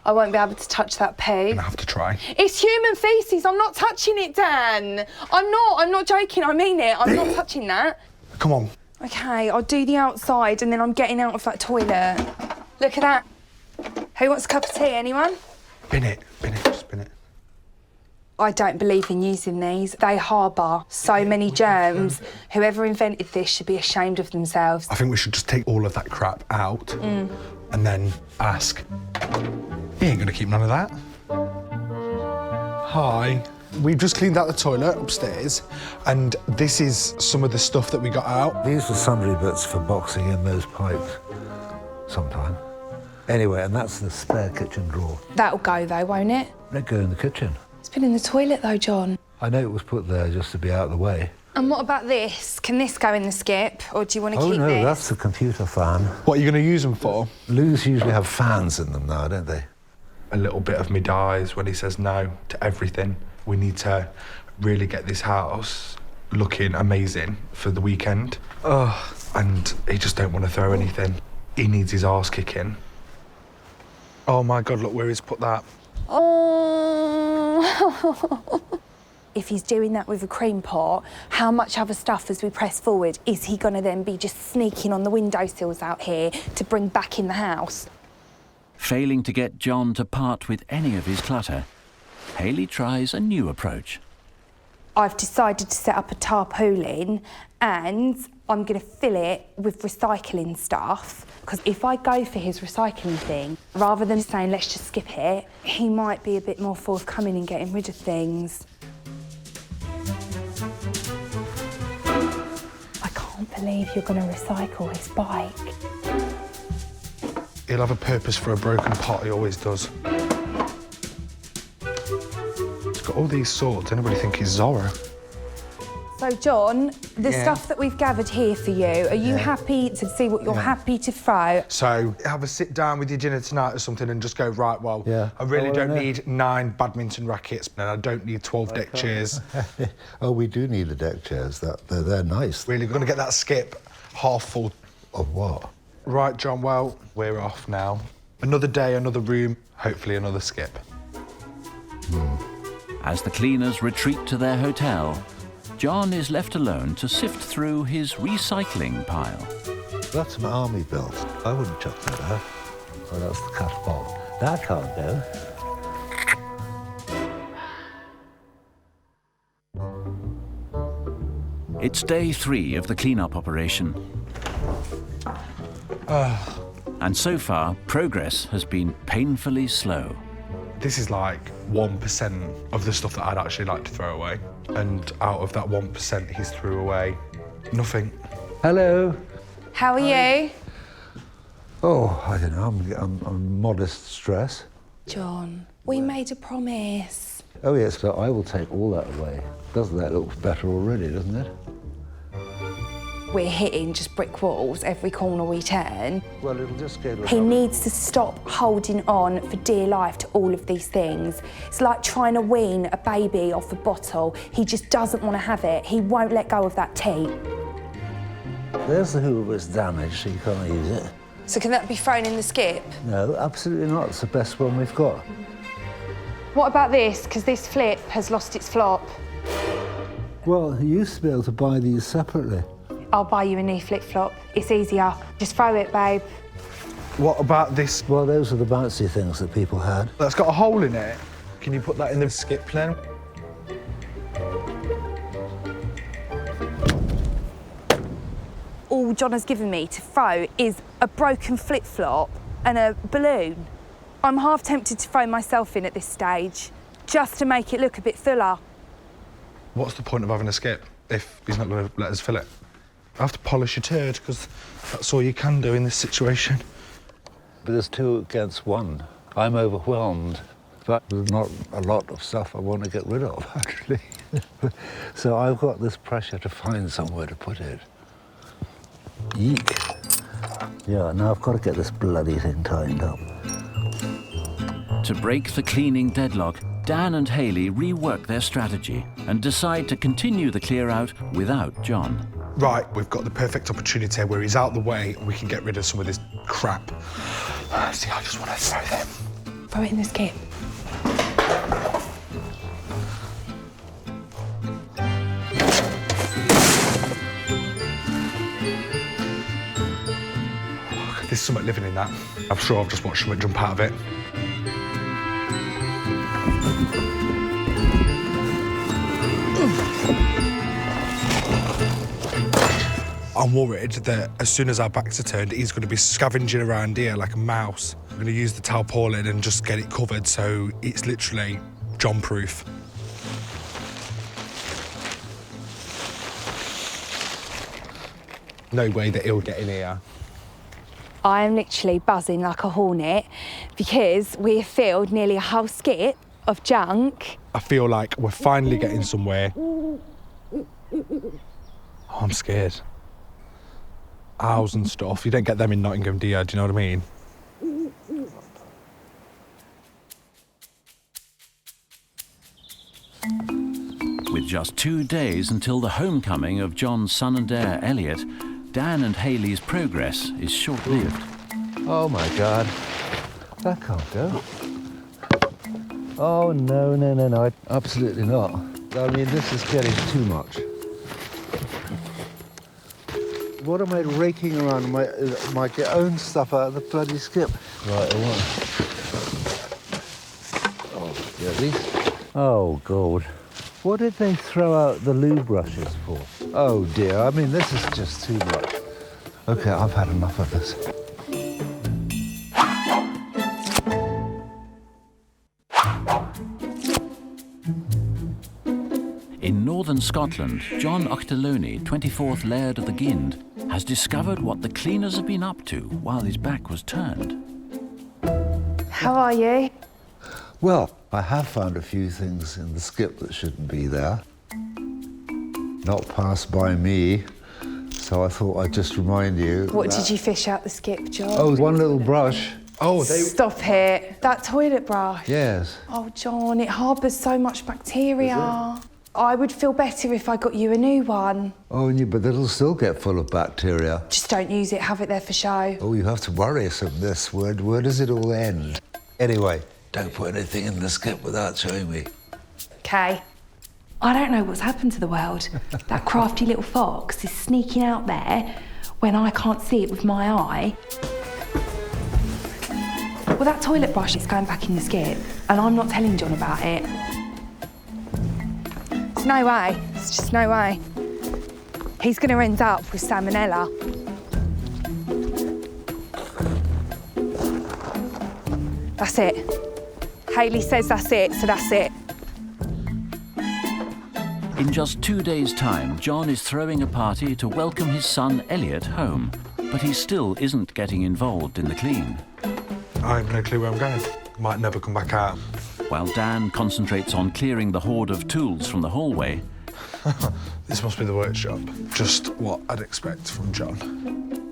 I won't be able to touch that poo. I'm going to have to try. It's human faeces. I'm not touching it, Dan. I'm not joking. I mean it. I'm not touching that. Come on. OK, I'll do the outside and then I'm getting out of that toilet. Look at that. Who wants a cup of tea, anyone? Bin it, just bin it. I don't believe in using these. They harbour so many germs. Whoever invented this should be ashamed of themselves. I think we should just take all of that crap out and then ask. He ain't gonna keep none of that. Hi. We've just cleaned out the toilet upstairs, and this is some of the stuff that we got out. These were sundry bits for boxing in those pipes sometime. Anyway, and that's the spare kitchen drawer. That'll go though, won't it? Let go in the kitchen. It's been in the toilet though, John. I know it was put there just to be out of the way. And what about this? Can this go in the skip, or do you want to keep no, this? That's the computer fan. What are you going to use them for? Loos usually have fans in them now, don't they? A little bit of me dies when he says no to everything. We need to really get this house looking amazing for the weekend. And he just don't want to throw anything. He needs his arse kicking. Oh my God, look where he's put that. Oh. If he's doing that with a cream pot, how much other stuff as we press forward is he going to then be just sneaking on the windowsills out here to bring back in the house? Failing to get John to part with any of his clutter, Hayley tries a new approach. I've decided to set up a tarpaulin and I'm going to fill it with recycling stuff, because if I go for his recycling thing, rather than saying let's just skip it, he might be a bit more forthcoming in getting rid of things. I can't believe you're going to recycle his bike. He'll have a purpose for a broken pot, he always does. He's got all these swords, anybody think he's Zorro? So, John, the stuff that we've gathered here for you, are you happy to see what you're happy to throw? So, have a sit down with your dinner tonight or something and just go, right, well, I really don't need 9 badminton rackets and I don't need 12 deck chairs. Oh, we do need the deck chairs. They're nice. Really, we're going to get that skip half full. Of what? Right, John, well, we're off now. Another day, another room, hopefully another skip. As the cleaners retreat to their hotel, John is left alone to sift through his recycling pile. That's an army belt. I wouldn't chuck that out. Oh, that's the catapult. That can't go. It's day 3 of the clean-up operation. And so far, progress has been painfully slow. This is like 1% of the stuff that I'd actually like to throw away. And out of that 1%, he's threw away nothing. Hello. How are you? Oh, I don't know, I'm modest stress. John, we made a promise. Oh yes, so I will take all that away. Doesn't that look better already, doesn't it? We're hitting just brick walls every corner we turn. Well, it'll just get... He needs to stop holding on for dear life to all of these things. It's like trying to wean a baby off a bottle. He just doesn't want to have it. He won't let go of that tea. There's the Hoover, it's damaged, so you can't use it. So can that be thrown in the skip? No, absolutely not. It's the best one we've got. What about this? Because this flip has lost its flop. Well, you used to be able to buy these separately. I'll buy you a new flip-flop. It's easier. Just throw it, babe. What about this? Well, those are the bouncy things that people had. That's got a hole in it. Can you put that in the skip then? All John has given me to throw is a broken flip-flop and a balloon. I'm half tempted to throw myself in at this stage, just to make it look a bit fuller. What's the point of having a skip if he's not going to let us fill it? I have to polish a turd, because that's all you can do in this situation. But there's 2 against 1. I'm overwhelmed. But there's not a lot of stuff I want to get rid of, actually. So I've got this pressure to find somewhere to put it. Eek. Yeah, now I've got to get this bloody thing tightened up. To break the cleaning deadlock, Dan and Hayley rework their strategy and decide to continue the clear-out without John. Right, we've got the perfect opportunity where he's out the way and we can get rid of some of this crap. See, I just want to throw them. Throw it in the skip. There's something living in that. I'm sure I've just watched something jump out of it. I'm worried that as soon as our backs are turned, he's going to be scavenging around here like a mouse. I'm going to use the tarpaulin and just get it covered so it's literally John-proof. No way that he'll get in here. I am literally buzzing like a hornet because we have filled nearly a whole skip of junk. I feel like we're finally getting somewhere. Oh, I'm scared. Owls and stuff. You don't get them in Nottingham, do you? Do you know what I mean? With just 2 days until the homecoming of John's son and heir, Elliot, Dan and Hayley's progress is short-lived. Oh, my God. That can't go. Oh, no, absolutely not. I mean, this is getting too much. What am I raking around? My own stuff out of the bloody skip? Right, I want... Oh, yeah, these... Oh, God. What did they throw out the loo brushes for? Oh, dear. I mean, this is just too much. OK, I've had enough of this. In northern Scotland, John Ochterlony, 24th Laird of the Gind, has discovered what the cleaners have been up to while his back was turned. How are you? Well, I have found a few things in the skip that shouldn't be there. Not passed by me, so I thought I'd just remind you. What did you fish out the skip, John? Oh, one little brush. Oh, Stop it. That toilet brush. Yes. Oh, John, it harbours so much bacteria. I would feel better if I got you a new one. Oh, but it'll still get full of bacteria. Just don't use it, have it there for show. Oh, you have to worry us of this. Where does it all end? Anyway, don't put anything in the skip without showing me. OK. I don't know what's happened to the world. That crafty little fox is sneaking out there when I can't see it with my eye. Well, that toilet brush is going back in the skip, and I'm not telling John about it. There's no way. There's just no way. He's going to end up with salmonella. That's it. Hayley says that's it, so that's it. In just 2 days' time, John is throwing a party to welcome his son Elliot home, but he still isn't getting involved in the clean. I have no clue where I'm going. Might never come back out. While Dan concentrates on clearing the hoard of tools from the hallway, This must be the workshop. Just what I'd expect from John.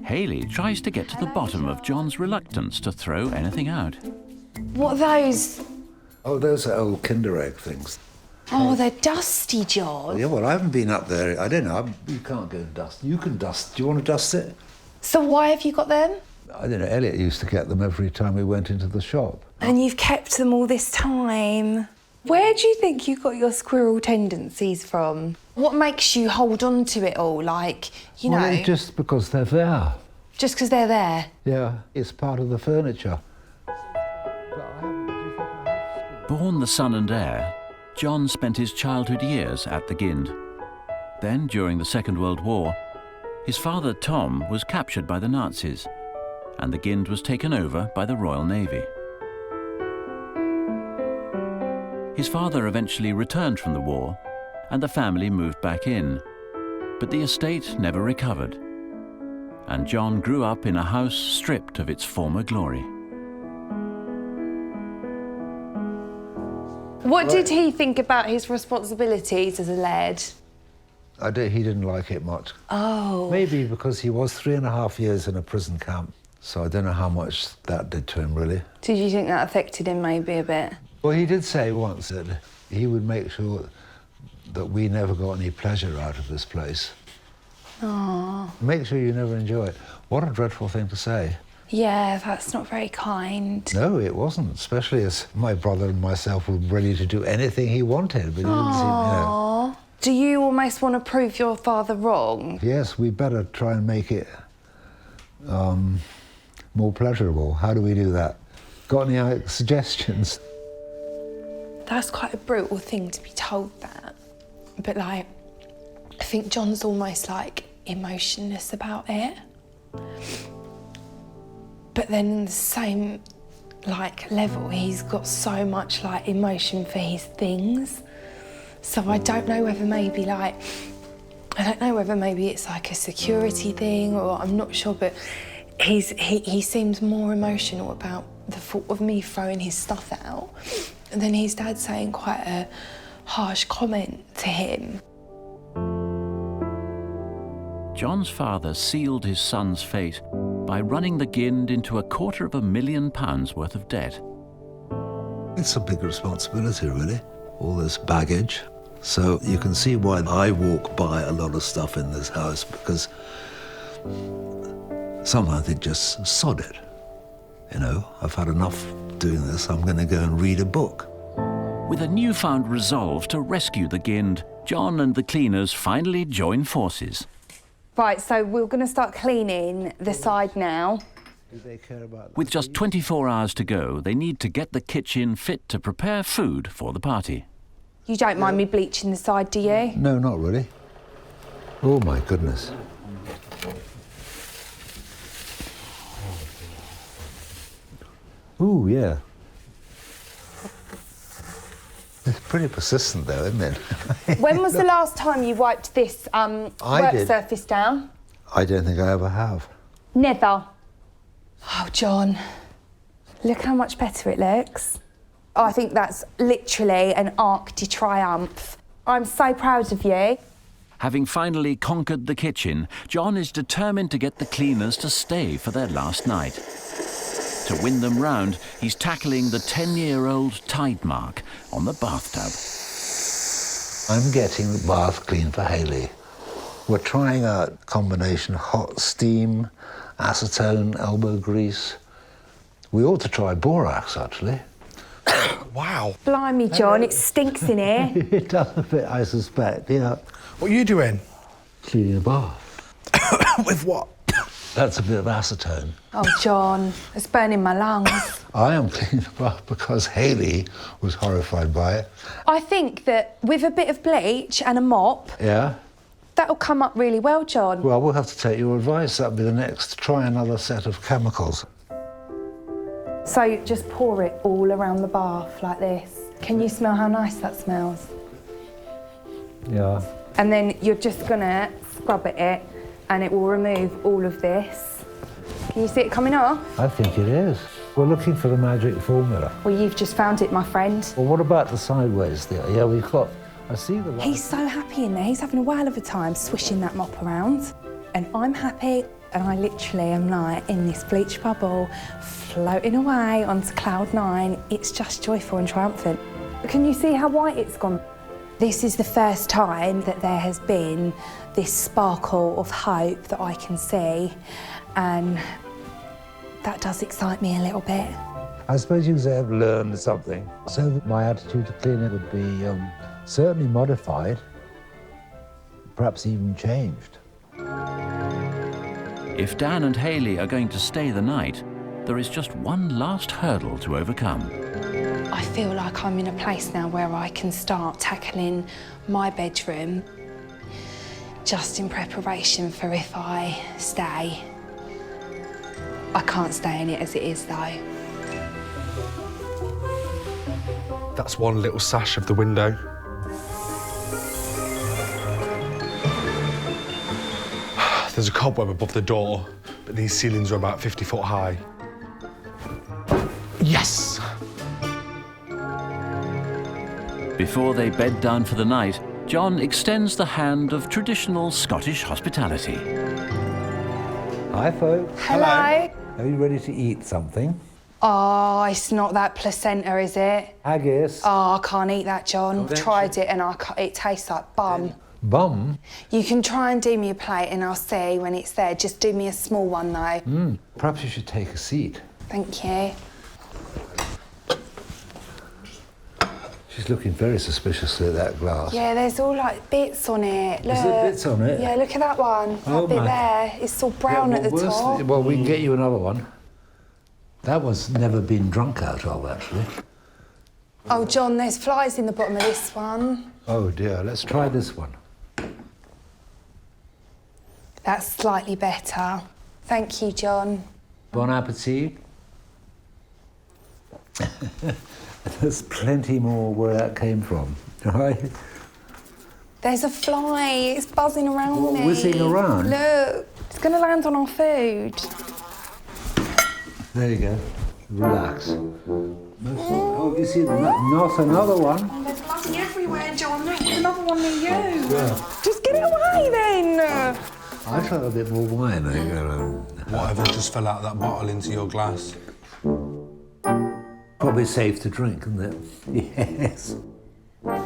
Hayley tries to get to the bottom of John's reluctance to throw anything out. What are those? Oh, those are old Kinder Egg things. Oh, they're dusty, John. Yeah, well, I haven't been up there. I don't know. You can't go and dust. You can dust. Do you want to dust it? So why have you got them? I don't know. Elliot used to get them every time we went into the shop. And you've kept them all this time. Where do you think you got your squirrel tendencies from? What makes you hold on to it all? Like, you know... Well, just because they're there. Just because they're there? Yeah, it's part of the furniture. Born the son and heir, John spent his childhood years at the Guild. Then, during the Second World War, his father Tom was captured by the Nazis, and the Guild was taken over by the Royal Navy. His father eventually returned from the war, and the family moved back in, but the estate never recovered, and John grew up in a house stripped of its former glory. What did he think about his responsibilities as a laird? He didn't like it much. Oh. Maybe because he was 3.5 years in a prison camp, so I don't know how much that did to him, really. Did you think that affected him maybe a bit? Well, he did say once that he would make sure that we never got any pleasure out of this place. Oh. Make sure you never enjoy it. What a dreadful thing to say. Yeah, that's not very kind. No, it wasn't, especially as my brother and myself were ready to do anything he wanted, but he didn't seem, you know. Do you almost want to prove your father wrong? Yes, we better try and make it more pleasurable. How do we do that? Got any suggestions? That's quite a brutal thing to be told that. But, like, I think John's almost, like, emotionless about it. But then in the same, like, level, he's got so much, like, emotion for his things. So I don't know whether maybe, like, it's like a security thing, or I'm not sure, but he seems more emotional about the thought of me throwing his stuff out. And then his dad saying quite a harsh comment to him. John's father sealed his son's fate by running the Guild into £250,000 worth of debt. It's a big responsibility, really, all this baggage. So you can see why I walk by a lot of stuff in this house, because sometimes it just sod it. You know, I've had enough doing this, I'm going to go and read a book. With a newfound resolve to rescue the Guild, John and the cleaners finally join forces. Right, so we're going to start cleaning the side now. Do they care about With just 24 hours to go, they need to get the kitchen fit to prepare food for the party. You don't mind me bleaching the side, do you? No, not really. Oh, my goodness. Ooh, yeah. It's pretty persistent, though, isn't it? When was the last time you wiped this work surface down? I don't think I ever have. Never. Oh, John, look how much better it looks. Oh, I think that's literally an arc de triomphe. I'm so proud of you. Having finally conquered the kitchen, John is determined to get the cleaners to stay for their last night. To win them round, he's tackling the 10-year-old tide mark on the bathtub. I'm getting the bath clean for Hayley. We're trying a combination of hot steam, acetone, elbow grease. We ought to try borax, actually. Wow. Blimey, John, it stinks in here. It does a bit, I suspect, yeah. What are you doing? Cleaning the bath. With what? That's a bit of acetone. Oh, John, it's burning my lungs. I am cleaning the bath because Hayley was horrified by it. I think that with a bit of bleach and a mop, Yeah? That'll come up really well, John. Well, we'll have to take your advice. That'll be the next. Try another set of chemicals. So just pour it all around the bath like this. Can you smell how nice that smells? Yeah. And then you're just gonna scrub at it and it will remove all of this. Can you see it coming off? I think it is. We're looking for the magic formula. Well, you've just found it, my friend. Well, what about the sideways there? Yeah, we've got... I see the... He's so happy in there. He's having a whale of a time swishing that mop around. And I'm happy, and I literally am like in this bleach bubble, floating away onto cloud 9. It's just joyful and triumphant. Can you see how white it's gone? This is the first time that there has been this sparkle of hope that I can see, and that does excite me a little bit. I suppose you could say I've learned something. So that my attitude to cleaning would be certainly modified, perhaps even changed. If Dan and Hayley are going to stay the night, there is just one last hurdle to overcome. I feel like I'm in a place now where I can start tackling my bedroom just in preparation for if I stay. I can't stay in it as it is, though. That's one little sash of the window. There's a cobweb above the door, but these ceilings are about 50 foot high. Yes! Before they bed down for the night, John extends the hand of traditional Scottish hospitality. Hi, folks. Hello. Are you ready to eat something? Oh, it's not that placenta, is it? Haggis. Oh, I can't eat that, John. Oh, Tried it and it tastes like bum. Bum? You can try and do me a plate and I'll see when it's there. Just do me a small one, though. Perhaps you should take a seat. Thank you. She's looking very suspiciously at that glass. Yeah, there's all like bits on it. Look. Is there bits on it? Yeah, look at that one. Oh, That bit my. there. It's all brown at the top. Well, we can get you another one. That one's never been drunk out of, actually. Oh, John, there's flies in the bottom of this one. Oh, dear. Let's try this one. That's slightly better. Thank you, John. Bon appetit. There's plenty more where that came from, right? There's a fly. It's buzzing around me. Whizzing around? Look, it's going to land on our food. There you go. Relax. Oh, you see, not another one. Oh, there's bloody everywhere, John. Look, there's another one near you. Yeah. Just get it away, then. I felt a bit more wine. Whatever just fell out of that bottle into your glass? Probably safe to drink, isn't it? Yes.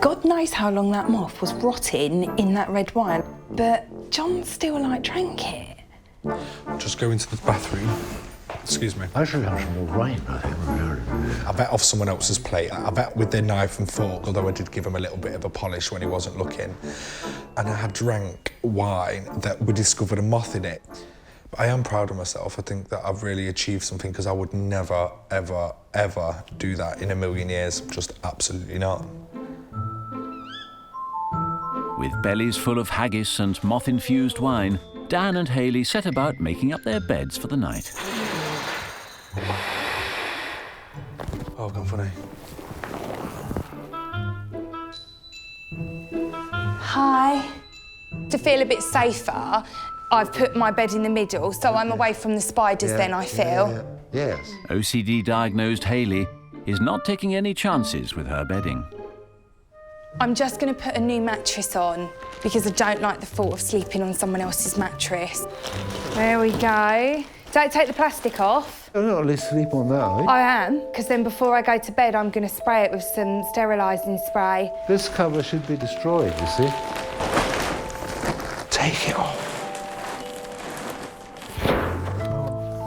God knows how long that moth was rotting in that red wine, but John still, drank it. Just go into the bathroom. Excuse me. I should have some more wine, I think. I bet off someone else's plate. I bet with their knife and fork, although I did give him a little bit of a polish when he wasn't looking. And I had drank wine that we discovered a moth in it. But I am proud of myself. I think that I've really achieved something because I would never, ever, ever do that in a million years. Just absolutely not. With bellies full of haggis and moth-infused wine, Dan and Hayley set about making up their beds for the night. Oh, gone funny. Hi. To feel a bit safer, I've put my bed in the middle, so I'm away from the spiders then, I feel. Yes. OCD-diagnosed Hayley is not taking any chances with her bedding. I'm just going to put a new mattress on because I don't like the thought of sleeping on someone else's mattress. There we go. Don't take the plastic off. You're not allowed to sleep on that, are you? I am, because then before I go to bed, I'm going to spray it with some sterilising spray. This cover should be destroyed, you see. Take it off.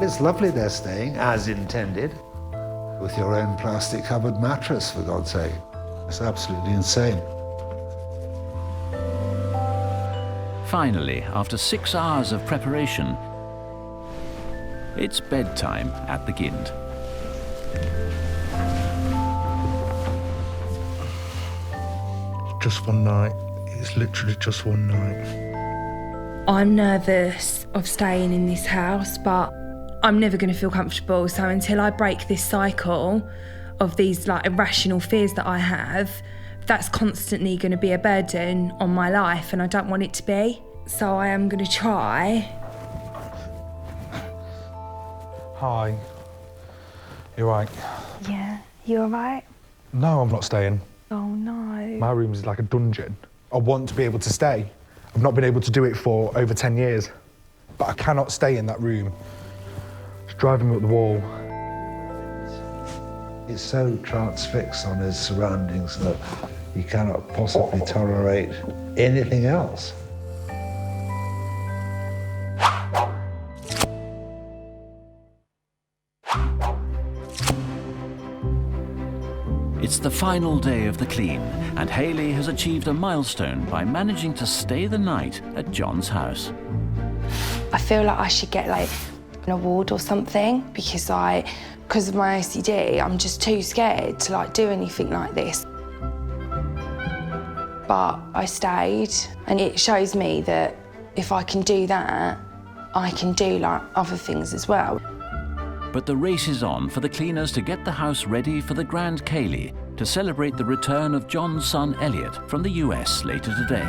It's lovely they're staying, as intended, with your own plastic-covered mattress, for God's sake. It's absolutely insane. Finally, after 6 hours of preparation, it's bedtime at the Gind. Just one night. It's literally just one night. I'm nervous of staying in this house, but I'm never going to feel comfortable. So until I break this cycle of these like irrational fears that I have, that's constantly going to be a burden on my life, and I don't want it to be. So I am going to try. Hi. You right? Yeah, you all right? No, I'm not staying. Oh no. My room is like a dungeon. I want to be able to stay. I've not been able to do it for over 10 years. But I cannot stay in that room. It's driving me up the wall. He's so transfixed on his surroundings that he cannot possibly tolerate anything else. It's the final day of the clean, and Hayley has achieved a milestone by managing to stay the night at John's house. I feel like I should get like an award or something because of my OCD, I'm just too scared to like do anything like this. But I stayed, and it shows me that if I can do that, I can do like other things as well. But the race is on for the cleaners to get the house ready for the Grand Ceilidh to celebrate the return of John's son Elliot from the US later today.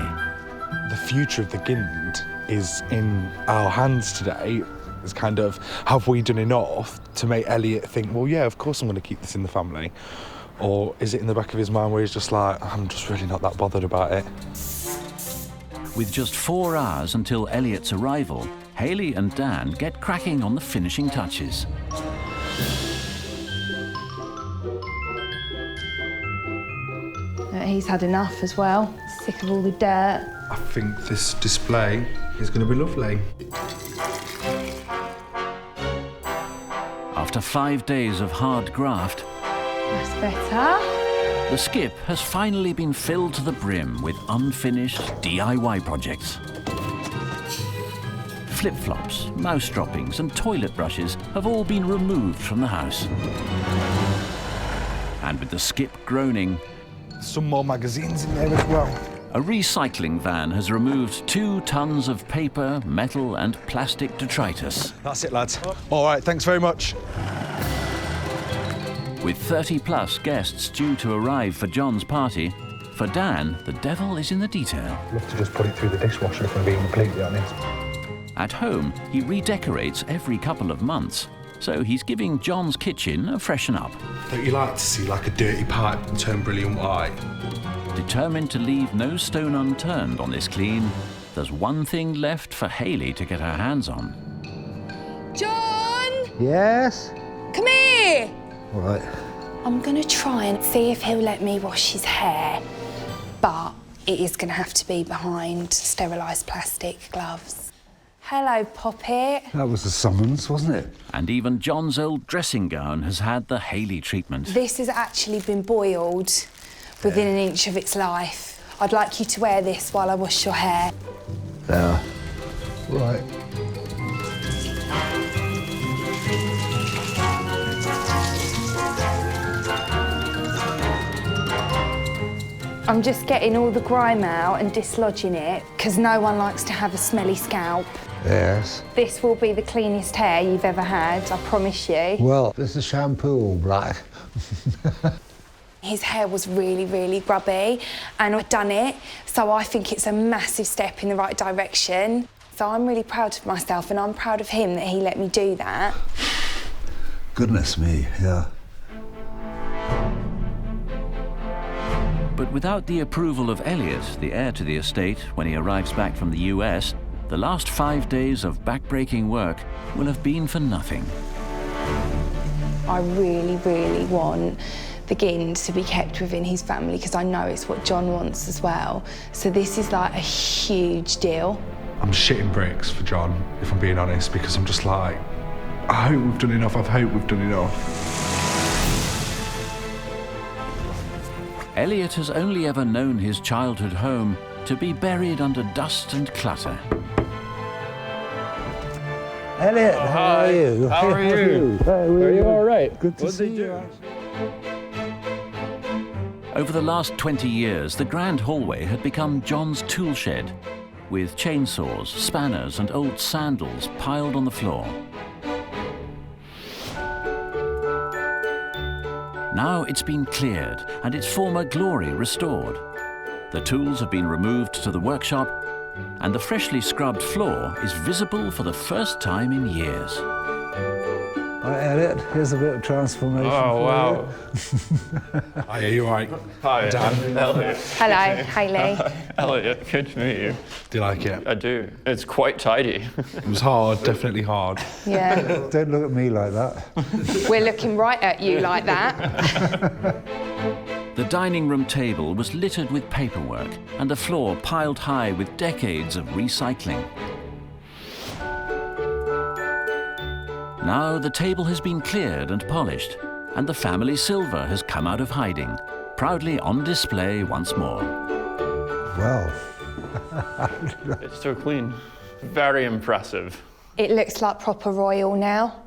The future of the Gind is in our hands today. It's kind of, have we done enough to make Elliot think, well, yeah, of course I'm going to keep this in the family? Or is it in the back of his mind where he's just like, I'm just really not that bothered about it? With just 4 hours until Elliot's arrival, Hayley and Dan get cracking on the finishing touches. He's had enough as well, sick of all the dirt. I think this display is going to be lovely. After 5 days of hard graft, That's better. the skip has finally been filled to the brim with unfinished DIY projects. Flip-flops, mouse droppings and toilet brushes have all been removed from the house. And with the skip groaning, some more magazines in there as well. A recycling van has removed 2 tons of paper, metal and plastic detritus. That's it, lads. All right, thanks very much. With 30-plus guests due to arrive for John's party, for Dan, the devil is in the detail. I'd love to just put it through the dishwasher if I'm being completely honest. At home, he redecorates every couple of months, so he's giving John's kitchen a freshen up. Don't you like to see like a dirty pipe turn brilliant white? Determined to leave no stone unturned on this clean, there's one thing left for Hayley to get her hands on. John! Yes? Come here! All right. I'm going to try and see if he'll let me wash his hair, but it is going to have to be behind sterilised plastic gloves. Hello, Poppet. That was a summons, wasn't it? And even John's old dressing gown has had the Hayley treatment. This has actually been boiled within an inch of its life. I'd like you to wear this while I wash your hair. There. Right. I'm just getting all the grime out and dislodging it, because no one likes to have a smelly scalp. Yes. This will be the cleanest hair you've ever had, I promise you. Well, is the shampoo all black? His hair was really, really grubby, and I've done it, so I think it's a massive step in the right direction. So I'm really proud of myself, and I'm proud of him that he let me do that. Goodness me, yeah. But without the approval of Elliot, the heir to the estate, when he arrives back from the US, the last 5 days of back-breaking work will have been for nothing. I really, really want the Gind to be kept within his family, because I know it's what John wants as well. So this is like a huge deal. I'm shitting bricks for John, if I'm being honest, because I'm just like, I hope we've done enough, I hope we've done enough. Elliot has only ever known his childhood home to be buried under dust and clutter. Elliot, how are you? How are you? Are you all right? Good to see you. Over the last 20 years, the grand hallway had become John's tool shed. with chainsaws, spanners and old sandals piled on the floor. Now it's been cleared and its former glory restored. The tools have been removed to the workshop and the freshly scrubbed floor is visible for the first time in years. Hi, Elliot. Here's a bit of transformation. Oh, wow. Hi, are you all right? Hi, Dan. Elliot. Hello, Hayley. Elliot, good to meet you. Do you like it? I do. It's quite tidy. It was hard, definitely hard. Yeah. Don't look at me like that. We're looking right at you like that. The dining room table was littered with paperwork and the floor piled high with decades of recycling. Now the table has been cleared and polished, and the family silver has come out of hiding, proudly on display once more. Wow. It's so clean. Very impressive. It looks like proper royal now.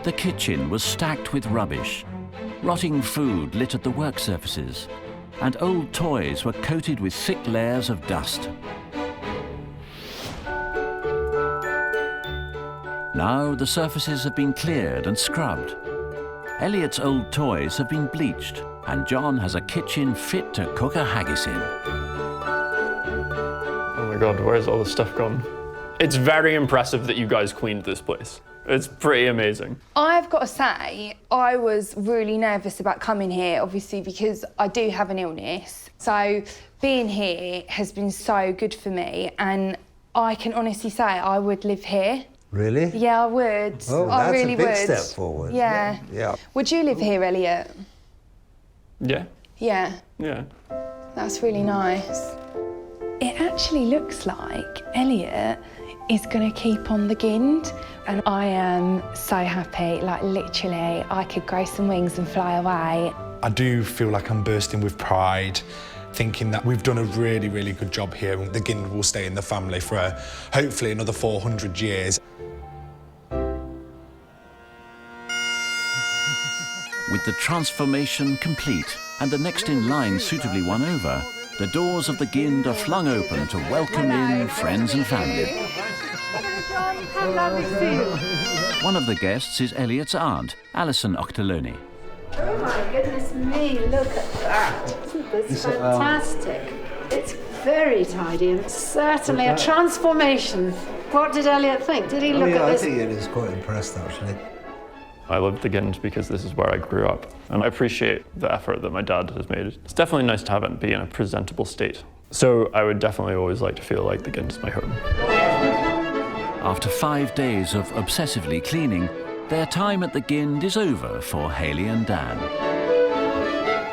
The kitchen was stacked with rubbish. Rotting food littered the work surfaces, and old toys were coated with thick layers of dust. Now the surfaces have been cleared and scrubbed. Elliot's old toys have been bleached, and John has a kitchen fit to cook a haggis in. Oh my God, where's all the stuff gone? It's very impressive that you guys cleaned this place. It's pretty amazing. I've got to say, I was really nervous about coming here, obviously, because I do have an illness. So being here has been so good for me, and I can honestly say I would live here. Really? Yeah, I would. Oh, I that's really a big would. step forward. Yeah. Yeah. Would you live here, Elliot? Yeah. Yeah. Yeah. That's really nice. It actually looks like Elliot is going to keep on the Gind, and I am so happy. Like, literally, I could grow some wings and fly away. I do feel like I'm bursting with pride, thinking that we've done a really, really good job here, and the Gind will stay in the family for hopefully another 400 years. With the transformation complete and the next in line suitably won over, the doors of the Gind are flung open to welcome in friends and family. How lovely to see you. One of the guests is Elliot's aunt, Alison Octoloni. Oh my goodness me, look at that. Isn't this fantastic? It's very tidy and certainly a transformation. What did Elliot think? Did he look at this? I think he was quite impressed, actually. I love the Gind because this is where I grew up, and I appreciate the effort that my dad has made. It's definitely nice to have it and be in a presentable state. So I would definitely always like to feel like the Gind is my home. After 5 days of obsessively cleaning, their time at the Gind is over for Hayley and Dan.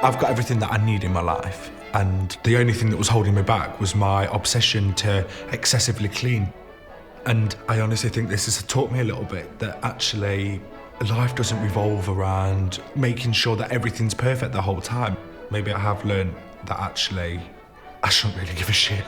I've got everything that I need in my life, and the only thing that was holding me back was my obsession to excessively clean. And I honestly think this has taught me a little bit that actually life doesn't revolve around making sure that everything's perfect the whole time. Maybe I have learned that actually I shouldn't really give a shit.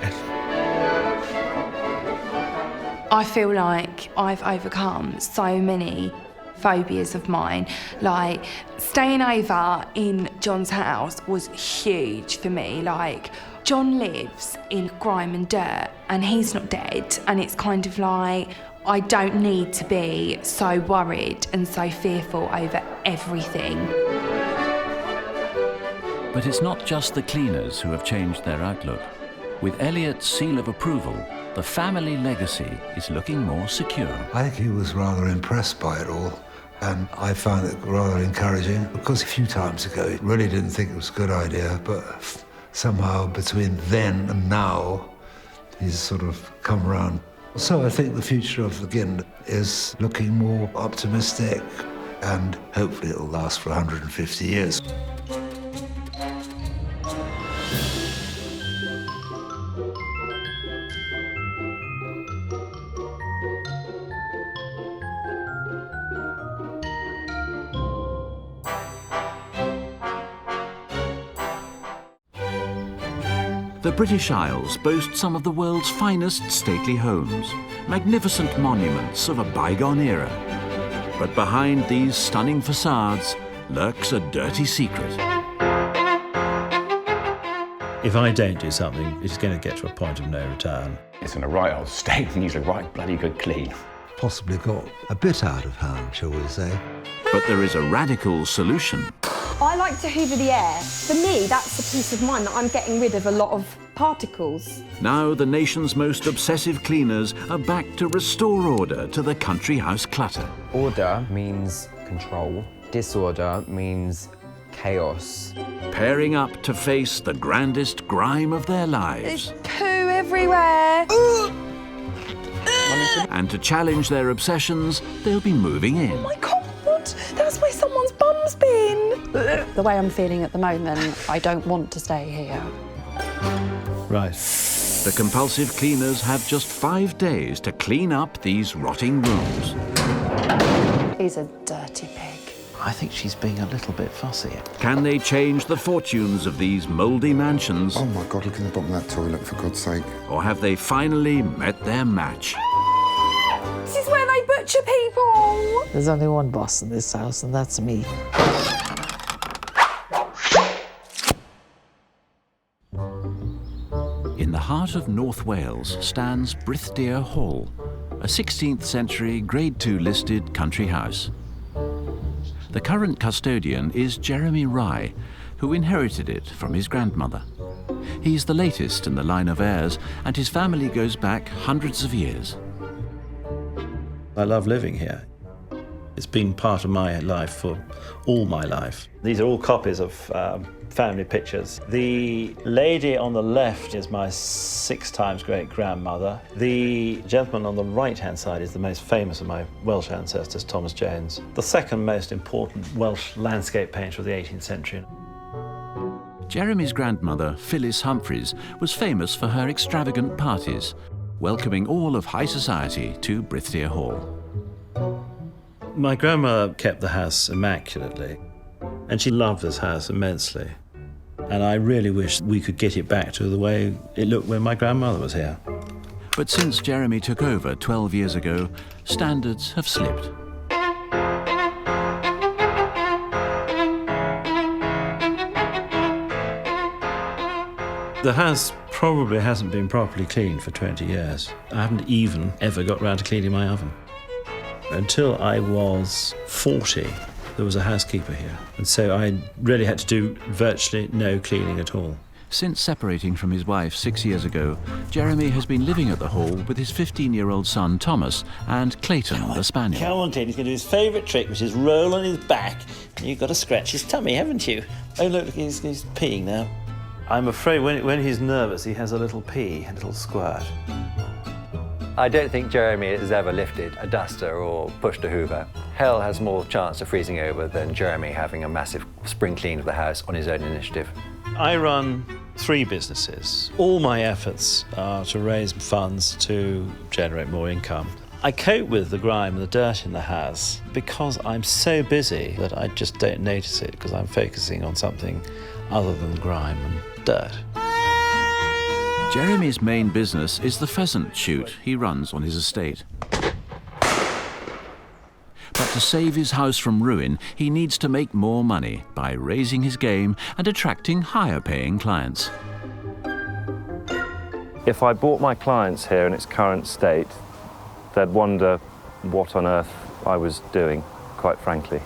I feel like I've overcome so many phobias of mine. Like, staying over in John's house was huge for me. Like, John lives in grime and dirt and he's not dead, and it's kind of like, I don't need to be so worried and so fearful over everything. But it's not just the cleaners who have changed their outlook. With Elliot's seal of approval, the family legacy is looking more secure. I think he was rather impressed by it all, and I found it rather encouraging, because a few times ago he really didn't think it was a good idea, but somehow between then and now he's sort of come around. So I think the future of the Gind is looking more optimistic, and hopefully it'll last for 150 years. The British Isles boast some of the world's finest stately homes, magnificent monuments of a bygone era. But behind these stunning facades lurks a dirty secret. If I don't do something, it's going to get to a point of no return. It's in a right old state and needs a right bloody good clean. Possibly got a bit out of hand, shall we say. But there is a radical solution. I like to hoover the air. For me, that's the peace of mind that I'm getting rid of a lot of particles. Now the nation's most obsessive cleaners are back to restore order to the country house clutter. Order means control. Disorder means chaos. Pairing up to face the grandest grime of their lives. There's poo everywhere. And to challenge their obsessions, they'll be moving in. Oh my God, that's where someone's bum's been. The way I'm feeling at the moment, I don't want to stay here. Right. The compulsive cleaners have just 5 days to clean up these rotting rooms. He's a dirty pig. I think she's being a little bit fussy. Can they change the fortunes of these mouldy mansions? Oh my God, look in the bottom of that toilet, for God's sake. Or have they finally met their match? This is where they butcher people. There's only one boss in this house, and that's me. In the heart of North Wales stands Brythdeer Hall, a 16th century Grade 2 listed country house. The current custodian is Jeremy Rye, who inherited it from his grandmother. He's the latest in the line of heirs, and his family goes back hundreds of years. I love living here. It's been part of my life for all my life. These are all copies of family pictures. The lady on the left is my 6 times great-grandmother. The gentleman on the right-hand side is the most famous of my Welsh ancestors, Thomas Jones, the second most important Welsh landscape painter of the 18th century. Jeremy's grandmother, Phyllis Humphreys, was famous for her extravagant parties, welcoming all of high society to Brythdeer Hall. My grandmother kept the house immaculately, and she loved this house immensely. And I really wish we could get it back to the way it looked when my grandmother was here. But since Jeremy took over 12 years ago, standards have slipped. The house probably hasn't been properly cleaned for 20 years. I haven't even ever got round to cleaning my oven. Until I was 40, there was a housekeeper here, and so I really had to do virtually no cleaning at all. Since separating from his wife 6 years ago, Jeremy has been living at the Hall with his 15-year-old son Thomas and Clayton, the spaniel. Come on, Ted, he's going to do his favourite trick, which is roll on his back. And you've got to scratch his tummy, haven't you? Oh, look, he's peeing now. I'm afraid when he's nervous, he has a little pee, a little squirt. I don't think Jeremy has ever lifted a duster or pushed a hoover. Hell has more chance of freezing over than Jeremy having a massive spring clean of the house on his own initiative. I run 3 businesses. All my efforts are to raise funds to generate more income. I cope with the grime and the dirt in the house because I'm so busy that I just don't notice it because I'm focusing on something other than grime and dirt. Jeremy's main business is the pheasant shoot he runs on his estate. But to save his house from ruin, he needs to make more money by raising his game and attracting higher-paying clients. If I bought my clients here in its current state, they'd wonder what on earth I was doing, quite frankly.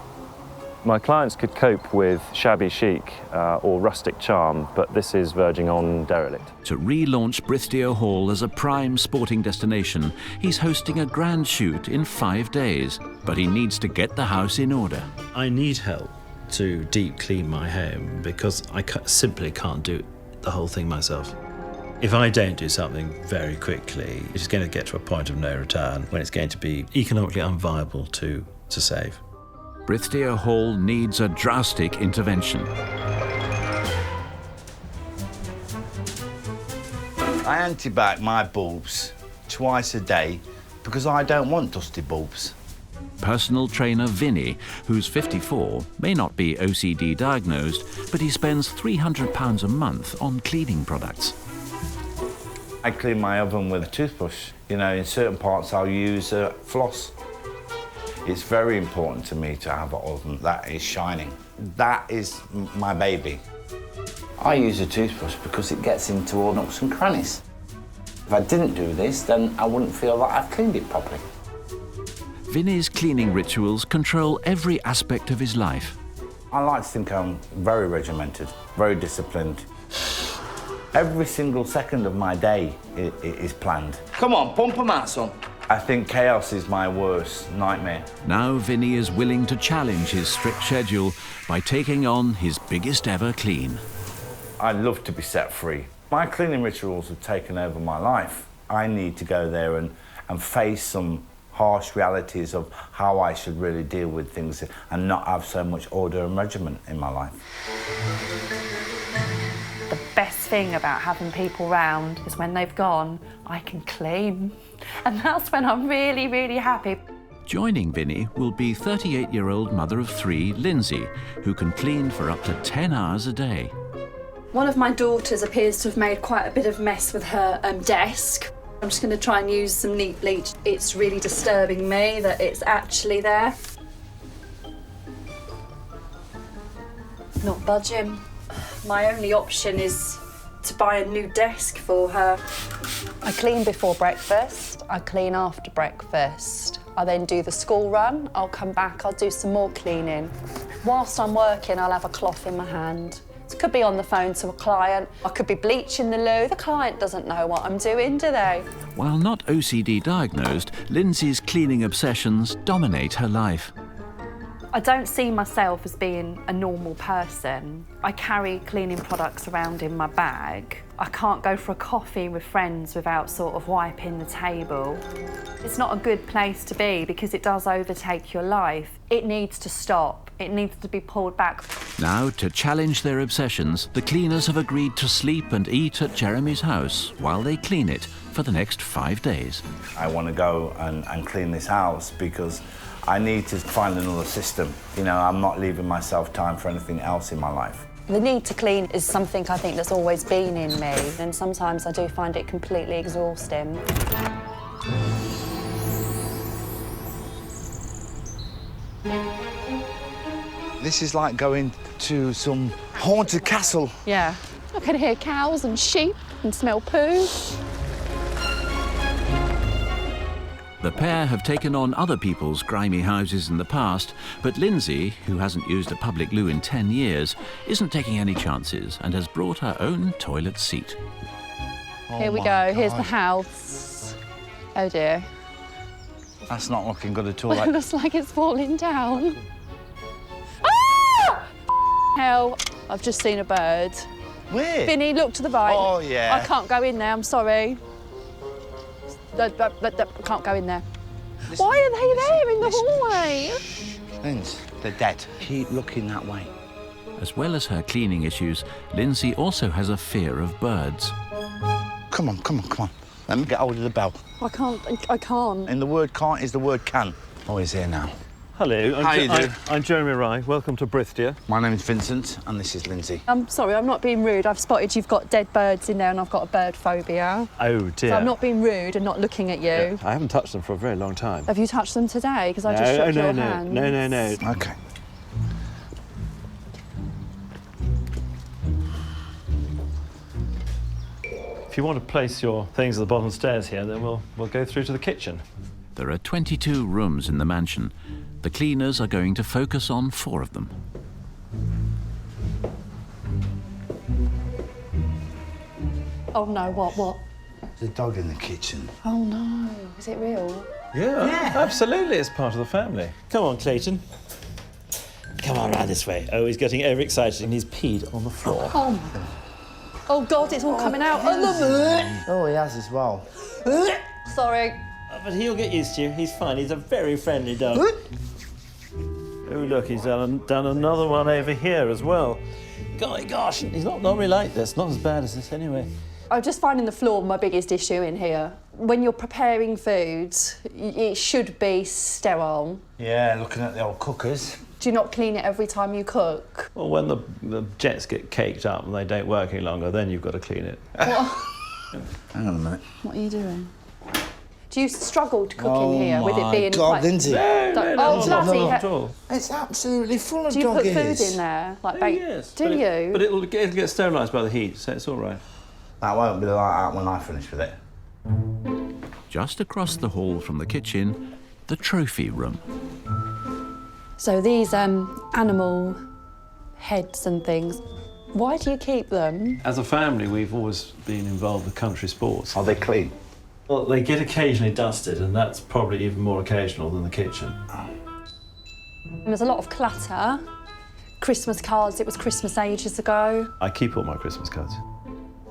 My clients could cope with shabby chic or rustic charm, but this is verging on derelict. To relaunch Brythdeer Hall as a prime sporting destination, he's hosting a grand shoot in 5 days, but he needs to get the house in order. I need help to deep clean my home because I simply can't do the whole thing myself. If I don't do something very quickly, it's going to get to a point of no return when it's going to be economically unviable to save. Brythdeer Hall needs a drastic intervention. I antibac my bulbs twice a day because I don't want dusty bulbs. Personal trainer Vinny, who's 54, may not be OCD diagnosed, but he spends £300 a month on cleaning products. I clean my oven with a toothbrush. You know, in certain parts I'll use a floss. It's very important to me to have an oven that is shining. That is my baby. I use a toothbrush because it gets into all nooks and crannies. If I didn't do this, then I wouldn't feel that I've cleaned it properly. Vinny's cleaning rituals control every aspect of his life. I like to think I'm very regimented, very disciplined. Every single second of my day is planned. Come on, pump them out, son. I think chaos is my worst nightmare. Now Vinny is willing to challenge his strict schedule by taking on his biggest ever clean. I'd love to be set free. My cleaning rituals have taken over my life. I need to go there and face some harsh realities of how I should really deal with things and not have so much order and regiment in my life. The best thing about having people round is when they've gone, I can clean. And that's when I'm really, really happy. Joining Vinny will be 38-year-old mother of 3, Lindsay, who can clean for up to 10 hours a day. One of my daughters appears to have made quite a bit of mess with her desk. I'm just going to try and use some neat bleach. It's really disturbing me that it's actually there. Not budging. My only option is to buy a new desk for her. I clean before breakfast, I clean after breakfast. I then do the school run, I'll come back, I'll do some more cleaning. Whilst I'm working, I'll have a cloth in my hand. It could be on the phone to a client, I could be bleaching the loo. The client doesn't know what I'm doing, do they? While not OCD diagnosed, Lindsay's cleaning obsessions dominate her life. I don't see myself as being a normal person. I carry cleaning products around in my bag. I can't go for a coffee with friends without sort of wiping the table. It's not a good place to be because it does overtake your life. It needs to stop. It needs to be pulled back. Now, to challenge their obsessions, the cleaners have agreed to sleep and eat at Jeremy's house while they clean it for the next 5 days. I want to go and clean this house because I need to find another system. You know, I'm not leaving myself time for anything else in my life. The need to clean is something I think that's always been in me, and sometimes I do find it completely exhausting. This is like going to some haunted castle. Yeah. I can hear cows and sheep and smell poo. The pair have taken on other people's grimy houses in the past, but Lindsay, who hasn't used a public loo in 10 years, isn't taking any chances and has brought her own toilet seat. Here we go, here's the house. Oh dear. That's not looking good at all. Well, it looks like it's falling down. Ah! Hell, I've just seen a bird. Where? Vinny, look to the right. Oh, yeah. I can't go in there, I'm sorry. I can't go in there. Listen, why are they there in the hallway? Linz, they're dead. Keep looking that way. As well as her cleaning issues, Lindsay also has a fear of birds. Come on, come on, come on. Let me get hold of the bell. I can't. And the word can't is the word can. Oh, he's here now. Hello, How you doing? I'm Jeremy Rye. Welcome to Brithdia. My name is Vincent, and this is Lindsay. I'm sorry, I'm not being rude. I've spotted you've got dead birds in there and I've got a bird phobia. Oh, dear. So I'm not being rude and not looking at you. Yeah, I haven't touched them for a very long time. Have you touched them today? Because I just shook your hand. No. OK. If you want to place your things at the bottom stairs here, then we'll go through to the kitchen. There are 22 rooms in the mansion. The cleaners are going to focus on 4 of them. Oh no, what? There's a dog in the kitchen. Oh no, is it real? Yeah, absolutely, it's part of the family. Come on, Clayton. Come on, right this way. Oh, he's getting overexcited and he's peed on the floor. Oh God, it's all coming out. Oh, he has as well. Sorry. Oh, but he'll get used to you. He's fine. He's a very friendly dog. Oh, look, he's done another one over here as well. Golly gosh, he's not normally like this. Not as bad as this anyway. I'm just finding the floor my biggest issue in here. When you're preparing foods, it should be sterile. Yeah, looking at the old cookers. Do you not clean it every time you cook? Well, when the jets get caked up and they don't work any longer, then you've got to clean it. Hang on a minute. What are you doing? Do Do you struggle to cook in here with it being God, quite... Lindsay. Oh, bloody not at hell. all. It's absolutely full of Do you put doggies. food in there? Like, Yes. Do you? But it'll get sterilised by the heat, so it's all right. That won't be like that when I finish with it. Just across the hall from the kitchen, the trophy room. So these animal heads and things, why do you keep them? As a family, we've always been involved with country sports. Are they clean? Well, they get occasionally dusted, and that's probably even more occasional than the kitchen. There's a lot of clutter. Christmas cards, it was Christmas ages ago. I keep all my Christmas cards.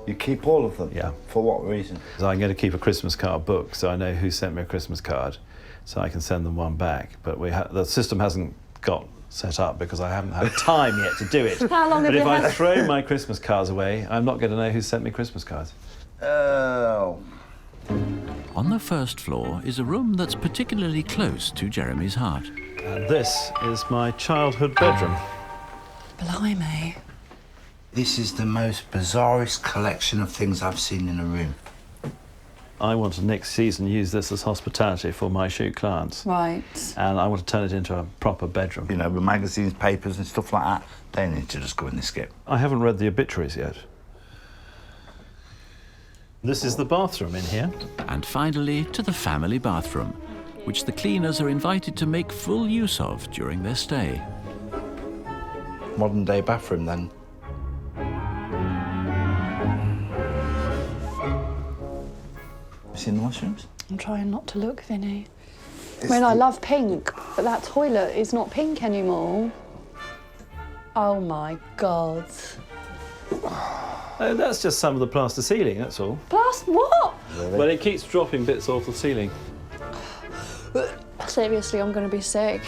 You keep all of them? Yeah. For what reason? So I'm going to keep a Christmas card book, so I know who sent me a Christmas card, so I can send them one back. But the system hasn't got set up because I haven't had time yet to do it. How long have you But if I had? throw my Christmas cards away, I'm not going to know who sent me Christmas cards. Oh. On the first floor is a room that's particularly close to Jeremy's heart. And this is my childhood bedroom. Blimey. This is the most bizarrest collection of things I've seen in a room. I want to next season use this as hospitality for my shoot clients. Right. And I want to turn it into a proper bedroom. You know, with magazines, papers and stuff like that, they need to just go in the skip. I haven't read the obituaries yet. This is the bathroom in here. And finally, to the family bathroom, which the cleaners are invited to make full use of during their stay. Modern day bathroom, then. You seen the washrooms? I'm trying not to look, Vinny. I mean, I love pink, but that toilet is not pink anymore. Oh my God. Oh, that's just some of the plaster ceiling, that's all. Plaster what? Well, it keeps dropping bits off the ceiling. Seriously, I'm going to be sick.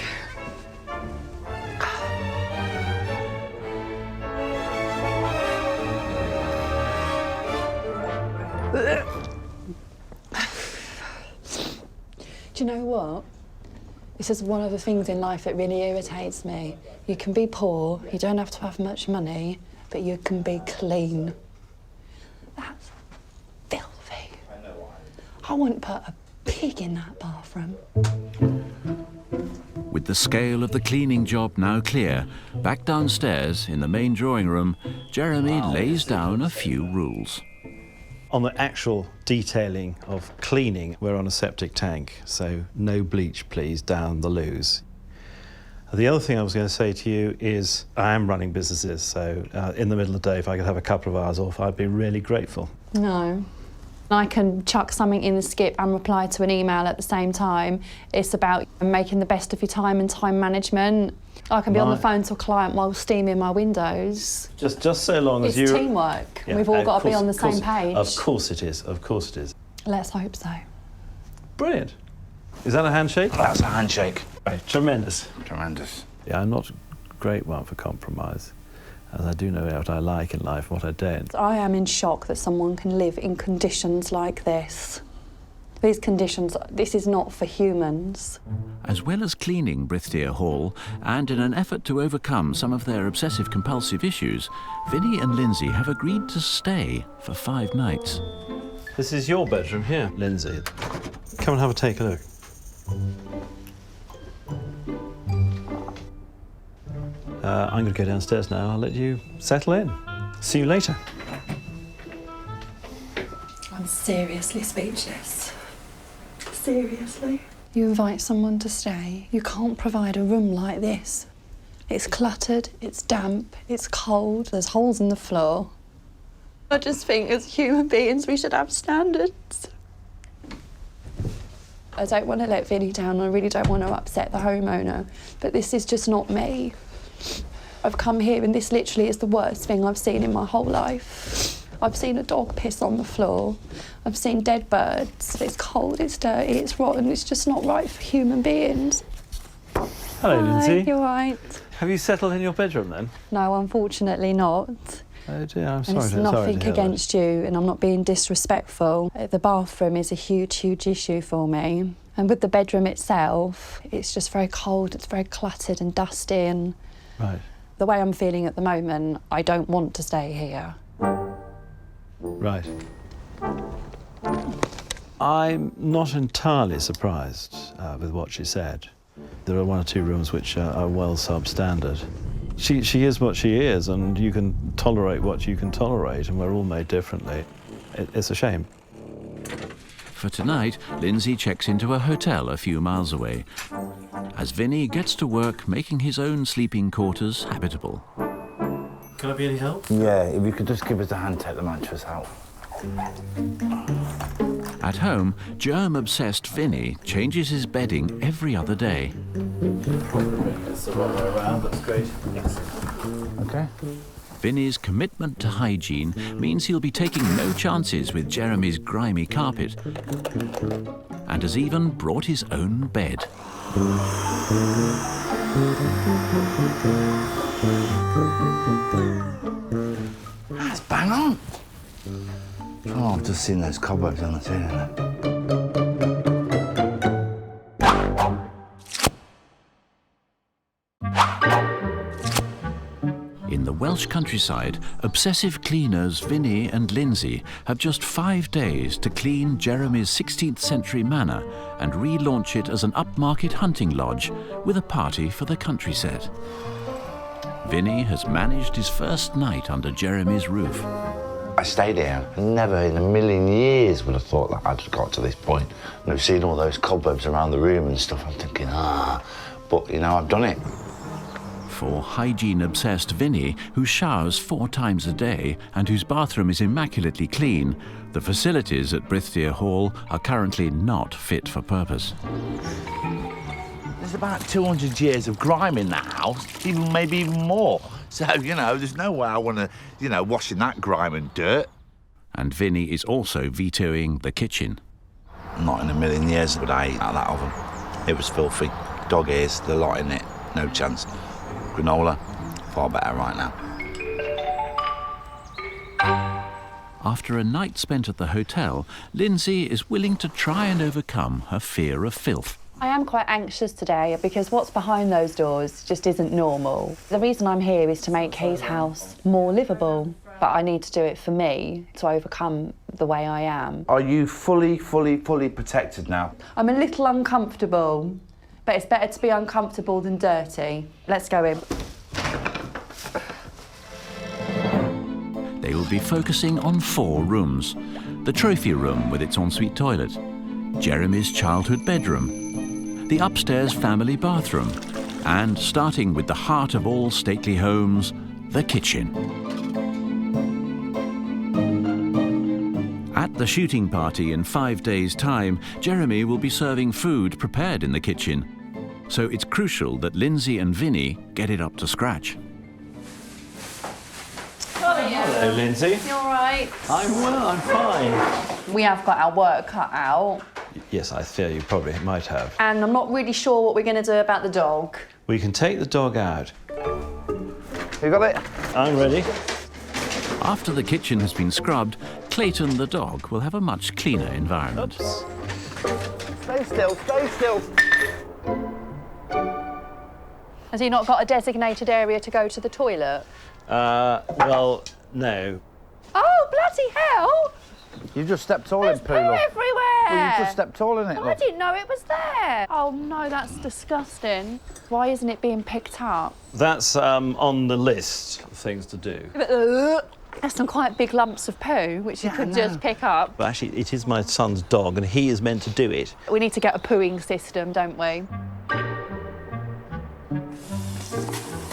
Do you know what? This is one of the things in life that really irritates me. You can be poor, you don't have to have much money, but you can be clean. That's filthy. I wouldn't put a pig in that bathroom. With the scale of the cleaning job now clear, back downstairs in the main drawing room, Jeremy lays down a few rules. On the actual detailing of cleaning, we're on a septic tank, so no bleach, please, down the loos. The other thing I was going to say to you is I am running businesses, so in the middle of the day, if I could have a couple of hours off, I'd be really grateful. No. I can chuck something in the skip and reply to an email at the same time. It's about making the best of your time and time management. I can be on the phone to a client while steaming my windows. Just so long as It's you... teamwork. Yeah, We've all of got to be course- on the of course- same page. Of course it is, of course it is. Let's hope so. Brilliant. Is that a handshake? That's a handshake. Right, tremendous. Tremendous. Yeah, I'm not a great one for compromise, as I do know what I like in life, what I don't. I am in shock that someone can live in conditions like this. These conditions, this is not for humans. As well as cleaning Brithdeer Hall, and in an effort to overcome some of their obsessive-compulsive issues, Vinny and Lindsay have agreed to stay for 5 nights. This is your bedroom here, Lindsay. Come and have a take a look. I'm going to go downstairs now. I'll let you settle in. See you later. I'm seriously speechless. Seriously? You invite someone to stay, you can't provide a room like this. It's cluttered, it's damp, it's cold, there's holes in the floor. I just think as human beings we should have standards. I don't want to let Vinny down, I really don't want to upset the homeowner, but this is just not me. I've come here and this literally is the worst thing I've seen in my whole life. I've seen a dog piss on the floor. I've seen dead birds. It's cold, it's dirty, it's rotten. It's just not right for human beings. Hello, Hi, Lindsay. you all right? Have you settled in your bedroom then? No, unfortunately not. Oh dear, I'm And sorry it's to nothing hear against you, and I'm not being disrespectful. The bathroom is a huge, huge issue for me. And with the bedroom itself, it's just very cold, it's very cluttered and dusty, and Right. the way I'm feeling at the moment, I don't want to stay here. Right. I'm not entirely surprised with what she said. There are 1 or 2 rooms which are well substandard. She is what she is, and you can tolerate what you can tolerate, and we're all made differently. It's a shame. For tonight, Lindsay checks into a hotel a few miles away, as Vinny gets to work making his own sleeping quarters habitable. Can I be any help? Yeah, if you could just give us a hand, take the mattress out. At home, germ-obsessed Vinny changes his bedding every other day. It's the wrong way around, that's great. Okay. Vinny's commitment to hygiene means he'll be taking no chances with Jeremy's grimy carpet, and has even brought his own bed. That's bang on. Oh, I've just seen those cobwebs on the ceiling. In the Welsh countryside, Obsessive Cleaners Vinny and Lindsay have just 5 days to clean Jeremy's 16th century manor and relaunch it as an upmarket hunting lodge with a party for the country set. Vinny has managed his first night under Jeremy's roof. I stayed here. Never in a million years would have thought that I'd got to this point. And I've seen all those cobwebs around the room and stuff. I'm thinking, but you know, I've done it. For hygiene-obsessed Vinny, who showers 4 times a day and whose bathroom is immaculately clean, the facilities at Brithdeer Hall are currently not fit for purpose. There's about 200 years of grime in that house, maybe even more. So, you know, there's no way I want to, you know, wash in that grime and dirt. And Vinny is also vetoing the kitchen. Not in a million years would I eat out of that oven. It was filthy. Dog ears, the lot in it, no chance. Granola, far better right now. After a night spent at the hotel, Lindsay is willing to try and overcome her fear of filth. I am quite anxious today because what's behind those doors just isn't normal. The reason I'm here is to make his house more livable, but I need to do it for me to overcome the way I am. Are you fully protected now? I'm a little uncomfortable, but it's better to be uncomfortable than dirty. Let's go in. They will be focusing on 4 rooms. The trophy room with its ensuite toilet, Jeremy's childhood bedroom, the upstairs family bathroom, and, starting with the heart of all stately homes, the kitchen. At the shooting party in 5 days' time, Jeremy will be serving food prepared in the kitchen, so it's crucial that Lindsay and Vinny get it up to scratch. Hello, Lindsay. You all right? I'm well, I'm fine. We have got our work cut out. Yes, I fear you probably might have. And I'm not really sure what we're going to do about the dog. We can take the dog out. You got it? I'm ready. After the kitchen has been scrubbed, Clayton the dog will have a much cleaner environment. Oops. Stay still, stay still. Has he not got a designated area to go to the toilet? Well, no. Oh, bloody hell! You just stepped all There's in, poo Poodle. everywhere! Well, you just stepped all in it, I look. didn't know it was there. Oh no, that's disgusting. Why isn't it being picked up? That's on the list of things to do. There's some quite big lumps of poo, which you could just pick up. But actually, it is my son's dog, and he is meant to do it. We need to get a pooing system, don't we?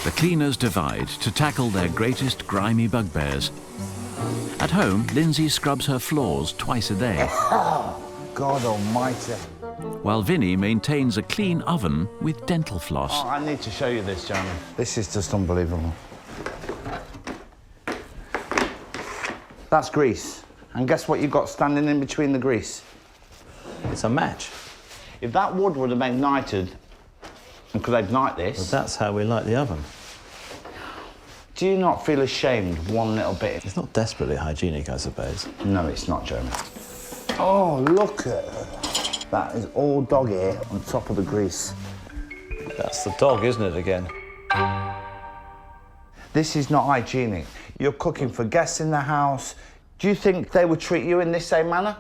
The cleaners divide to tackle their greatest grimy bugbears. At home, Lindsay scrubs her floors twice a day, Oh, God almighty. while Vinny maintains a clean oven with dental floss. Oh, I need to show you this, Jeremy. This is just unbelievable. That's grease. And guess what you've got standing in between the grease? It's a match. If that wood would have ignited and could ignite this... Well, that's how we light the oven. Do you not feel ashamed one little bit? It's not desperately hygienic, I suppose. No, it's not, Jeremy. Oh, look at that. That is all dog hair on top of the grease. That's the dog, isn't it, again? This is not hygienic. You're cooking for guests in the house. Do you think they would treat you in this same manner?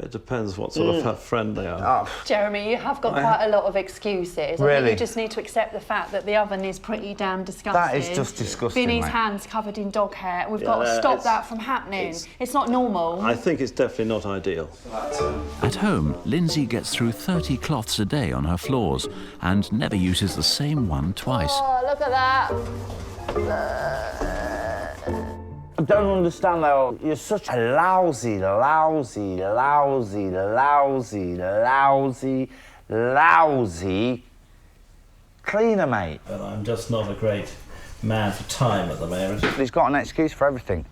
It depends what sort of friend they are. Jeremy, you have got quite a lot of excuses. I think Really? you just need to accept the fact that the oven is pretty damn disgusting. That is just disgusting, Vinny's mate. hands covered in dog hair. We've Yeah, got to stop it's- that from happening. It's not normal. I think it's definitely not ideal. At home, Lindsay gets through 30 cloths a day on her floors and never uses the same one twice. Oh, look at that. I don't understand though. You're such a lousy cleaner, mate. But I'm just not a great man for time at the moment. He's got an excuse for everything.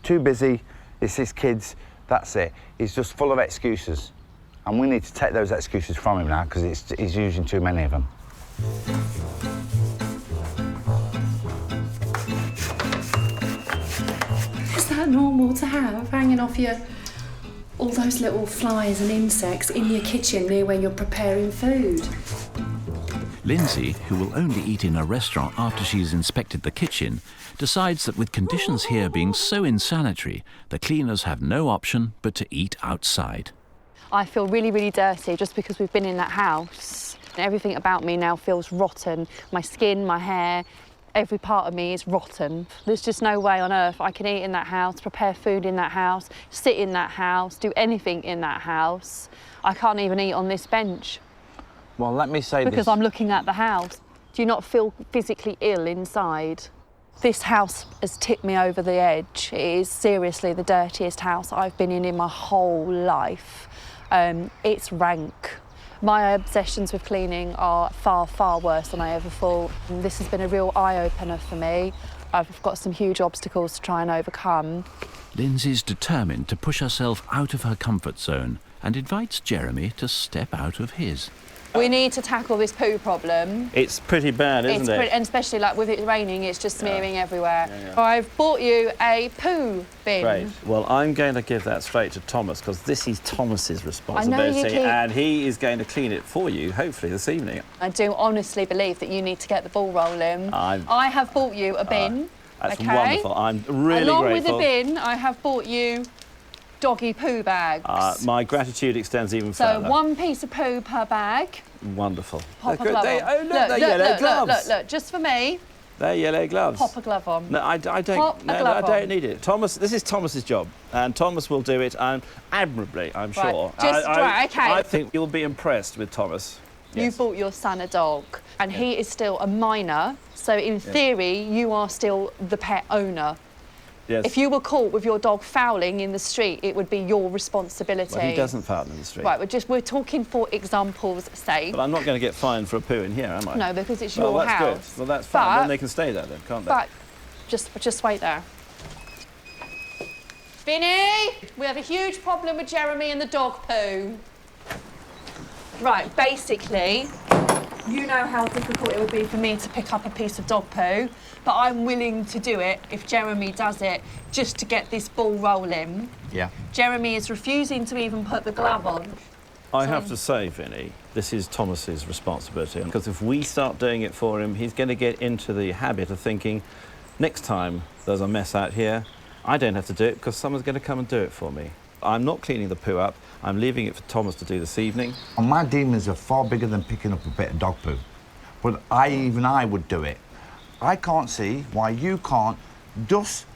Too busy, it's his kids, that's it. He's just full of excuses. And we need to take those excuses from him now, because he's using too many of them. Is that normal to have, hanging off your... all those little flies and insects in your kitchen near when you're preparing food? Lindsay, who will only eat in a restaurant after she's inspected the kitchen, decides that with conditions here being so insanitary, the cleaners have no option but to eat outside. I feel really, really dirty just because we've been in that house. Everything about me now feels rotten. My skin, my hair, every part of me is rotten. There's just no way on earth I can eat in that house, prepare food in that house, sit in that house, do anything in that house. I can't even eat on this bench. Well, let me say Because I'm looking at the house. Do you not feel physically ill inside? This house has tipped me over the edge. It is seriously the dirtiest house I've been in my whole life. It's rank. My obsessions with cleaning are far, far worse than I ever thought. And this has been a real eye-opener for me. I've got some huge obstacles to try and overcome. Lindsay's determined to push herself out of her comfort zone and invites Jeremy to step out of his. We need to tackle this poo problem. It's pretty bad, isn't it? And especially like with it raining, it's just smearing everywhere. Yeah. I've bought you a poo bin. Great. Well, I'm going to give that straight to Thomas, because this is Thomas's responsibility, and he is going to clean it for you, hopefully, this evening. I do honestly believe that you need to get the ball rolling. I have bought you a bin. That's okay? wonderful. I'm really Along grateful. with the bin, I have bought you doggy poo bags. My gratitude extends even So further. 1 piece of poo per bag. Wonderful. Pop a Look, glove they, on. oh, look, they're yellow gloves. Look, just for me. They're yellow gloves. Pop a glove on. No, I don't. Pop a No, glove I don't on. need it. Thomas, this is Thomas's job, and Thomas will do it admirably, I'm Right, sure. right, okay. I think you'll be impressed with Thomas. You bought your son a dog, and he is still a minor, so in theory, you are still the pet owner. Yes. If you were caught with your dog fouling in the street, it would be your responsibility. Well, he doesn't foul in the street. Right, we're talking for example's sake. But I'm not going to get fined for a poo in here, am I? No, because it's well, your that's house. Good. Well, that's fine. But- Then they can stay there, then, can't they? But just wait there. Vinny, we have a huge problem with Jeremy and the dog poo. Right, basically, you know how difficult it would be for me to pick up a piece of dog poo, but I'm willing to do it if Jeremy does it just to get this ball rolling. Yeah. Jeremy is refusing to even put the glove on. I have to say, Vinny, this is Thomas's responsibility, because if we start doing it for him, he's going to get into the habit of thinking, next time there's a mess out here, I don't have to do it because someone's going to come and do it for me. I'm not cleaning the poo up. I'm leaving it for Thomas to do this evening. And my demons are far bigger than picking up a bit of dog poo. But even I would do it. I can't see why you can't just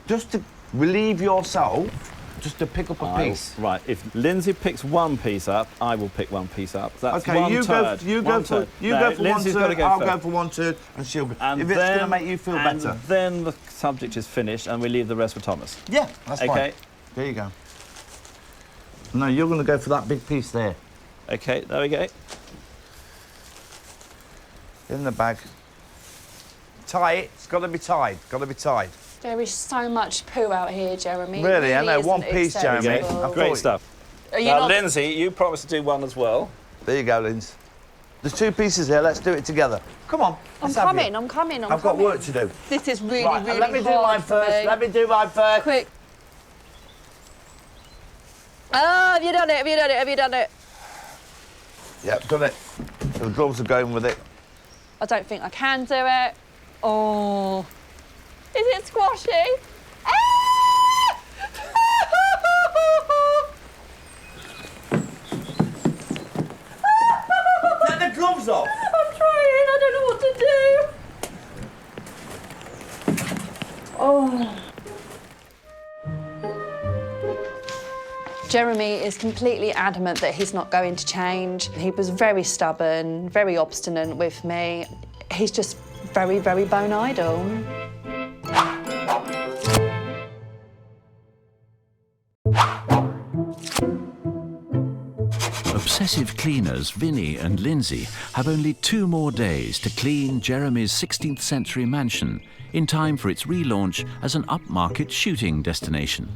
to relieve yourself, just to pick up a piece. Right, if Lindsay picks 1 piece up, I will pick 1 piece up. That's okay, one you turd. go One for turd. you No, go for Lindsay's 1 gotta turd, go I'll first. go for 1 turd, and she'll be. And if it's going to make you feel better. Then the subject is finished and we leave the rest for Thomas. Yeah, that's fine. Okay. There you go. No, you're going to go for that big piece there. Okay, there we go. In the bag. Tie it. It's got to be tied. Got to be tied. There is so much poo out here, Jeremy. Really? I know. isn't 1 piece, Jeremy. acceptable. I Great thought- stuff. Are you Now, not- Lindsay, you promised to do 1 as well. There you go, Linz. There's 2 pieces here. Let's do it together. Come on. I'm coming. I'm coming. I've got work to do. This is really, Right, really let me do hard mine for first. me. Let me do mine first. Quick. Oh, have you done it? Have you done it? Have you done it? Yep, done it. The gloves are going with it. I don't think I can do it. Oh. Is it squashy? Ah! Oh. Jeremy is completely adamant that he's not going to change. He was very stubborn, very obstinate with me. He's just very, very bone idle. Obsessive cleaners Vinnie and Lindsay have only 2 more days to clean Jeremy's 16th century mansion in time for its relaunch as an upmarket shooting destination.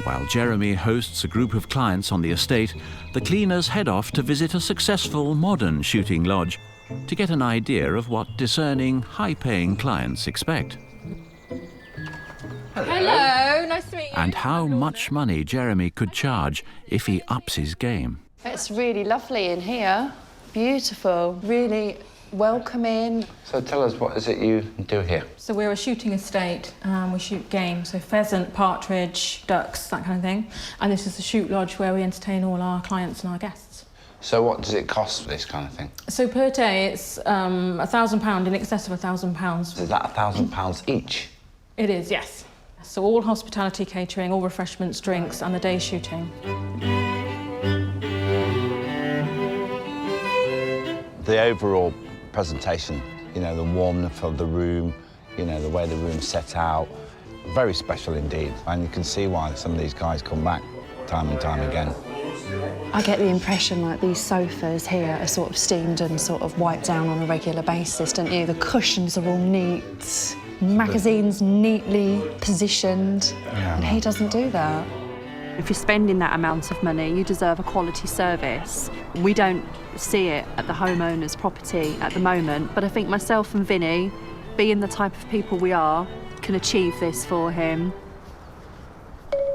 While Jeremy hosts a group of clients on the estate, the cleaners head off to visit a successful modern shooting lodge to get an idea of what discerning, high-paying clients expect. Hello, nice to meet you. And how much money Jeremy could charge if he ups his game. It's really lovely in here. Beautiful, really welcoming. So tell us, what is it you do here? So we're a shooting estate. We shoot game, so pheasant, partridge, ducks, that kind of thing. And this is a shoot lodge where we entertain all our clients and our guests. So what does it cost for this kind of thing? So per day, it's £1,000, in excess of £1,000. Is that £1,000 each? It is, yes. So all hospitality catering, all refreshments, drinks, and the day shooting. The overall presentation, you know, the warmth of the room, you know, the way the room's set out, very special indeed. And you can see why some of these guys come back time and time again. I get the impression like these sofas here are sort of steamed and sort of wiped down on a regular basis, don't you? The cushions are all neat, magazines neatly positioned, and he doesn't do that. If you're spending that amount of money, you deserve a quality service. We don't see it at the homeowners' property at the moment, but I think myself and Vinnie, being the type of people we are, can achieve this for him.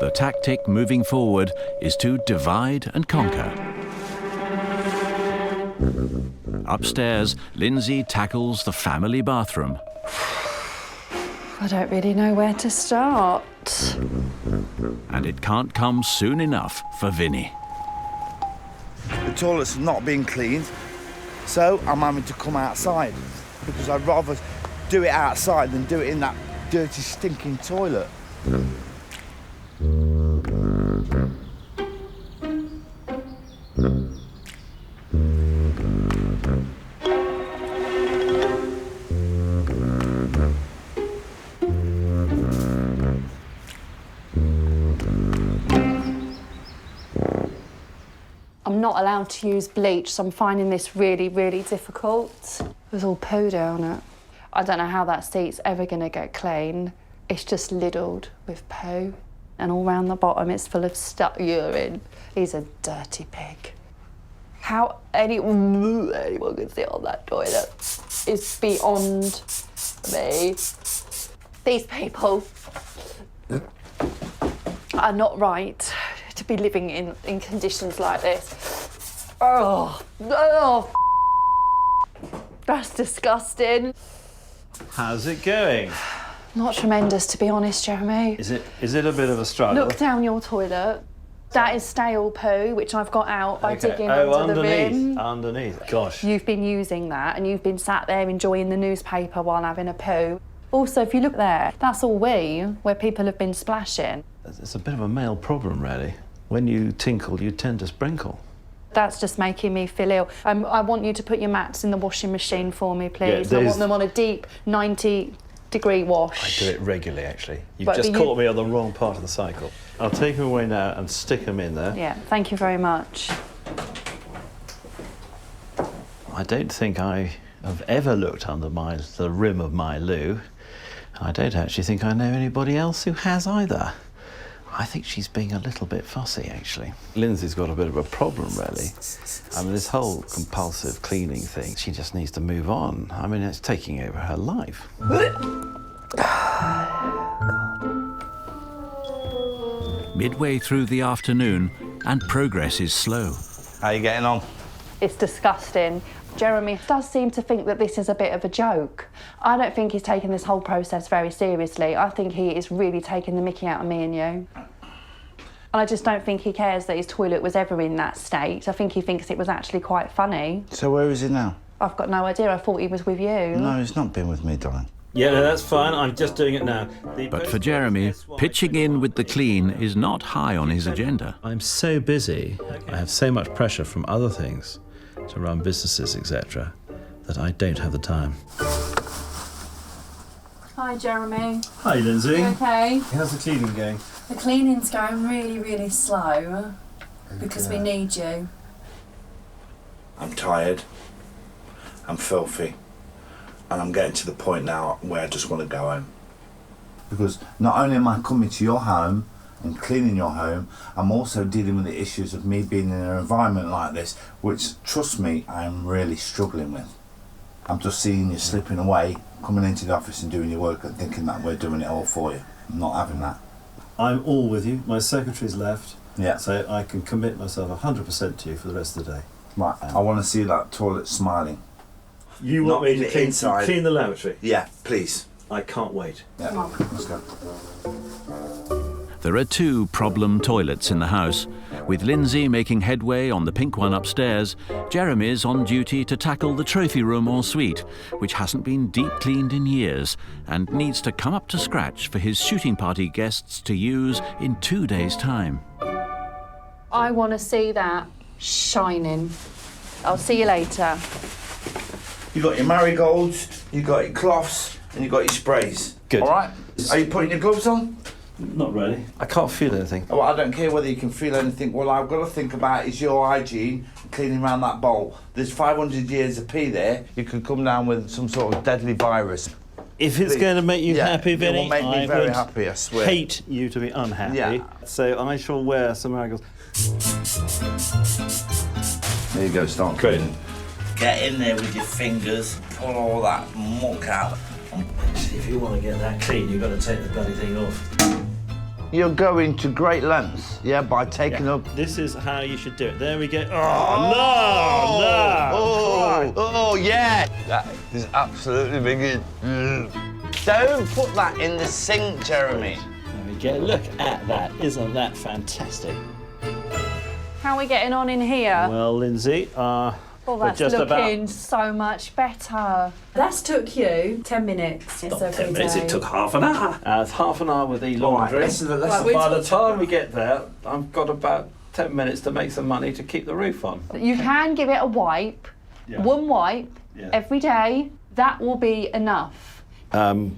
The tactic moving forward is to divide and conquer. Upstairs, Lindsay tackles the family bathroom. I don't really know where to start. And it can't come soon enough for Vinnie. The toilet's not being cleaned, so I'm having to come outside because I'd rather do it outside than do it in that dirty, stinking toilet. I'm not allowed to use bleach, so I'm finding this really, really difficult. There's all poo down it. I don't know how that seat's ever going to get clean. It's just liddled with poo. And all round the bottom, it's full of stuck urine. He's a dirty pig. How anyone can sit on that toilet is beyond me. These people are not right to be living in conditions like this. Oh, that's disgusting. How's it going? Not tremendous, to be honest, Jeremy. Is it a bit of a struggle? Look down your toilet. That is stale poo, which I've got out by digging under under the rim. Underneath. Gosh. You've been using that, and you've been sat there enjoying the newspaper while having a poo. Also, if you look there, that's all where people have been splashing. It's a bit of a male problem, really. When you tinkle, you tend to sprinkle. That's just making me feel ill. I want you to put your mats in the washing machine for me, please. Yeah, I want them on a deep 90-degree wash. I do it regularly, actually. You've But just you- caught me on the wrong part of the cycle. I'll take them away now and stick them in there. Yeah, thank you very much. I don't think I have ever looked under the rim of my loo. I don't actually think I know anybody else who has either. I think she's being a little bit fussy, actually. Lindsay's got a bit of a problem, really. I mean, this whole compulsive cleaning thing, she just needs to move on. I mean, it's taking over her life. Midway through the afternoon, and progress is slow. How are you getting on? It's disgusting. Jeremy does seem to think that this is a bit of a joke. I don't think he's taking this whole process very seriously. I think he is really taking the mickey out of me and you. And I just don't think he cares that his toilet was ever in that state. I think he thinks it was actually quite funny. So where is he now? I've got no idea. I thought he was with you. No, he's not been with me, darling. Yeah, no, that's fine. I'm just doing it now. But for Jeremy, pitching in with the clean is not high on his agenda. I'm so busy, I have so much pressure from other things to run businesses, etc., that I don't have the time. Hi, Jeremy. Hi, Lindsay. You okay? How's the cleaning going? The cleaning's going really, really slow because we need you. I'm tired. I'm filthy. And I'm getting to the point now where I just want to go home. Because not only am I coming to your home and cleaning your home, I'm also dealing with the issues of me being in an environment like this, which, trust me, I'm really struggling with. I'm just seeing you slipping away, coming into the office and doing your work and thinking that we're doing it all for you. I'm not having that. I'm all with you. My secretary's left. Yeah. So I can commit myself 100% to you for the rest of the day. Right, I want to see that toilet smiling. You want me to clean the lavatory? Yeah, please. I can't wait. Yeah, let's go. There are 2 problem toilets in the house. With Lindsay making headway on the pink one upstairs, Jeremy's on duty to tackle the trophy room en suite, which hasn't been deep cleaned in years and needs to come up to scratch for his shooting party guests to use in 2 days' time. I want to see that shining. I'll see you later. You got your marigolds, you got your cloths, and you got your sprays. Good. All right. Are you putting your gloves on? Not really. I can't feel anything. Oh, well, I don't care whether you can feel anything. What I've got to think about is your hygiene, cleaning around that bowl. There's 500 years of pee there. You could come down with some sort of deadly virus. If it's going to make you happy, Vinny, it will make me very happy, I swear. Hate you to be unhappy. Yeah. So I shall wear some marigolds. There you go, start cleaning. Get in there with your fingers, pull all that muck out. See, if you want to get that clean, you've got to take the bloody thing off. You're going to great lengths, yeah, by taking up... This is how you should do it. There we go. Oh, yeah! That is absolutely big. Don't put that in the sink, Jeremy. There we go. Look at that. Isn't that fantastic? How are we getting on in here? Well, Lindsay, Oh, that's just looking so much better. That's took you 10 minutes. Not 10 minutes, it took half an hour. It's half an hour with the laundry. Right, By the time we get there, I've got about 10 minutes to make some money to keep the roof on. You can give it a wipe, one wipe every day. That will be enough. I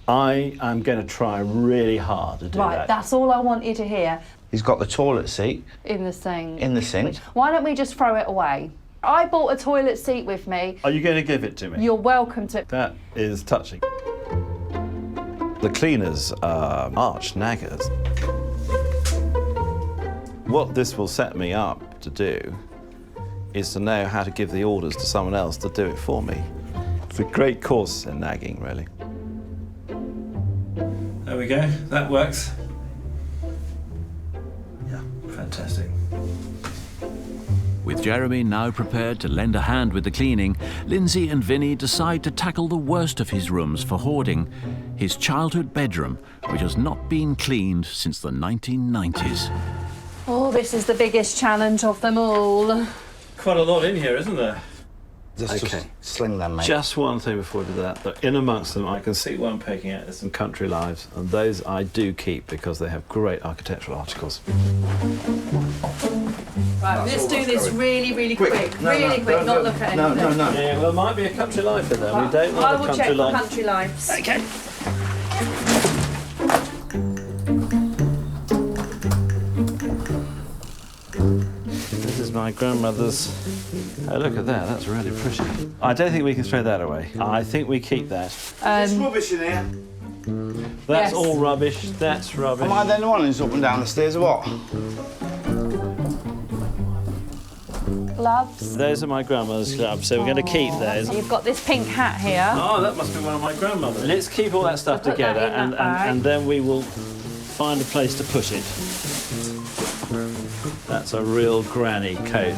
am going to try really hard to do Right, that. that's all I want you to hear. He's got the toilet seat. In the sink. In the sink. Why don't we just throw it away? I bought a toilet seat with me. Are you going to give it to me? You're welcome to. That is touching. The cleaners are arch naggers. What this will set me up to do is to know how to give the orders to someone else to do it for me. It's a great course in nagging, really. There we go. That works. Yeah, fantastic. With Jeremy now prepared to lend a hand with the cleaning, Lindsay and Vinny decide to tackle the worst of his rooms for hoarding, his childhood bedroom, which has not been cleaned since the 1990s. Oh, this is the biggest challenge of them all. Quite a lot in here, isn't there? Just sling them, mate. Just one thing before we do that. But in amongst them, I can see one poking out. There's some country lives, and those I do keep because they have great architectural articles. Right, let's do this really, really quick. Really quick, not look at anything. No. Yeah, well, there might be a country life in there. We don't know I the will country check life. the country lives. Okay. This is my grandmother's. Oh, look at that. That's really pretty. I don't think we can throw that away. I think we keep that. There's rubbish in here. That's all rubbish. That's rubbish. Am I the only one who's up and down the stairs or what? Gloves. Those are my grandmother's gloves, so we're going to keep those. You've got this pink hat here. Oh, that must be one of my grandmother's. Let's keep all that stuff Put that together in that bag. and then we will find a place to put it. That's a real granny coat.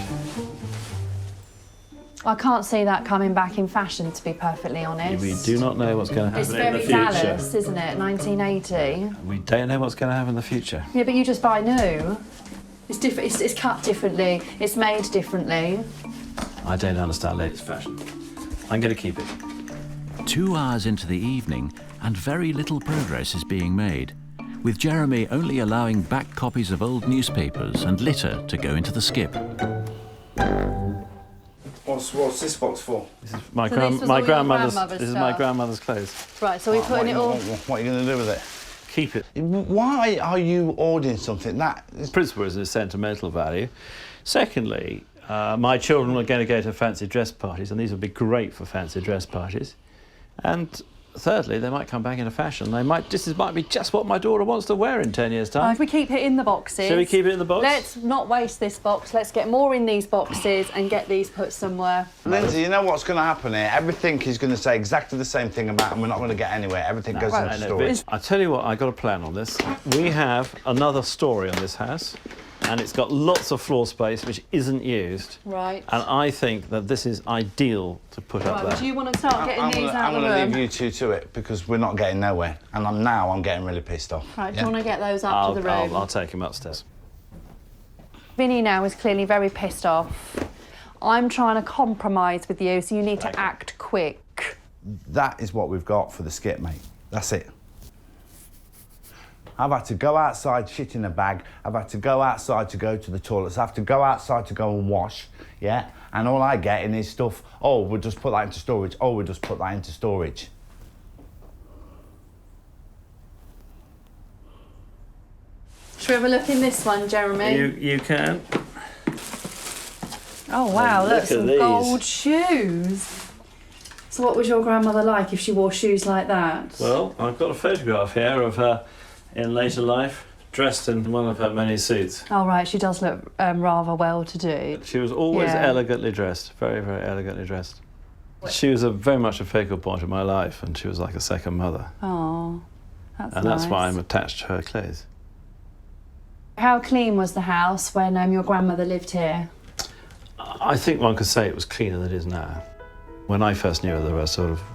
I can't see that coming back in fashion, to be perfectly honest. We do not know what's going to It's happen in the very future. Dallas, isn't it? 1980. We don't know what's going to happen in the future. Yeah, but you just buy new. It's different. It's cut differently. It's made differently. I don't understand latest fashion. I'm going to keep it. 2 hours into the evening, and very little progress is being made, with Jeremy only allowing back copies of old newspapers and litter to go into the skip. What's this box for? This is my, So this was all your grandmother's This is my stuff? grandmother's clothes. Right, so we're putting it all... What are you going to do with it? Keep it. Why are you ordering something that... Principle is a sentimental value. Secondly, my children are going to go to fancy dress parties, and these would be great for fancy dress parties. And thirdly, they might come back into fashion. This might be just what my daughter wants to wear in 10 years' time. If we keep it in the boxes. Shall we keep it in the box? Let's not waste this box. Let's get more in these boxes and get these put somewhere. Lindsay, you know what's going to happen here? Everything is going to say exactly the same thing about, and we're not going to get anywhere. Everything goes into storage. I tell you what, I got a plan on this. We have another story on this house, and it's got lots of floor space which isn't used. Right. And I think that this is ideal to put up there. Right, do you want to start getting these out I'm of the going room? to leave you two to it because we're not getting nowhere. And I'm getting really pissed off. Right, do you want to get those up to the room? I'll take him upstairs. Vinny now is clearly very pissed off. I'm trying to compromise with you, so you need to act quick. That is what we've got for the skip, mate. That's it. I've had to go outside, shit in a bag. I've had to go outside to go to the toilets. I have to go outside to go and wash, yeah? And all I get in is stuff, oh, we'll just put that into storage. Oh, we'll just put that into storage. Should we have a look in this one, Jeremy? You can. Oh, wow, Look look, at some these. gold shoes. So what was your grandmother like if she wore shoes like that? Well, I've got a photograph here of her in later life, dressed in one of her many suits. Oh, right, she does look rather well-to-do. She was always elegantly dressed, very, very elegantly dressed. She was very much a focal point of my life, and she was like a second mother. Oh, that's And nice. that's why I'm attached to her clothes. How clean was the house when your grandmother lived here? I think one could say it was cleaner than it is now. When I first knew her, there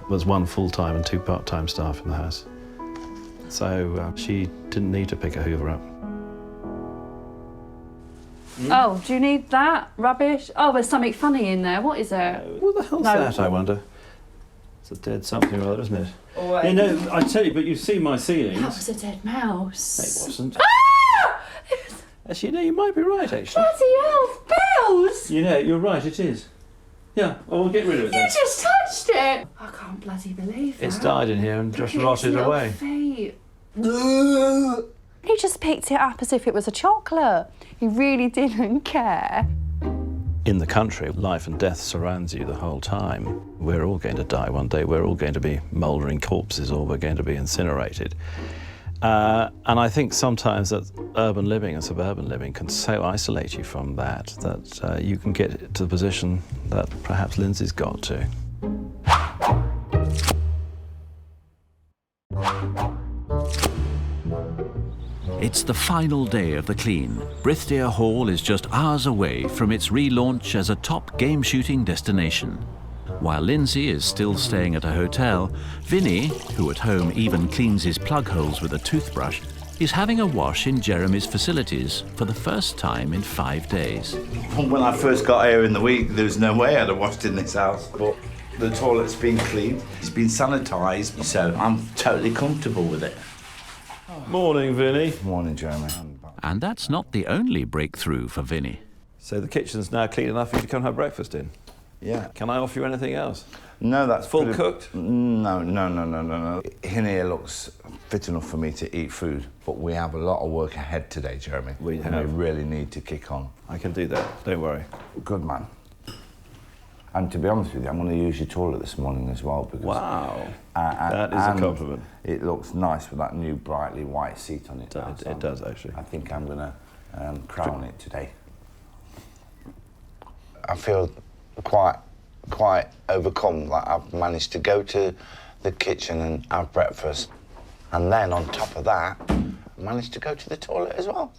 was one full-time and 2 part-time staff in the house. So she didn't need to pick a Hoover up. Oh, do you need that? Rubbish? Oh, there's something funny in there. What is it? What the hell's that, I wonder? It's a dead something or other, isn't it? Oh, You know, I tell you, but you've seen my ceilings. That was a dead mouse. It wasn't. Ah! Actually, no, you might be right, actually. Bloody hell, Bells! You know, you're right, it is. Yeah, well, we'll get rid of it You then. just touched it! I can't bloody believe that. It's died in here and just Look at its rotted little away. feet. He just picked it up as if it was a chocolate. He really didn't care. In the country, life and death surrounds you the whole time. We're all going to die one day. We're all going to be mouldering corpses, or we're going to be incinerated. And I think sometimes that urban living and suburban living can so isolate you from that you can get to the position that perhaps Lindsay's got to. It's the final day of the clean. Brithdeer Hall is just hours away from its relaunch as a top game shooting destination. While Lindsay is still staying at a hotel, Vinny, who at home even cleans his plug holes with a toothbrush, is having a wash in Jeremy's facilities for the first time in 5 days. When I first got here in the week, there was no way I'd have washed in this house, but the toilet's been cleaned, it's been sanitised, so I'm totally comfortable with it. Morning, Vinny. Morning, Jeremy. And that's not the only breakthrough for Vinny. So the kitchen's now clean enough for you to come have breakfast in? Yeah. Can I offer you anything else? No, that's full cooked? No. In here looks fit enough for me to eat food, but we have a lot of work ahead today, Jeremy. We really need to kick on. I can do that, don't worry. Good man. And to be honest with you, I'm going to use your toilet this morning as well. Because, wow. That is a compliment. It looks nice with that new brightly white seat on it. It does, actually. I think I'm going to crown it today. I feel quite overcome that I've managed to go to the kitchen and have breakfast, and then on top of that, managed to go to the toilet as well.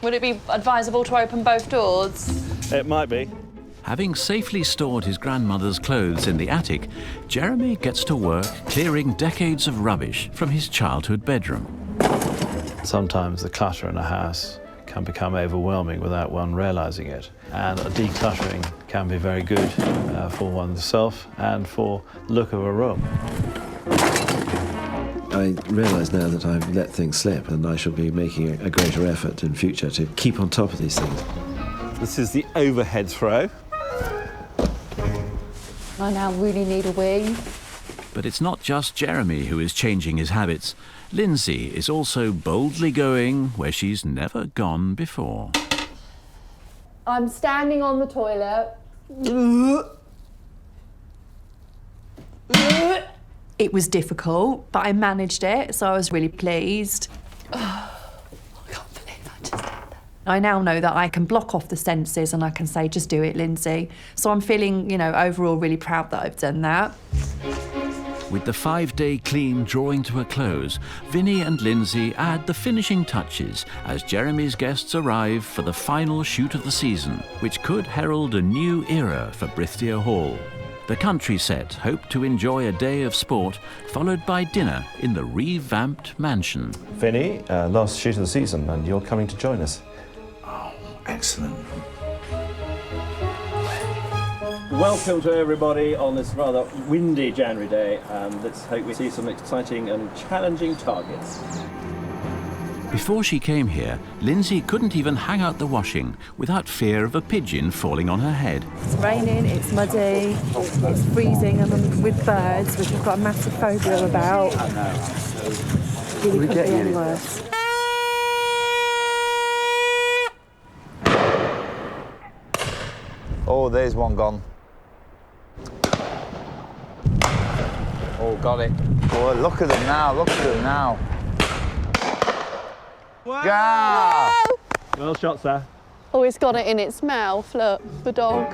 Would it be advisable to open both doors? It might be. Having safely stored his grandmother's clothes in the attic, Jeremy gets to work clearing decades of rubbish from his childhood bedroom. Sometimes the clutter in a house can become overwhelming without one realising it. And decluttering can be very good for oneself and for the look of a room. I realise now that I've let things slip and I shall be making a greater effort in future to keep on top of these things. This is the overhead throw. I now really need a wee. But it's not just Jeremy who is changing his habits. Lindsay is also boldly going where she's never gone before. I'm standing on the toilet. It was difficult, but I managed it, so I was really pleased. I now know that I can block off the senses and I can say, just do it, Lindsay. So I'm feeling, you know, overall really proud that I've done that. With the 5-day clean drawing to a close, Vinnie and Lindsay add the finishing touches as Jeremy's guests arrive for the final shoot of the season, which could herald a new era for Brithdeer Hall. The country set hope to enjoy a day of sport, followed by dinner in the revamped mansion. Vinnie, last shoot of the season, and you're coming to join us. Oh, excellent. Welcome to everybody on this rather windy January day. Let's hope we see some exciting and challenging targets. Before she came here, Lindsay couldn't even hang out the washing without fear of a pigeon falling on her head. It's raining, it's muddy, it's freezing, and I'm with birds, which I've got a massive phobia about. Really couldn't be any worse. Oh, there's one gone. Oh, got it. Oh, look at them now, look at them now. Wow. Yeah. Well shot, sir. Oh, it's got it in its mouth, look, the dog.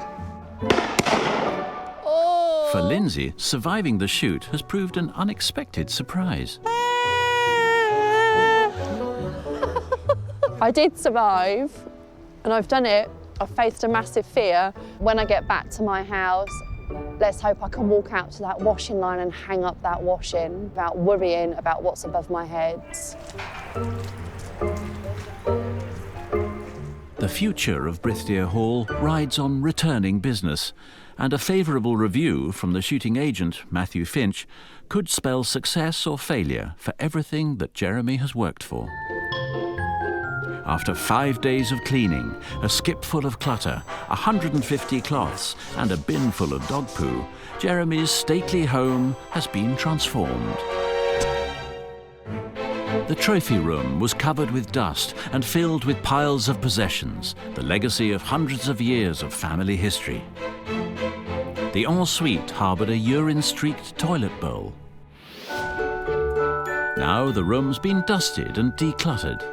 Oh. For Lindsay, surviving the shoot has proved an unexpected surprise. I did survive, and I've done it. I've faced a massive fear. When I get back to my house, let's hope I can walk out to that washing line and hang up that washing without worrying about what's above my head. The future of Brithdeer Hall rides on returning business, and a favourable review from the shooting agent, Matthew Finch, could spell success or failure for everything that Jeremy has worked for. After 5 days of cleaning, a skip full of clutter, 150 cloths, and a bin full of dog poo, Jeremy's stately home has been transformed. The trophy room was covered with dust and filled with piles of possessions, the legacy of hundreds of years of family history. The ensuite harboured a urine-streaked toilet bowl. Now the room's been dusted and decluttered,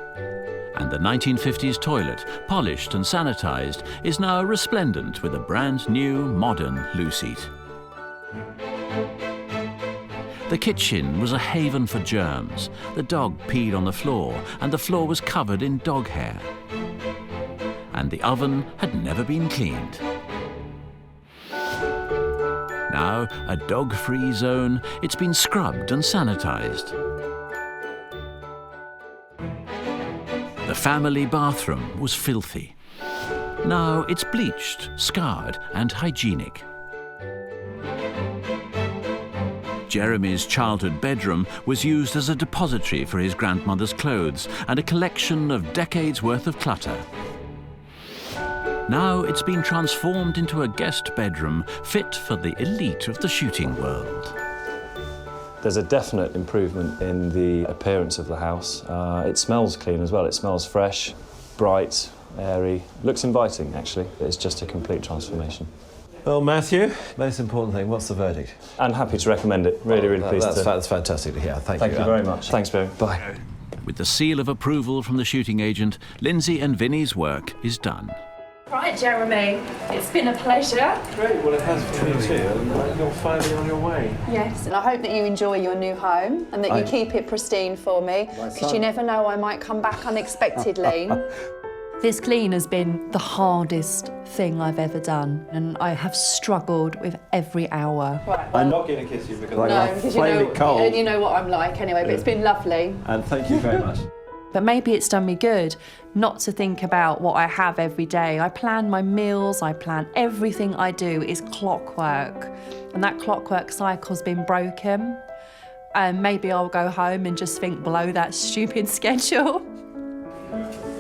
and the 1950s toilet, polished and sanitised, is now resplendent with a brand new, modern loo seat. The kitchen was a haven for germs. The dog peed on the floor, and the floor was covered in dog hair. And the oven had never been cleaned. Now, a dog-free zone, it's been scrubbed and sanitised. The family bathroom was filthy. Now it's bleached, scarred, and hygienic. Jeremy's childhood bedroom was used as a depository for his grandmother's clothes and a collection of decades' worth of clutter. Now it's been transformed into a guest bedroom fit for the elite of the shooting world. There's a definite improvement in the appearance of the house. It smells clean as well. It smells fresh, bright, airy. Looks inviting, actually. It's just a complete transformation. Well, Matthew, most important thing, what's the verdict? I'm happy to recommend it. Really, really pleased to. That's fantastic to hear. Thank you. Thank you very much. Thanks, Barry. Bye. With the seal of approval from the shooting agent, Lindsay and Vinnie's work is done. Right, Jeremy, it's been a pleasure. Great, well it has for me too, and you're finally on your way. Yes, and I hope that you enjoy your new home and that you keep it pristine for me, because you never know, I might come back unexpectedly. This clean has been the hardest thing I've ever done, and I have struggled with every hour. Right, well, I'm not going to kiss you because no, I'm flaming cold. You know what I'm like anyway, but it's been lovely. And thank you very much. But maybe it's done me good not to think about what I have every day. I plan my meals, I plan everything I do is clockwork. And that clockwork cycle's been broken. And maybe I'll go home and just think below that stupid schedule.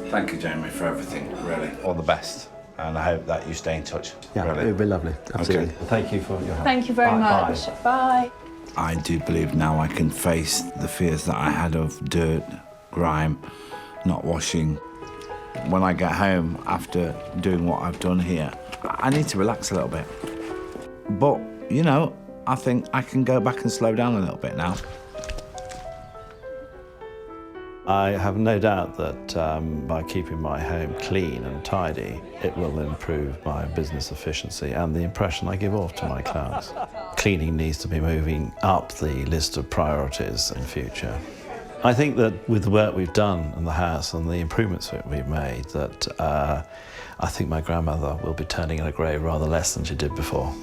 Thank you, Jeremy, for everything, really. All the best. And I hope that you stay in touch. Yeah, really. it would be lovely. Absolutely. Okay. Thank you for your help. Thank you very much. Bye. I do believe now I can face the fears that I had of dirt, grime, not washing. When I get home after doing what I've done here, I need to relax a little bit. But, you know, I think I can go back and slow down a little bit now. I have no doubt that by keeping my home clean and tidy, it will improve my business efficiency and the impression I give off to my clients. Cleaning needs to be moving up the list of priorities in future. I think that with the work we've done in the house and the improvements that we've made, that I think my grandmother will be turning in a grave rather less than she did before.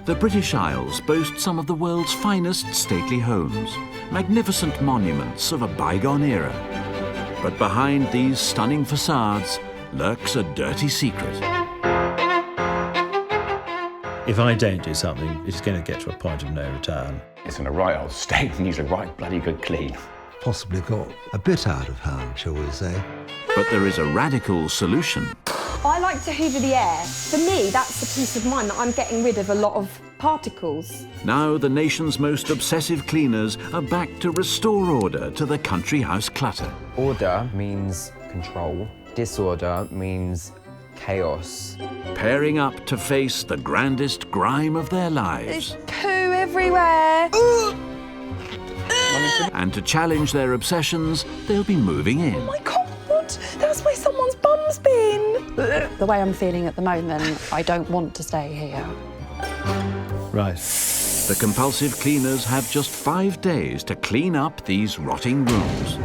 The British Isles boast some of the world's finest stately homes, magnificent monuments of a bygone era. But behind these stunning facades lurks a dirty secret. If I don't do something, it's going to get to a point of no return. It's in a right old state and needs a right bloody good clean. Possibly got a bit out of hand, shall we say. But there is a radical solution. I like to hoover the air. For me, that's the peace of mind that I'm getting rid of a lot of particles. Now the nation's most obsessive cleaners are back to restore order to the country house clutter. Order means control. Disorder means chaos. Pairing up to face the grandest grime of their lives. There's poo everywhere. And to challenge their obsessions, they'll be moving in. Oh my God, that's where someone's bum's been. The way I'm feeling at the moment, I don't want to stay here. Right. The compulsive cleaners have just 5 days to clean up these rotting rooms.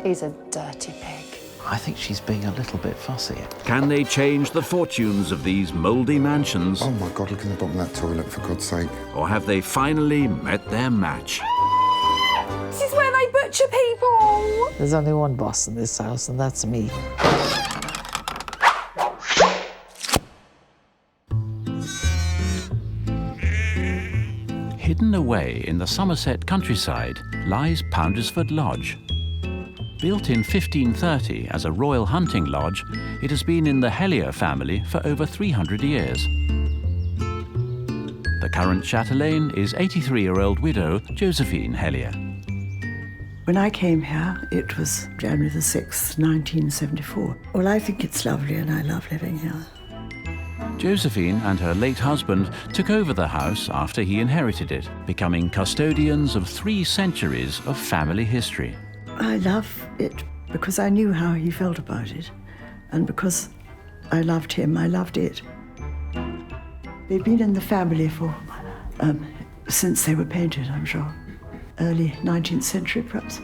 He's a dirty pig. I think she's being a little bit fussy. Can they change the fortunes of these mouldy mansions? Oh my God, look in the bottom of that toilet, for God's sake. Or have they finally met their match? This is where they butcher people. There's only one boss in this house, and that's me. Hidden away in the Somerset countryside lies Poundersford Lodge. Built in 1530 as a royal hunting lodge, it has been in the Hellier family for over 300 years. The current chatelaine is 83-year-old widow Josephine Hellier. When I came here, it was January the 6th, 1974. Well, I think it's lovely and I love living here. Josephine and her late husband took over the house after he inherited it, becoming custodians of 3 centuries of family history. I love it because I knew how he felt about it, and because I loved him, I loved it. They've been in the family for since they were painted, I'm sure. Early 19th century, perhaps.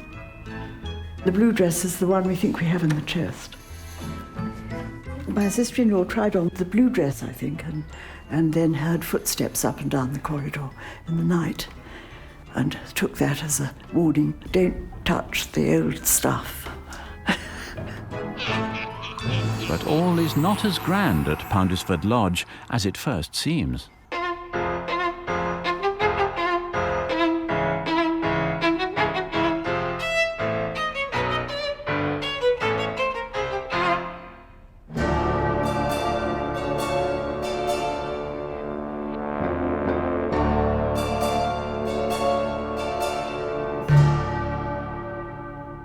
The blue dress is the one we think we have in the chest. My sister-in-law tried on the blue dress, I think, and then heard footsteps up and down the corridor in the night, and took that as a warning. Don't touch the old stuff. But all is not as grand at Poundersford Lodge as it first seems.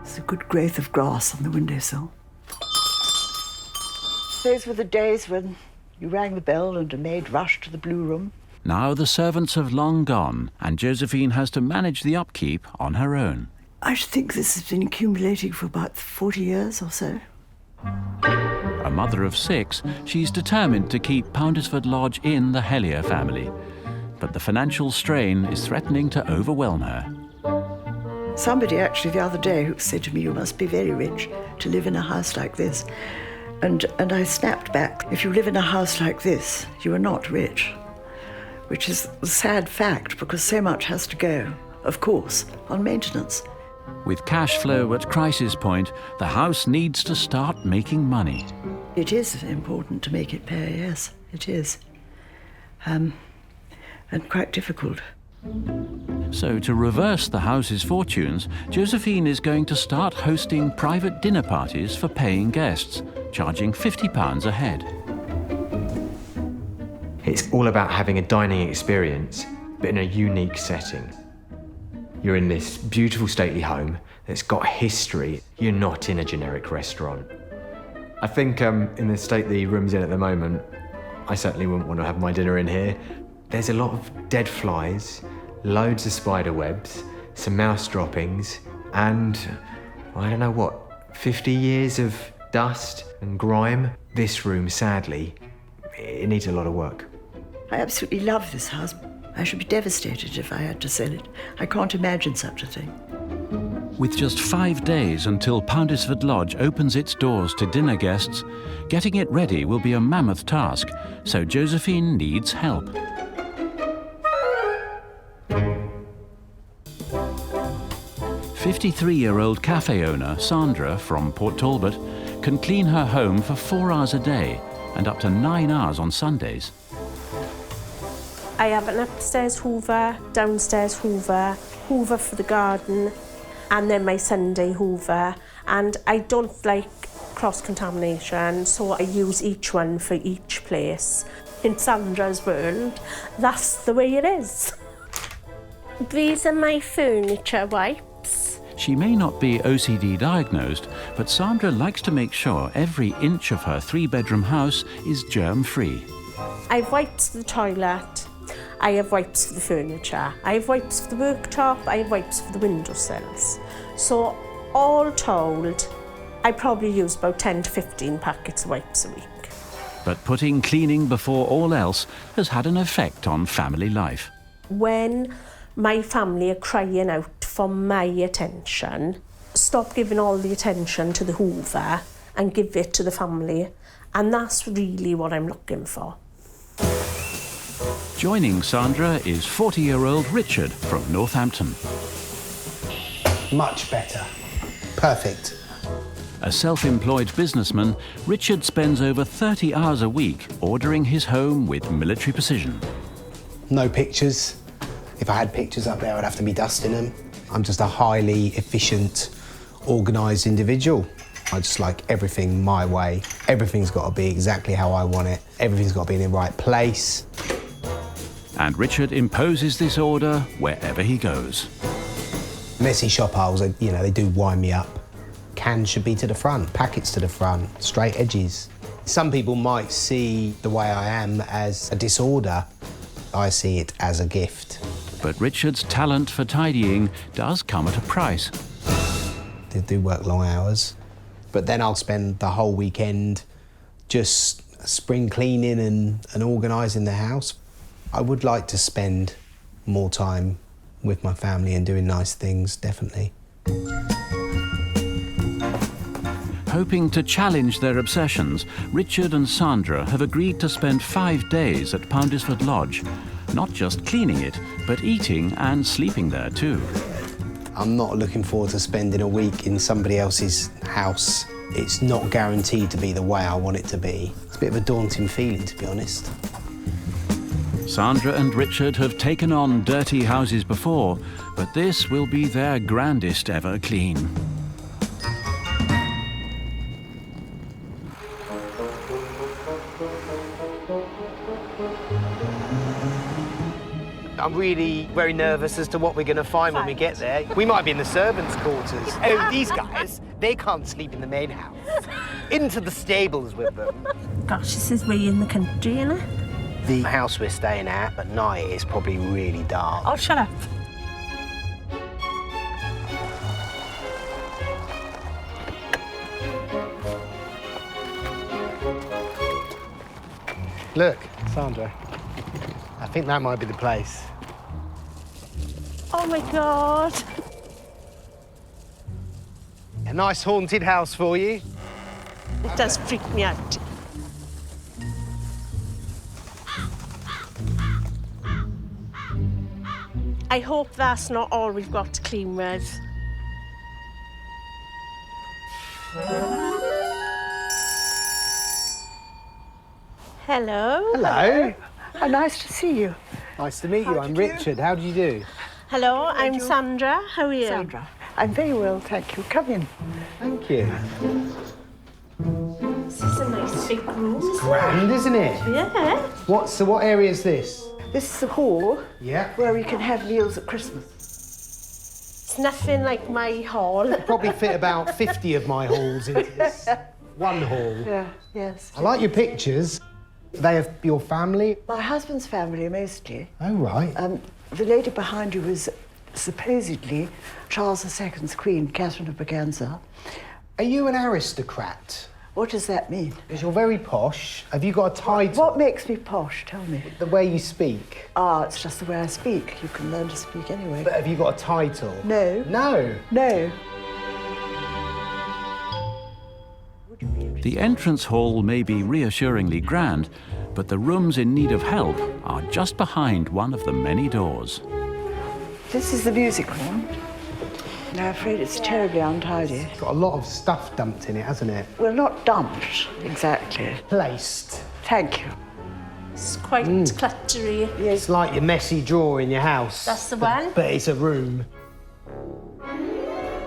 There's a good growth of grass on the windowsill. Those were the days when you rang the bell and a maid rushed to the blue room. Now the servants have long gone, and Josephine has to manage the upkeep on her own. I think this has been accumulating for about 40 years or so. A mother of 6, she's determined to keep Poundersford Lodge in the Hellier family. but the financial strain is threatening to overwhelm her. Somebody actually the other day who said to me, "You must be very rich to live in a house like this." And I snapped back, "If you live in a house like this, you are not rich." Which is a sad fact, because so much has to go, of course, on maintenance. With cash flow at crisis point, the house needs to start making money. It is important to make it pay, yes, it is. And quite difficult. So to reverse the house's fortunes, Josephine is going to start hosting private dinner parties for paying guests, charging £50 a head. It's all about having a dining experience, but in a unique setting. You're in this beautiful stately home that's got history. You're not in a generic restaurant. I think in the state the room's in at the moment, I certainly wouldn't want to have my dinner in here. There's a lot of dead flies, loads of spider webs, some mouse droppings, and I don't know what, 50 years of dust and grime. This room, sadly, it needs a lot of work. I absolutely love this house. I should be devastated if I had to sell it. I can't imagine such a thing. With just 5 days until Poundisford Lodge opens its doors to dinner guests, getting it ready will be a mammoth task, so Josephine needs help. "53-year-old cafe owner Sandra from Port Talbot can clean her home for 4 hours a day and up to 9 hours on Sundays. I have an upstairs hoover, downstairs hoover, hoover for the garden, and then my Sunday hoover. And I don't like cross-contamination, so I use each one for each place. In Sandra's world, that's the way it is. These are my furniture wipes. She may not be OCD diagnosed, but Sandra likes to make sure every inch of her 3-bedroom house is germ-free. I have wipes for the toilet, I have wipes for the furniture, I have wipes for the worktop, I have wipes for the windowsills. So all told, I probably use about 10 to 15 packets of wipes a week. But putting cleaning before all else has had an effect on family life. When my family are crying out for my attention, stop giving all the attention to the hoover and give it to the family. And that's really what I'm looking for. Joining Sandra is 40-year-old Richard from Northampton. Much better. Perfect. A self-employed businessman, Richard spends over 30 hours a week ordering his home with military precision. No pictures. If I had pictures up there, I'd have to be dusting them. I'm just a highly efficient, organised individual. I just like everything my way. Everything's got to be exactly how I want it. Everything's got to be in the right place. And Richard imposes this order wherever he goes. Messy shop aisles, you know, they do wind me up. Cans should be to the front, packets to the front, straight edges. Some people might see the way I am as a disorder. I see it as a gift. But Richard's talent for tidying does come at a price. They do work long hours, but then I'll spend the whole weekend just spring cleaning and organising the house. I would like to spend more time with my family and doing nice things, definitely. Hoping to challenge their obsessions, Richard and Sandra have agreed to spend 5 days at Poundisford Lodge, not just cleaning it, but eating and sleeping there too. I'm not looking forward to spending a week in somebody else's house. It's not guaranteed to be the way I want it to be. It's a bit of a daunting feeling, to be honest. Sandra and Richard have taken on dirty houses before, but this will be their grandest ever clean. I'm really very nervous as to what we're going to find when we get there. We might be in the servants' quarters. Oh, these guys, they can't sleep in the main house. Into the stables with them. Gosh, this is way in the country, innit? The house we're staying at night is probably really dark. Oh, shut up. Look, Sandra, I think that might be the place. Oh my God. A nice haunted house for you. It does freak me out. I hope that's not all we've got to clean with. Hello. Hello. How nice to see you. Nice to meet you. I'm Richard. How do you do? Hello, I'm Sandra. How are you? Sandra. I'm very well, thank you. Come in. Thank you. This is a nice big room. It's grand, isn't it? Yeah. What area is this? This is the hall. Yeah. Where we can have meals at Christmas. It's nothing like my hall. Probably fit about 50 of my halls into this one hall. Yeah, yes. I like your pictures. They have your family? My husband's family, mostly. Oh, right. The lady behind you was supposedly Charles II's queen, Catherine of Braganza. Are you an aristocrat? What does that mean? Because you're very posh. Have you got a title? What makes me posh? Tell me. The way you speak. Ah, it's just the way I speak. You can learn to speak anyway. But have you got a title? No. No? No. The entrance hall may be reassuringly grand, but the rooms in need of help are just behind one of the many doors. This is the music room. And I'm afraid it's terribly untidy. It's got a lot of stuff dumped in it, hasn't it? Well, not dumped, exactly. Placed. Thank you. It's quite cluttery. It's like your messy drawer in your house. That's the one. But it's a room.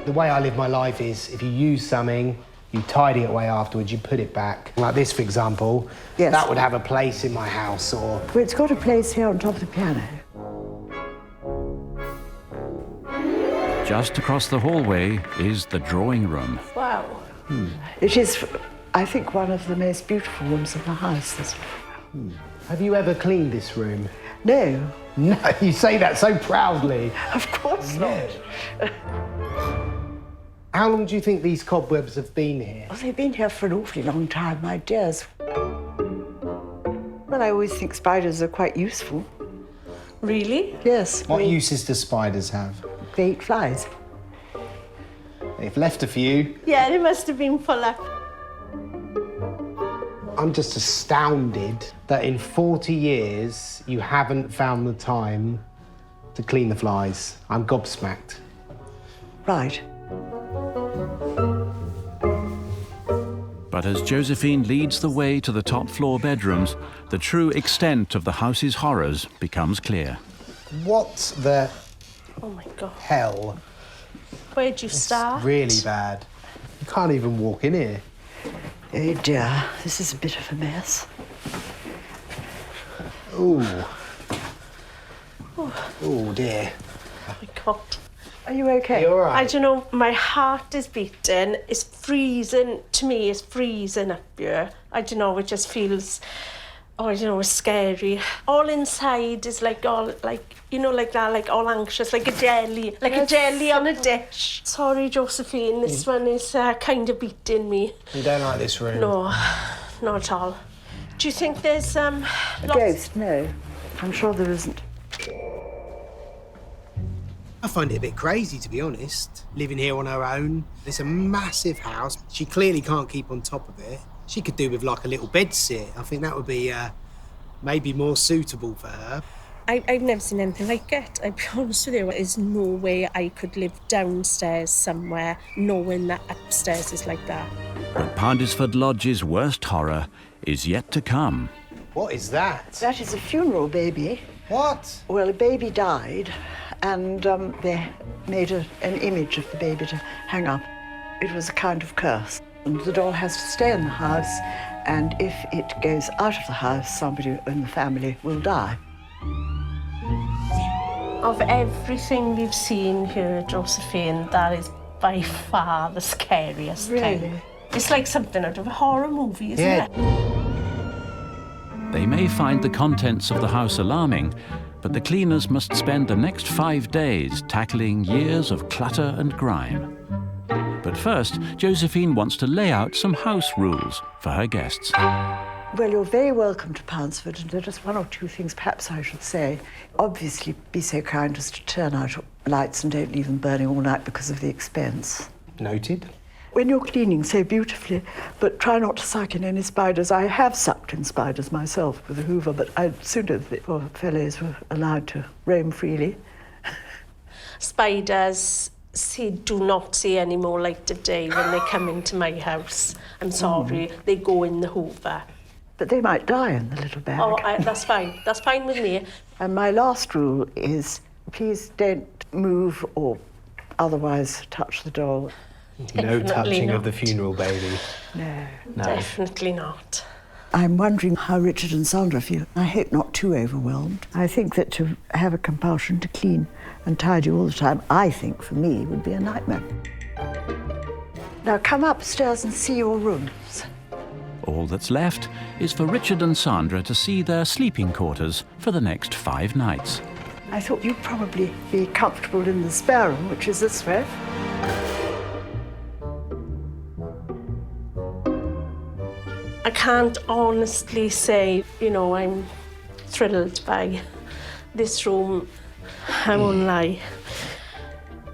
The way I live my life is, if you use something, you tidy it away afterwards, you put it back. Like this, for example. Yes. That would have a place in my house, or... Well, it's got a place here on top of the piano. Just across the hallway is the drawing room. Wow. It is, I think, one of the most beautiful rooms in the house. This Have you ever cleaned this room? No. No, you say that so proudly. Of course not. How long do you think these cobwebs have been here? Well, they've been here for an awfully long time, my dears. Well, I always think spiders are quite useful. Really? Yes. What uses do spiders have? They eat flies. They've left a few. Yeah, they must have been full up. I'm just astounded that in 40 years you haven't found the time to clean the flies. I'm gobsmacked. Right. But as Josephine leads the way to the top floor bedrooms, the true extent of the house's horrors becomes clear. What the Oh my God. hell? Where'd you start? Really bad. You can't even walk in here. Oh dear, this is a bit of a mess. Ooh. Oh dear. Oh my God. Are you okay? Are you all right? I don't know, my heart is beating. It's freezing, to me, it's freezing up here. I don't know, it just feels, oh, I don't know, it's scary. All inside is like all, like, you know, like that, like all anxious, like a jelly, like a jelly on a dish. Sorry, Josephine, this one is kind of beating me. You don't like this room? No, not at all. Do you think there's A ghost? No. I'm sure there isn't. I find it a bit crazy, to be honest, living here on her own. It's a massive house. She clearly can't keep on top of it. She could do with like a little bedsit. I think that would be maybe more suitable for her. I've never seen anything like it. I'll be honest with you, there's no way I could live downstairs somewhere knowing that upstairs is like that. But Pandysford Lodge's worst horror is yet to come. What is that? That is a funeral baby. What? Well, a baby died, and they made an image of the baby to hang up. It was a kind of curse. And the doll has to stay in the house, and if it goes out of the house, somebody in the family will die. Of everything we've seen here, Josephine, that is by far the scariest thing. It's like something out of a horror movie, isn't it? They may find the contents of the house alarming, but the cleaners must spend the next 5 days tackling years of clutter and grime. But first, Josephine wants to lay out some house rules for her guests. Well, you're very welcome to Pounceford, and there are just one or two things perhaps I should say. Obviously, be so kind as to turn out lights and don't leave them burning all night because of the expense. Noted. When you're cleaning so beautifully, but try not to suck in any spiders. I have sucked in spiders myself with a hoover, but I'd sooner the poor fellows were allowed to roam freely. Spiders do not see any more light of day when they come into my house. I'm sorry, they go in the hoover. But they might die in the little bag. Oh, that's fine. That's fine with me. And my last rule is please don't move or otherwise touch the doll. No touching of the funeral baby. No. Definitely not. I'm wondering how Richard and Sandra feel. I hope not too overwhelmed. I think that to have a compulsion to clean and tidy all the time, I think for me would be a nightmare. Now come upstairs and see your rooms. All that's left is for Richard and Sandra to see their sleeping quarters for the next 5 nights. I thought you'd probably be comfortable in the spare room, which is this way. I can't honestly say, I'm thrilled by this room. I won't lie.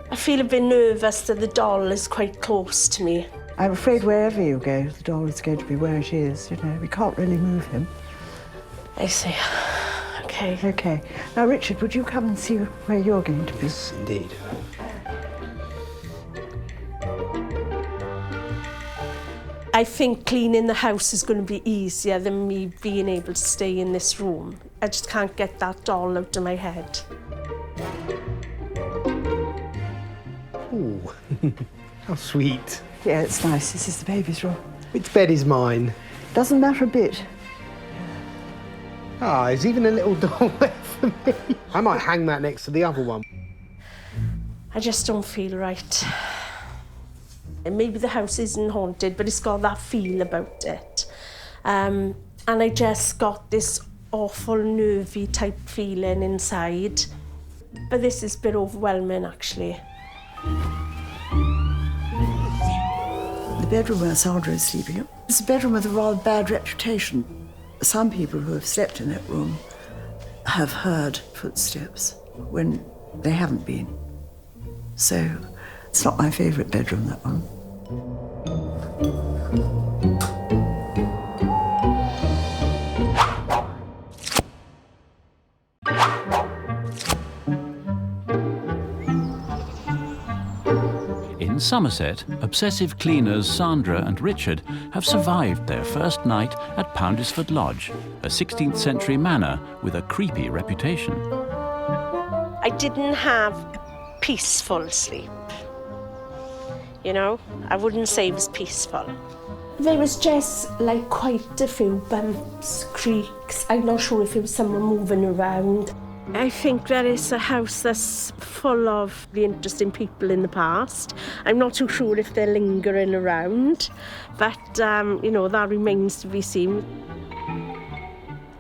I feel a bit nervous that the doll is quite close to me. I'm afraid wherever you go, the doll is going to be where it is. We can't really move him. I see. Okay. Okay. Now, Richard, would you come and see where you're going to be? Yes, indeed. I think cleaning the house is going to be easier than me being able to stay in this room. I just can't get that doll out of my head. Ooh, how sweet. Yeah, it's nice. This is the baby's room. Which bed is mine? Doesn't matter a bit. Ah, there's even a little doll there for me. I might hang that next to the other one. I just don't feel right. And maybe the house isn't haunted, but it's got that feel about it. And I just got this awful nervy type feeling inside. But this is a bit overwhelming, actually. The bedroom where Sandra is sleeping, it's a bedroom with a rather bad reputation. Some people who have slept in that room have heard footsteps when they haven't been. So it's not my favourite bedroom, that one. In Somerset, obsessive cleaners Sandra and Richard have survived their first night at Poundisford Lodge, a 16th century manor with a creepy reputation. I didn't have a peaceful sleep. I wouldn't say it was peaceful. There was just quite a few bumps, creaks. I'm not sure if it was someone moving around. I think that it's a house that's full of the interesting people in the past. I'm not too sure if they're lingering around, but, that remains to be seen.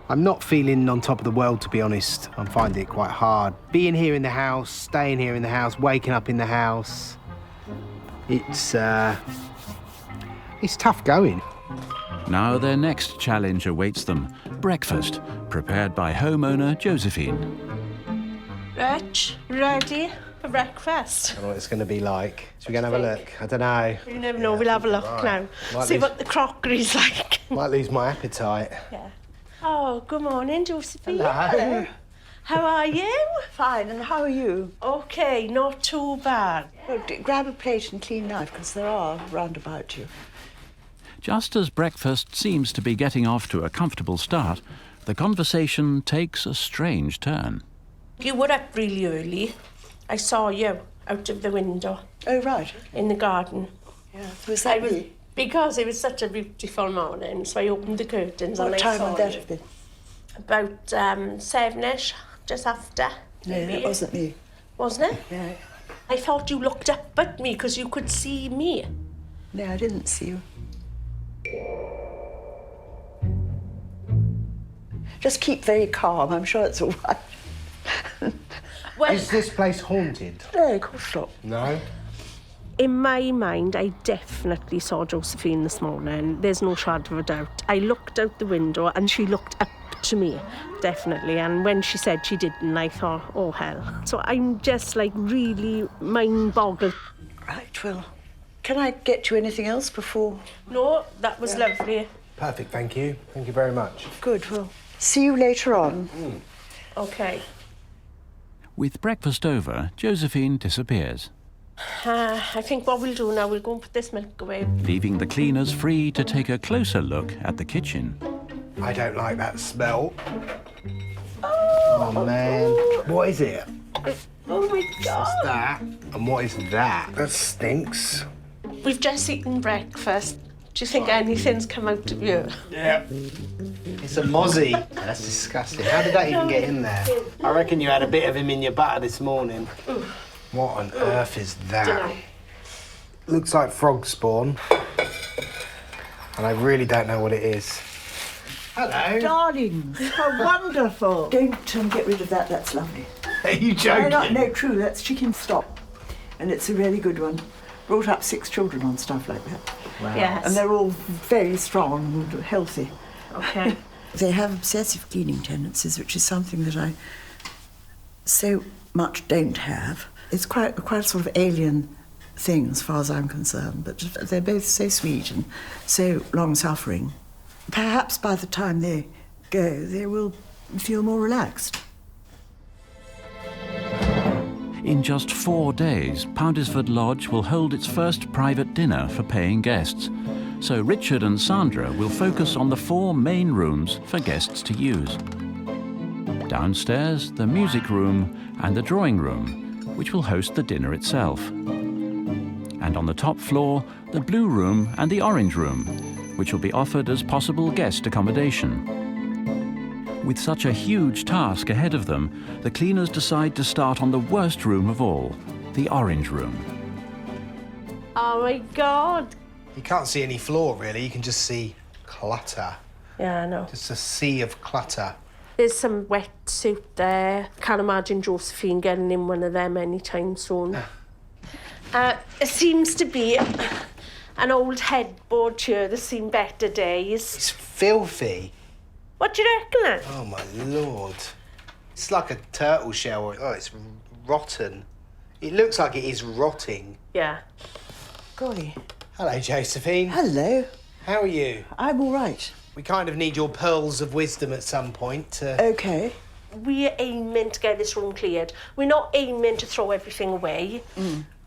I'm not feeling on top of the world, to be honest. I'm finding it quite hard. Being here in the house, staying here in the house, waking up in the house. It's tough going. Now their next challenge awaits them. Breakfast, prepared by homeowner Josephine. Rich, ready for breakfast? I don't know what it's going to be like. Should we go and have a look? I don't know. You never know, we'll have a look now. See what the crockery's like. Might lose my appetite. Yeah. Oh, good morning, Josephine. Hello. How are you? Fine, and how are you? OK, not too bad. Well, grab a plate and clean knife, because there are round about you. Just as breakfast seems to be getting off to a comfortable start, the conversation takes a strange turn. You were up really early. I saw you out of the window. Oh, right. In the garden. Yeah, was that me? Because it was such a beautiful morning, so I opened the curtains and I saw you. What time would that have been? About 7ish, just after. No, that wasn't me. Wasn't it? No. I thought you looked up at me because you could see me. No, I didn't see you. Just keep very calm. I'm sure it's all right. Is this place haunted? No, of course not. No? In my mind, I definitely saw Josephine this morning. There's no shadow of a doubt. I looked out the window and she looked up to me, definitely. And when she said she didn't, I thought, oh, hell. So I'm just, like, really mind-boggled. Right, well, can I get you anything else before? No, that was lovely. Perfect, thank you. Thank you very much. Good, well, see you later on. OK. With breakfast over, Josephine disappears, I think what we'll do now, we'll go and put this milk away. leaving the cleaners free to take a closer look at the kitchen. I don't like that smell. Oh man. What is it? Oh my God. What's that? And what is that? That stinks. We've just eaten breakfast. Do you think anything's come out of you? Yeah. It's a mozzie. That's disgusting. How did that even get in there? I reckon you had a bit of him in your butter this morning. What on earth is that? Dunno. Looks like frog spawn. And I really don't know what it is. Hello. Darlings, how wonderful. Don't get rid of that, that's lovely. Are you joking? No, true, that's chicken stock. And it's a really good one. Brought up 6 children on stuff like that. Wow. Yes. And they're all very strong and healthy. OK. They have obsessive cleaning tendencies, which is something that I so much don't have. It's quite a sort of alien thing as far as I'm concerned, but they're both so sweet and so long-suffering. Perhaps by the time they go, they will feel more relaxed. In just 4 days, Poundisford Lodge will hold its first private dinner for paying guests. So Richard and Sandra will focus on the 4 main rooms for guests to use. Downstairs, the music room and the drawing room, which will host the dinner itself. And on the top floor, the blue room and the orange room, which will be offered as possible guest accommodation. With such a huge task ahead of them, the cleaners decide to start on the worst room of all, the orange room. Oh my God. You can't see any floor, really. You can just see clutter. Yeah, I know. Just a sea of clutter. There's some wetsuit there. Can't imagine Josephine getting in one of them anytime soon. It seems to be an old headboard here that's seen better days. It's filthy. What do you reckon then? Oh, my Lord. It's like a turtle shell. Oh, it's rotten. It looks like it is rotting. Yeah. Golly. Hello, Josephine. Hello. How are you? I'm all right. We kind of need your pearls of wisdom at some point to... OK. We're aiming to get this room cleared. We're not aiming to throw everything away.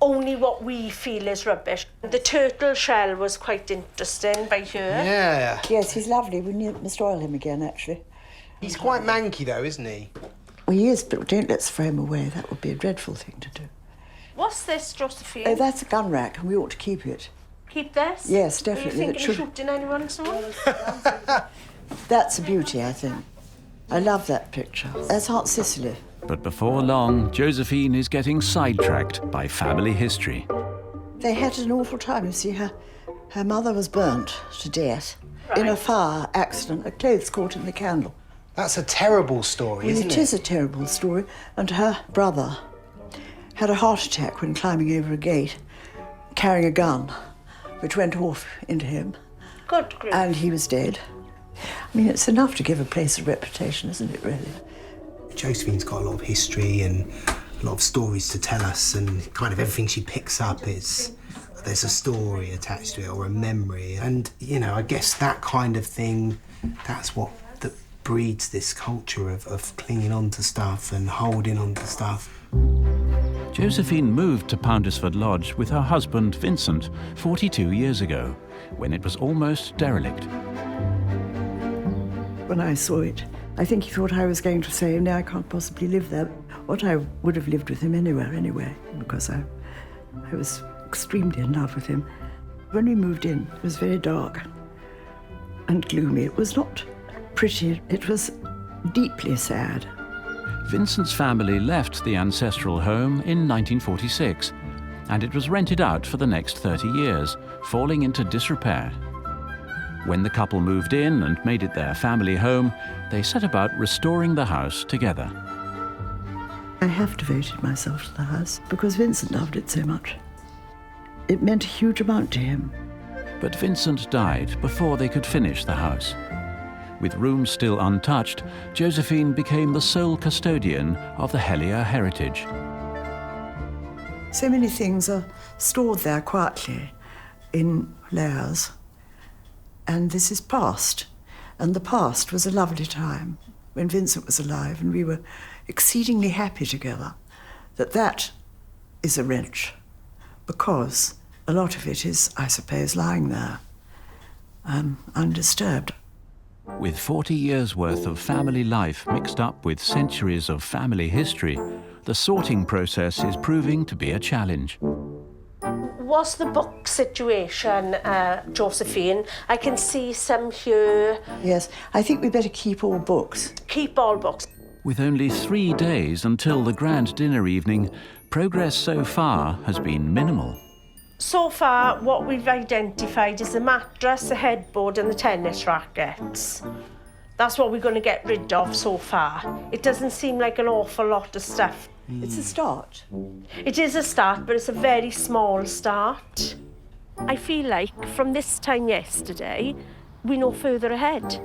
Only what we feel is rubbish. The turtle shell was quite interesting by here. Yeah. Yes, he's lovely. We must oil him again, actually. He's quite manky, though, isn't he? Well, he is, but don't let's throw him away. That would be a dreadful thing to do. What's this, Josephine? Oh, that's a gun rack, and we ought to keep it. Keep this? Yes, definitely. Are you thinking of shooting anyone soon? That's a beauty, I think. I love that picture. That's Aunt Cicely. But before long, Josephine is getting sidetracked by family history. They had an awful time. You see, her mother was burnt to death in a fire accident, her clothes caught in the candle. That's a terrible story, isn't it? It is a terrible story. And her brother had a heart attack when climbing over a gate, carrying a gun, which went off into him. Good grief. And he was dead. I mean, it's enough to give a place a reputation, isn't it, really? Josephine's got a lot of history and a lot of stories to tell us, and kind of everything she picks up is... there's a story attached to it or a memory. And, you know, I guess that kind of thing, that's what that breeds this culture of clinging on to stuff and holding on to stuff. Josephine moved to Poundisford Lodge with her husband, Vincent, 42 years ago, when it was almost derelict. When I saw it, I think he thought I was going to say, no, I can't possibly live there. What I would have lived with him anywhere, anyway, because I was extremely in love with him. When we moved in, it was very dark and gloomy. It was not pretty. It was deeply sad. Vincent's family left the ancestral home in 1946, and it was rented out for the next 30 years, falling into disrepair. When the couple moved in and made it their family home, they set about restoring the house together. I have devoted myself to the house because Vincent loved it so much. it meant a huge amount to him. But Vincent died before they could finish the house. With rooms still untouched, Josephine became the sole custodian of the Hellier heritage. So many things are stored there quietly in layers. And this is past. And the past was a lovely time when Vincent was alive and we were exceedingly happy together. That is a wrench, because a lot of it is, I suppose, lying there, undisturbed. With 40 years' worth of family life mixed up with centuries of family history, the sorting process is proving to be a challenge. What's the book situation, Josephine? I can see some here. Yes, I think we'd better keep all books. Keep all books. With only 3 days until the grand dinner evening, progress so far has been minimal. So far, what we've identified is the mattress, the headboard and the tennis rackets. That's what we're going to get rid of so far. It doesn't seem like an awful lot of stuff. It's a start. It is a start, but it's a very small start. I feel like from this time yesterday, we're no further ahead.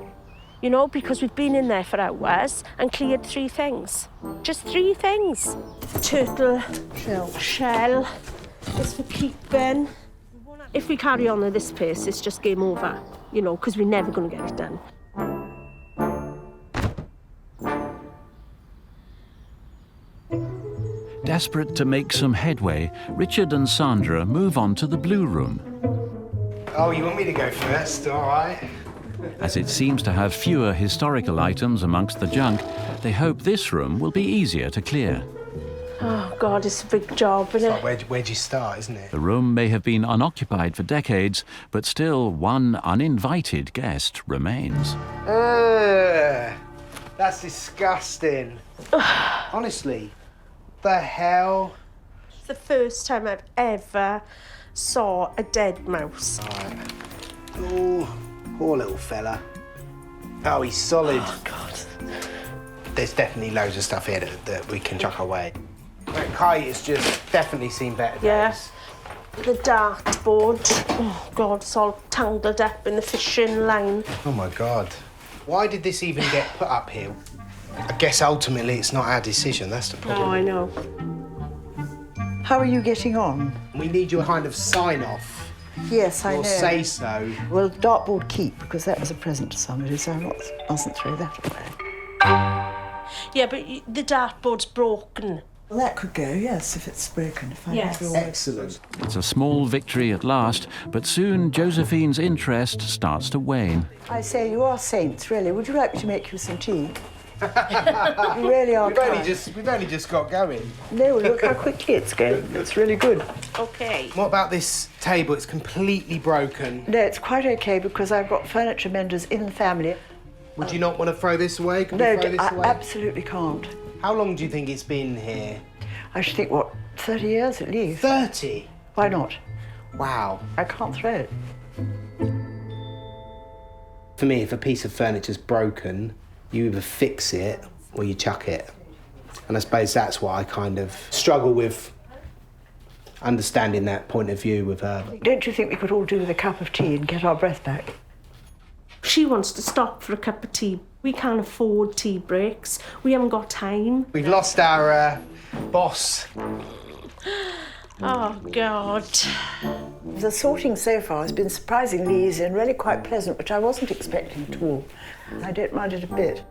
You know, because we've been in there for hours and cleared 3 things. Just 3 things. Turtle shell is for keeping. If we carry on at this pace, it's just game over, you know, because we're never going to get it done. Desperate to make some headway, Richard and Sandra move on to the blue room. Oh, you want me to go first? All right. As it seems to have fewer historical items amongst the junk, they hope this room will be easier to clear. Oh, God, it's a big job, isn't it? Like where'd you start, isn't it? The room may have been unoccupied for decades, but still one uninvited guest remains. That's disgusting. Honestly, the hell? It's the first time I've ever saw a dead mouse. Right. Oh, poor little fella. Oh, he's solid. Oh, God. There's definitely loads of stuff here that we can chuck away. That kite has just definitely seen better days. The dartboard. Oh, God, it's all tangled up in the fishing line. Oh, my God. Why did this even get put up here? I guess ultimately it's not our decision, that's the problem. Oh, I know. How are you getting on? We need your kind of sign-off. Yes, I know. Or say so. Well, dartboard keep, because that was a present to somebody, so I mustn't throw that away. Yeah, but the dartboard's broken. Well, that could go, yes, if it's broken. If I Yes. feel Excellent. It's a small victory at last, but soon Josephine's interest starts to wane. I say, you are saints, really. Would you like me to make you some tea? You really are We've only just got going. No, look how quickly it's going. It's really good. OK. What about this table? It's completely broken. No, it's quite OK, because I've got furniture menders in the family. Would you not want to throw this away? Can No, we throw this I away? absolutely can't. How long do you think it's been here? I should think, what, 30 years at least? 30? Why not? Wow. I can't throw it. For me, if a piece of furniture's broken, you either fix it or you chuck it. And I suppose that's what I kind of struggle with, understanding that point of view with her. Don't you think we could all do with a cup of tea and get our breath back? She wants to stop for a cup of tea. We can't afford tea breaks. We haven't got time. We've lost our boss. Oh, God. The sorting so far has been surprisingly easy and really quite pleasant, which I wasn't expecting at all. I don't mind it a bit.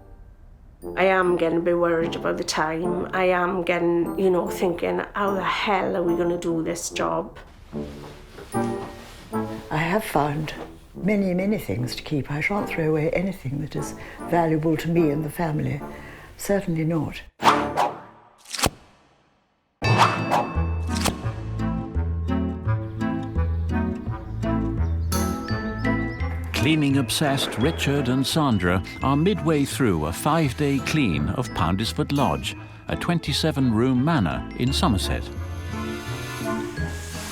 I am getting a bit worried about the time. I am getting, you know, thinking, how the hell are we going to do this job? I have found many, many things to keep. I shan't throw away anything that is valuable to me and the family. Certainly not. Cleaning-obsessed Richard and Sandra are midway through a 5-day clean of Poundisford Lodge, a 27-room manor in Somerset.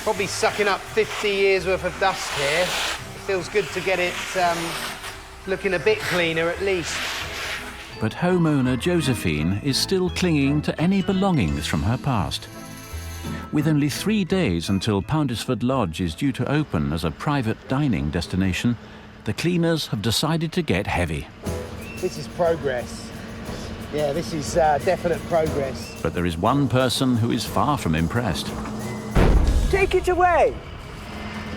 Probably sucking up 50 years worth of dust here. It feels good to get it looking a bit cleaner at least. But homeowner Josephine is still clinging to any belongings from her past. With only 3 days until Poundisford Lodge is due to open as a private dining destination, the cleaners have decided to get heavy. This is progress. Yeah, this is definite progress. But there is one person who is far from impressed. Take it away.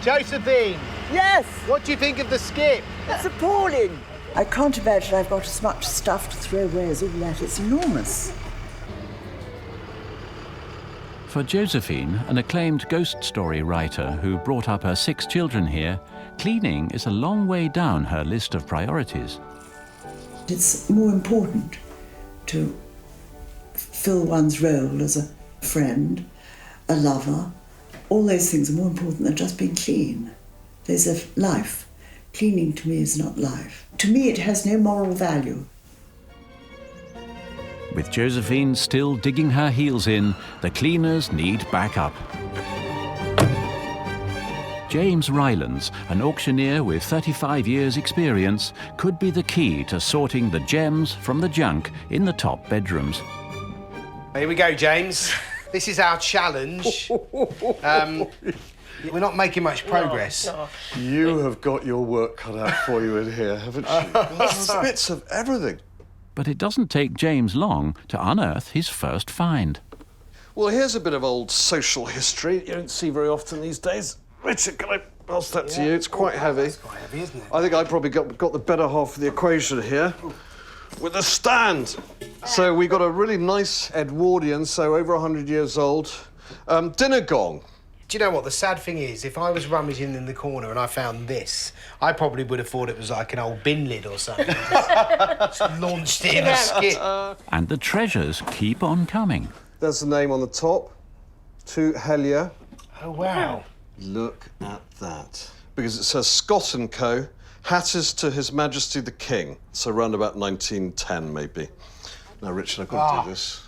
Josephine! Yes! What do you think of the skip? It's appalling. I can't imagine I've got as much stuff to throw away as all that. It's enormous. For Josephine, an acclaimed ghost story writer who brought up her 6 children here, cleaning is a long way down her list of priorities. It's more important to fill one's role as a friend, a lover. All those things are more important than just being clean. There's a life. Cleaning to me is not life. To me, it has no moral value. With Josephine still digging her heels in, the cleaners need backup. James Rylands, an auctioneer with 35 years' experience, could be the key to sorting the gems from the junk in the top bedrooms. Here we go, James. This is our challenge. We're not making much progress. You have got your work cut out for you in here, haven't you? There's bits of everything. But it doesn't take James long to unearth his first find. Well, here's a bit of old social history you don't see very often these days. Richard, can I pass that to you? It's quite heavy. That's quite heavy, isn't it? I think I probably got the better half of the equation here with a stand. So we got a really nice Edwardian, so over 100 years old, dinner gong. Do you know what the sad thing is? If I was rummaging in the corner and I found this, I probably would have thought it was like an old bin lid or something. Just launched it in a skip. And the treasures keep on coming. There's the name on the top, to Hellier. Oh, wow. Look at that. Because it says Scott & Co, Hatters to His Majesty the King. So around about 1910, maybe. Now, Richard, I've got to do this.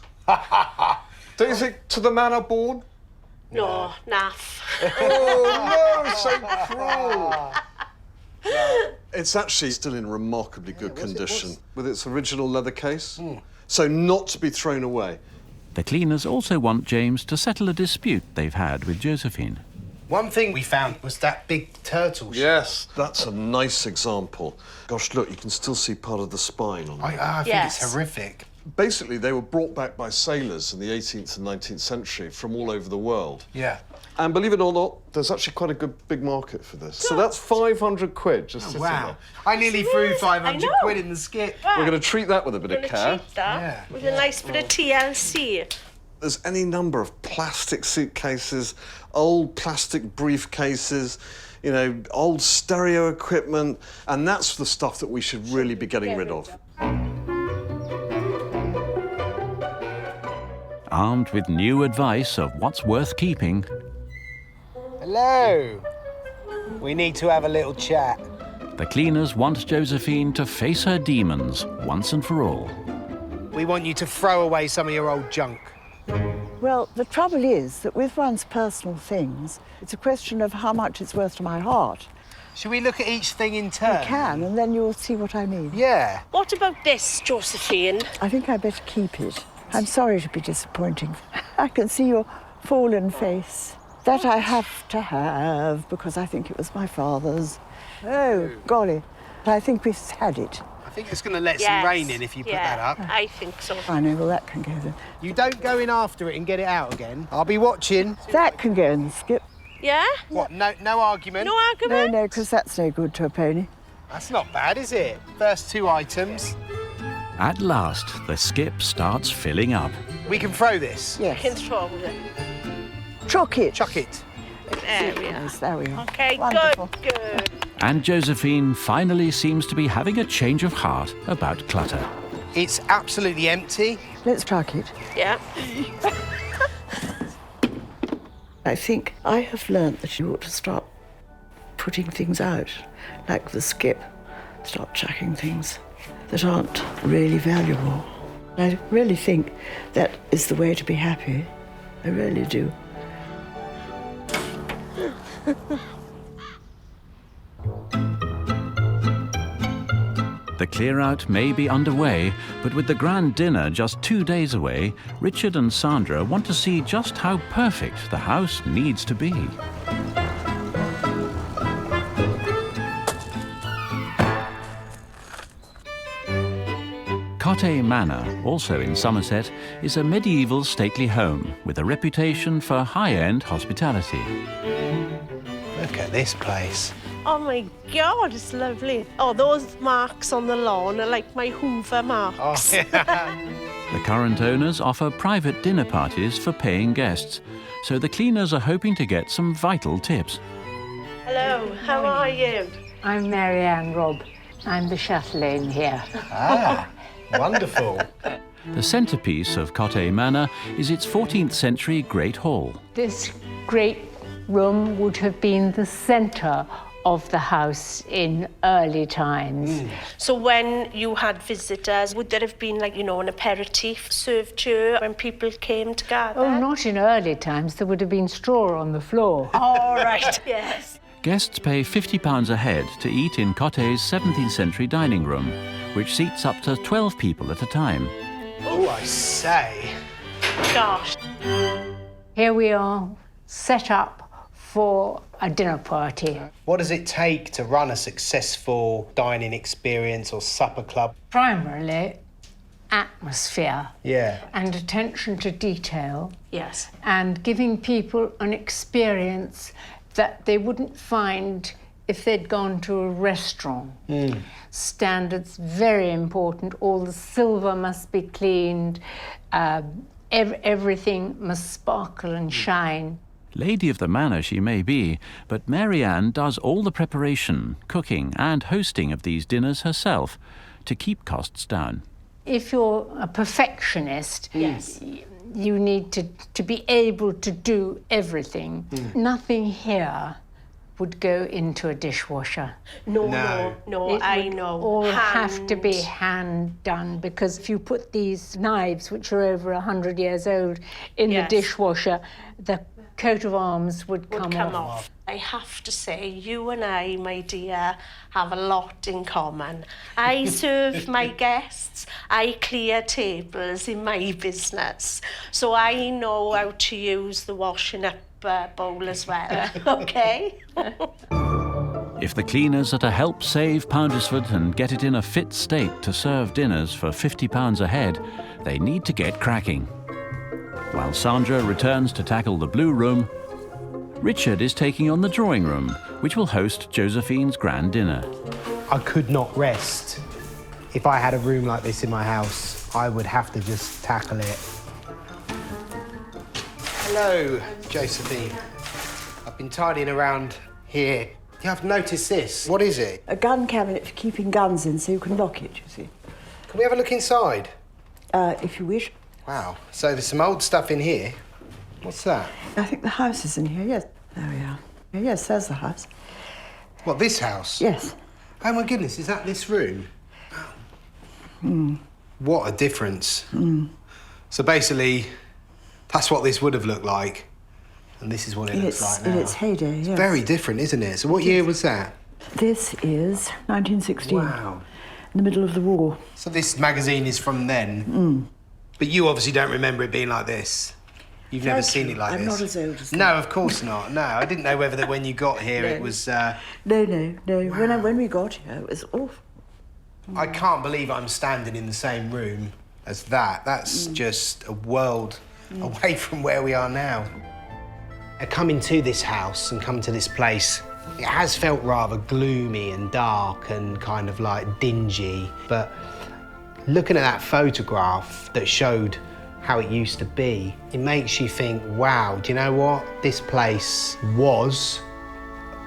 Don't you think to the manor born? No, naff. Oh, no, so cruel. It's actually still in remarkably good condition, with its original leather case. So not to be thrown away. The cleaners also want James to settle a dispute they've had with Josephine. One thing we found was that big turtle shell. Yes, that's a nice example. Gosh, look, you can still see part of the spine on it. I think it's horrific. Basically, they were brought back by sailors in the 18th and 19th century from all over the world. Yeah. And believe it or not, there's actually quite a good big market for this. So that's 500 quid just sitting there. I nearly threw 500 quid in the skip. We're going to treat that with a bit of care. Treat that with a nice bit of TLC. There's any number of plastic suitcases, old plastic briefcases, you know, old stereo equipment, and that's the stuff that we should really be getting rid of. Armed with new advice of what's worth keeping, Hello. We need to have a little chat. the cleaners want Josephine to face her demons once and for all. We want you to throw away some of your old junk. Well, the trouble is that with one's personal things, it's a question of how much it's worth to my heart. Should we look at each thing in turn? You can, and then you'll see what I mean. Yeah. What about this, Josephine? I think I better keep it. I'm sorry to be disappointing. I can see your fallen face. That I have to have, because I think it was my father's. Oh, golly. I think we've had it. I think it's going to let some rain in if you put that up. I think so. I know, well, that can go then. You don't go in after it and get it out again. I'll be watching. That can go in the skip. Yeah? What, no argument? No argument? No, because that's no good to a pony. That's not bad, is it? First 2 items. At last, the skip starts filling up. We can throw this. Yes. Can throw it. Chuck it. Chuck it. There we are. Yes, there we are. Okay, Wonderful. good. And Josephine finally seems to be having a change of heart about clutter. It's absolutely empty. Let's chuck it. Yeah. I think I have learnt that you ought to start putting things out, like the skip. Start chucking things that aren't really valuable. I really think that is the way to be happy. I really do. The clear-out may be underway, but with the grand dinner just 2 days away, Richard and Sandra want to see just how perfect the house needs to be. Cotte Manor, also in Somerset, is a medieval stately home with a reputation for high-end hospitality. Look at this place. Oh my God, it's lovely. Oh, those marks on the lawn are like my Hoover marks. Oh, yeah. The current owners offer private dinner parties for paying guests, so the cleaners are hoping to get some vital tips. Hello, how are you? I'm Marianne Robb. I'm the chatelaine here. Ah, wonderful. The centrepiece of Cotte Manor is its 14th century Great Hall. This great room would have been the centre of the house in early times. So when you had visitors, would there have been like, you know, an aperitif served to you when people came to gather? Oh, not in early times. There would have been straw on the floor. All right, yes. Guests pay £50 a head to eat in Cotte's 17th century dining room, which seats up to 12 people at a time. Oh, I say. Gosh. Here we are, set up for a dinner party. What does it take to run a successful dining experience or supper club? Primarily, atmosphere. Yeah. And attention to detail. Yes. And giving people an experience that they wouldn't find if they'd gone to a restaurant. Standards, very important. All the silver must be cleaned. Everything must sparkle and shine. Lady of the manor she may be, but Marianne does all the preparation, cooking and hosting of these dinners herself to keep costs down. If you're a perfectionist, yes, you need to be able to do everything. Nothing here would go into a dishwasher. No, It I would know. all have to be hand done, because if you put these knives, which are over 100 years old, in the dishwasher, the coat of arms would come off. I have to say, you and I, my dear, have a lot in common. I serve my guests, I clear tables in my business, so I know how to use the washing up bowl as well, OK? If the cleaners are to help save Poundesford and get it in a fit state to serve dinners for £50 a head, they need to get cracking. While Sandra returns to tackle the blue room, Richard is taking on the drawing room, which will host Josephine's grand dinner. I could not rest. If I had a room like this in my house, I would have to just tackle it. Hello, Josephine. I've been tidying around here. You have noticed this. What is it? A gun cabinet for keeping guns in so you can lock it, you see. Can we have a look inside? If you wish. Wow, so there's some old stuff in here. What's that? I think the house is in here, yes. There we are. Yes, there's the house. What, this house? Yes. Oh my goodness, is that this room? What a difference. So basically, that's what this would have looked like. And this is what it looks like now. In its heyday, yes. It's very different, isn't it? So what year was that? This is 1916. Wow. In the middle of the war. So this magazine is from then? But you obviously don't remember it being like this. You've never seen it like this. I'm not as old as that. No, of course not. No, I didn't know whether that when you got here it was... No. Wow. When we got here, it was awful. I can't believe I'm standing in the same room as that. That's just a world away from where we are now. Coming to this house and coming to this place, it has felt rather gloomy and dark and kind of like dingy. But looking at that photograph that showed how it used to be, it makes you think, wow, do you know what? This place was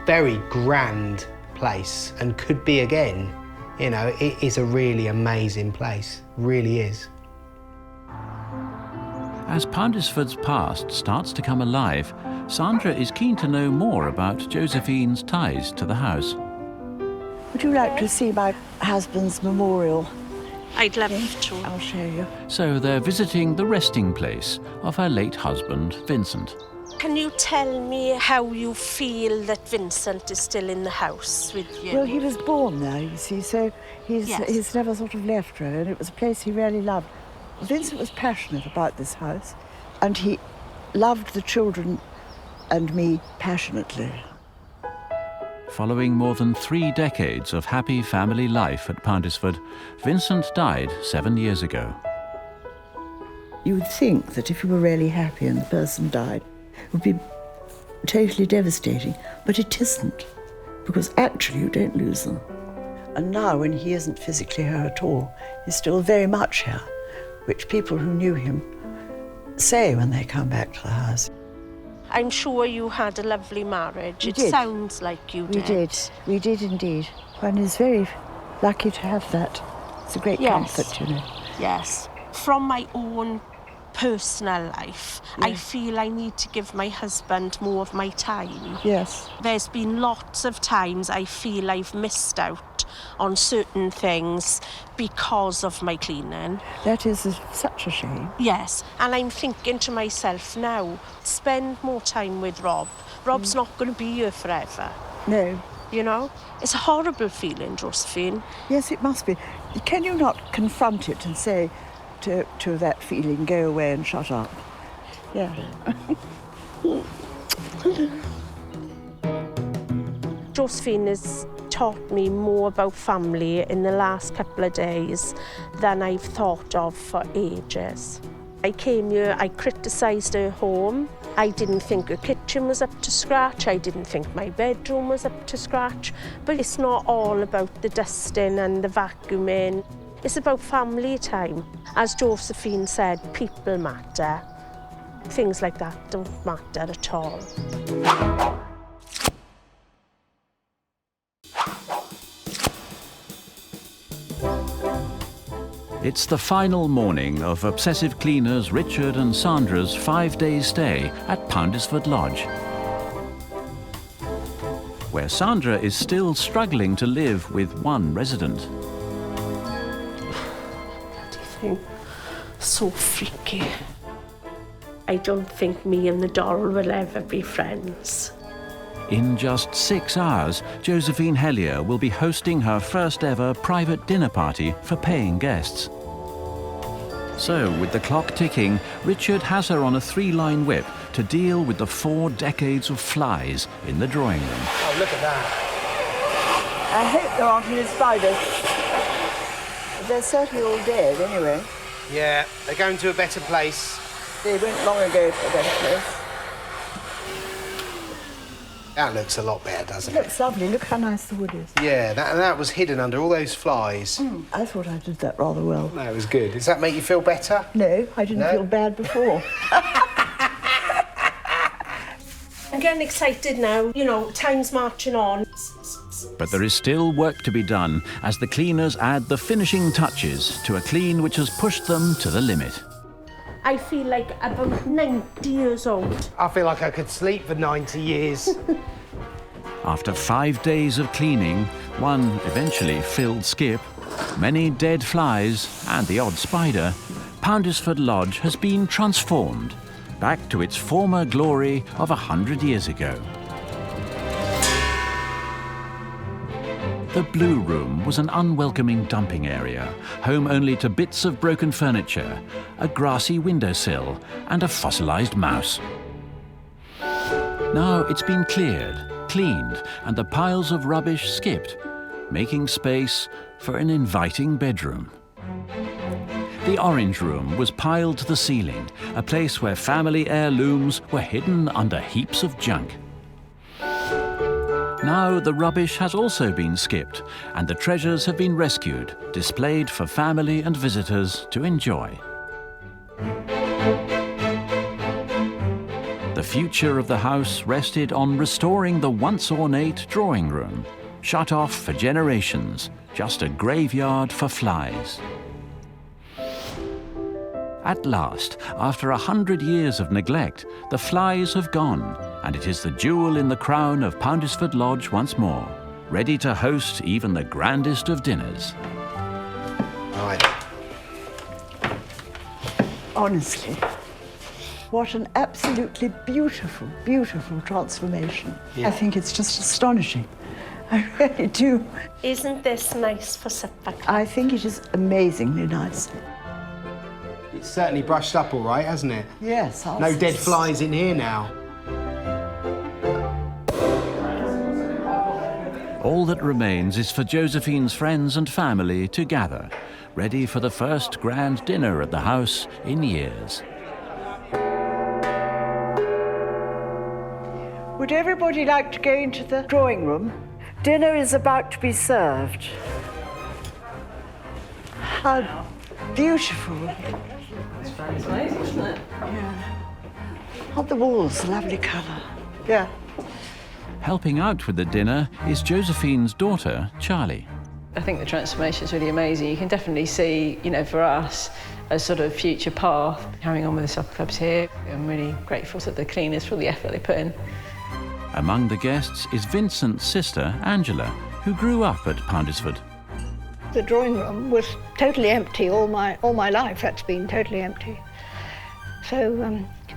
a very grand place and could be again. You know, it is a really amazing place, really is. As Poundesford's past starts to come alive, Sandra is keen to know more about Josephine's ties to the house. Would you like to see my husband's memorial? I'd love to. I'll show you. So they're visiting the resting place of her late husband, Vincent. Can you tell me how you feel that Vincent is still in the house with you? Well, he was born there, you see, so he's Yes. never sort of left her, and it was a place he really loved. Vincent was passionate about this house, and he loved the children and me passionately. Following more than 3 decades of happy family life at Poundisford, Vincent died 7 years ago. You would think that if you were really happy and the person died, it would be totally devastating, but it isn't, because actually you don't lose them. And now, when he isn't physically here at all, he's still very much here, which people who knew him say when they come back to the house. I'm sure you had a lovely marriage. We It did. sounds like you did. We did indeed. One is very lucky to have that. It's a great comfort, you know. Yes. From my own personal life, I feel I need to give my husband more of my time. Yes. There's been lots of times I feel I've missed out on certain things because of my cleaning. That is such a shame. Yes, and I'm thinking to myself now, spend more time with Rob. Rob's not going to be here forever. No. You know? It's a horrible feeling, Josephine. Yes, it must be. Can you not confront it and say to that feeling, go away and shut up? Yeah. Josephine has taught me more about family in the last couple of days than I've thought of for ages. I came here, I criticised her home. I didn't think her kitchen was up to scratch. I didn't think my bedroom was up to scratch. But it's not all about the dusting and the vacuuming. It's about family time. As Josephine said, people matter. Things like that don't matter at all. It's the final morning of Obsessive Cleaners Richard and Sandra's 5-day stay at Poundisford Lodge, where Sandra is still struggling to live with one resident. So freaky. I don't think me and the doll will ever be friends. In just 6 hours, Josephine Hellier will be hosting her first ever private dinner party for paying guests. So, with the clock ticking, Richard has her on a 3-line whip to deal with the 4 decades of flies in the drawing room. Oh, look at that. I hope there aren't any spiders. They're certainly all dead, anyway. Yeah, they're going to a better place. They went long ago to a better place. That looks a lot better, doesn't It looks lovely. Look how nice the wood is. Yeah, that was hidden under all those flies. I thought I did that rather well. No, it was good. Does that make you feel better? No, I didn't feel bad before. I'm getting excited now. You know, time's marching on. But there is still work to be done as the cleaners add the finishing touches to a clean which has pushed them to the limit. I feel like about 90 years old. I feel like I could sleep for 90 years. After 5 days of cleaning, one eventually filled skip, many dead flies and the odd spider, Poundisford Lodge has been transformed back to its former glory of 100 years ago. The Blue Room was an unwelcoming dumping area, home only to bits of broken furniture, a grassy windowsill, and a fossilized mouse. Now it's been cleared, cleaned, and the piles of rubbish skipped, making space for an inviting bedroom. The Orange Room was piled to the ceiling, a place where family heirlooms were hidden under heaps of junk. Now the rubbish has also been skipped, and the treasures have been rescued, displayed for family and visitors to enjoy. The future of the house rested on restoring the once ornate drawing room, shut off for generations, just a graveyard for flies. At last, after 100 years of neglect, the flies have gone, and it is the jewel in the crown of Poundisford Lodge once more, ready to host even the grandest of dinners. Right. Honestly, what an absolutely beautiful, beautiful transformation. Yeah. I think it's just astonishing. I really do. Isn't this nice for supper? I think it is amazingly nice. It's certainly brushed up all right, hasn't it? Yes. No dead flies in here now. All that remains is for Josephine's friends and family to gather, ready for the first grand dinner at the house in years. Would everybody like to go into the drawing room? Dinner is about to be served. How beautiful. It's nice, isn't it? Yeah. On the walls, lovely colour. Yeah. Helping out with the dinner is Josephine's daughter, Charlie. I think the transformation is really amazing. You can definitely see, you know, for us, a sort of future path carrying on with the supper clubs here. I'm really grateful to the cleaners for all the effort they put in. Among the guests is Vincent's sister, Angela, who grew up at Poundisford. The drawing room was totally empty all my life. That's been totally empty. So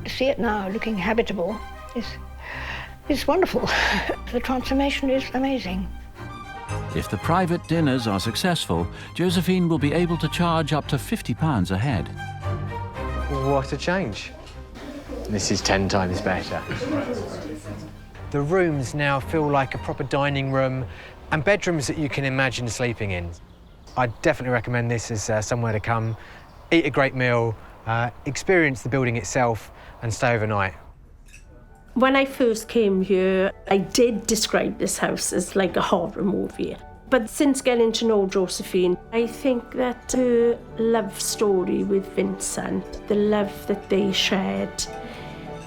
to see it now looking habitable is wonderful. The transformation is amazing. If the private dinners are successful, Josephine will be able to charge up to £50 a head. What a change. This is 10 times better. The rooms now feel like a proper dining room and bedrooms that you can imagine sleeping in. I'd definitely recommend this as somewhere to come, eat a great meal, experience the building itself and stay overnight. When I first came here, I did describe this house as like a horror movie. But since getting to know Josephine, I think that her love story with Vincent, the love that they shared,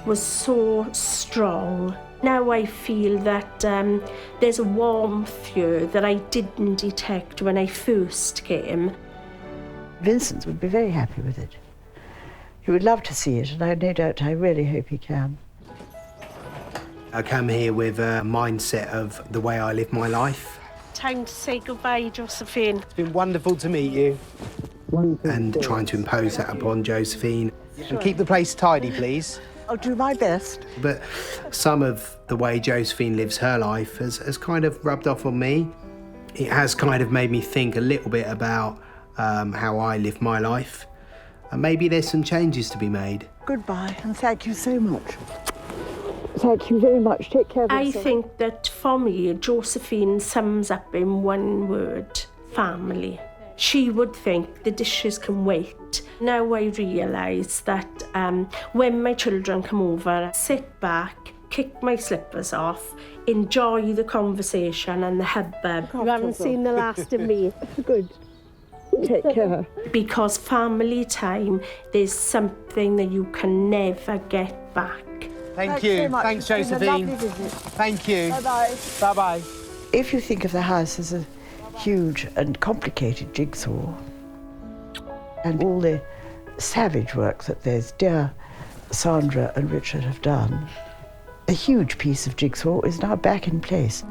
was so strong. Now I feel that there's a warmth here that I didn't detect when I first came. Vincent would be very happy with it. He would love to see it, and I no doubt, I really hope he can. I come here with a mindset of the way I live my life. Time to say goodbye, Josephine. It's been wonderful to meet you. And trying to impose that upon Josephine. And keep the place tidy, please. I'll do my best. But some of the way Josephine lives her life has kind of rubbed off on me. It has kind of made me think a little bit about how I live my life. And maybe there's some changes to be made. Goodbye, and thank you so much. Thank you very much. Take care of yourself. I think that for me, Josephine sums up in one word: family. She would think the dishes can wait. Now I realise that when my children come over, sit back, kick my slippers off, enjoy the conversation and the hubbub. You haven't seen the last of me. Good. Take care. Because family time, there's something that you can never get back. Thank you. So much. Thanks, It's been a Josephine. lovely visit. Thank you. Bye-bye. Bye-bye. If you think of the house as a huge and complicated jigsaw, and all the savage work that there's dear Sandra and Richard have done, a huge piece of jigsaw is now back in place.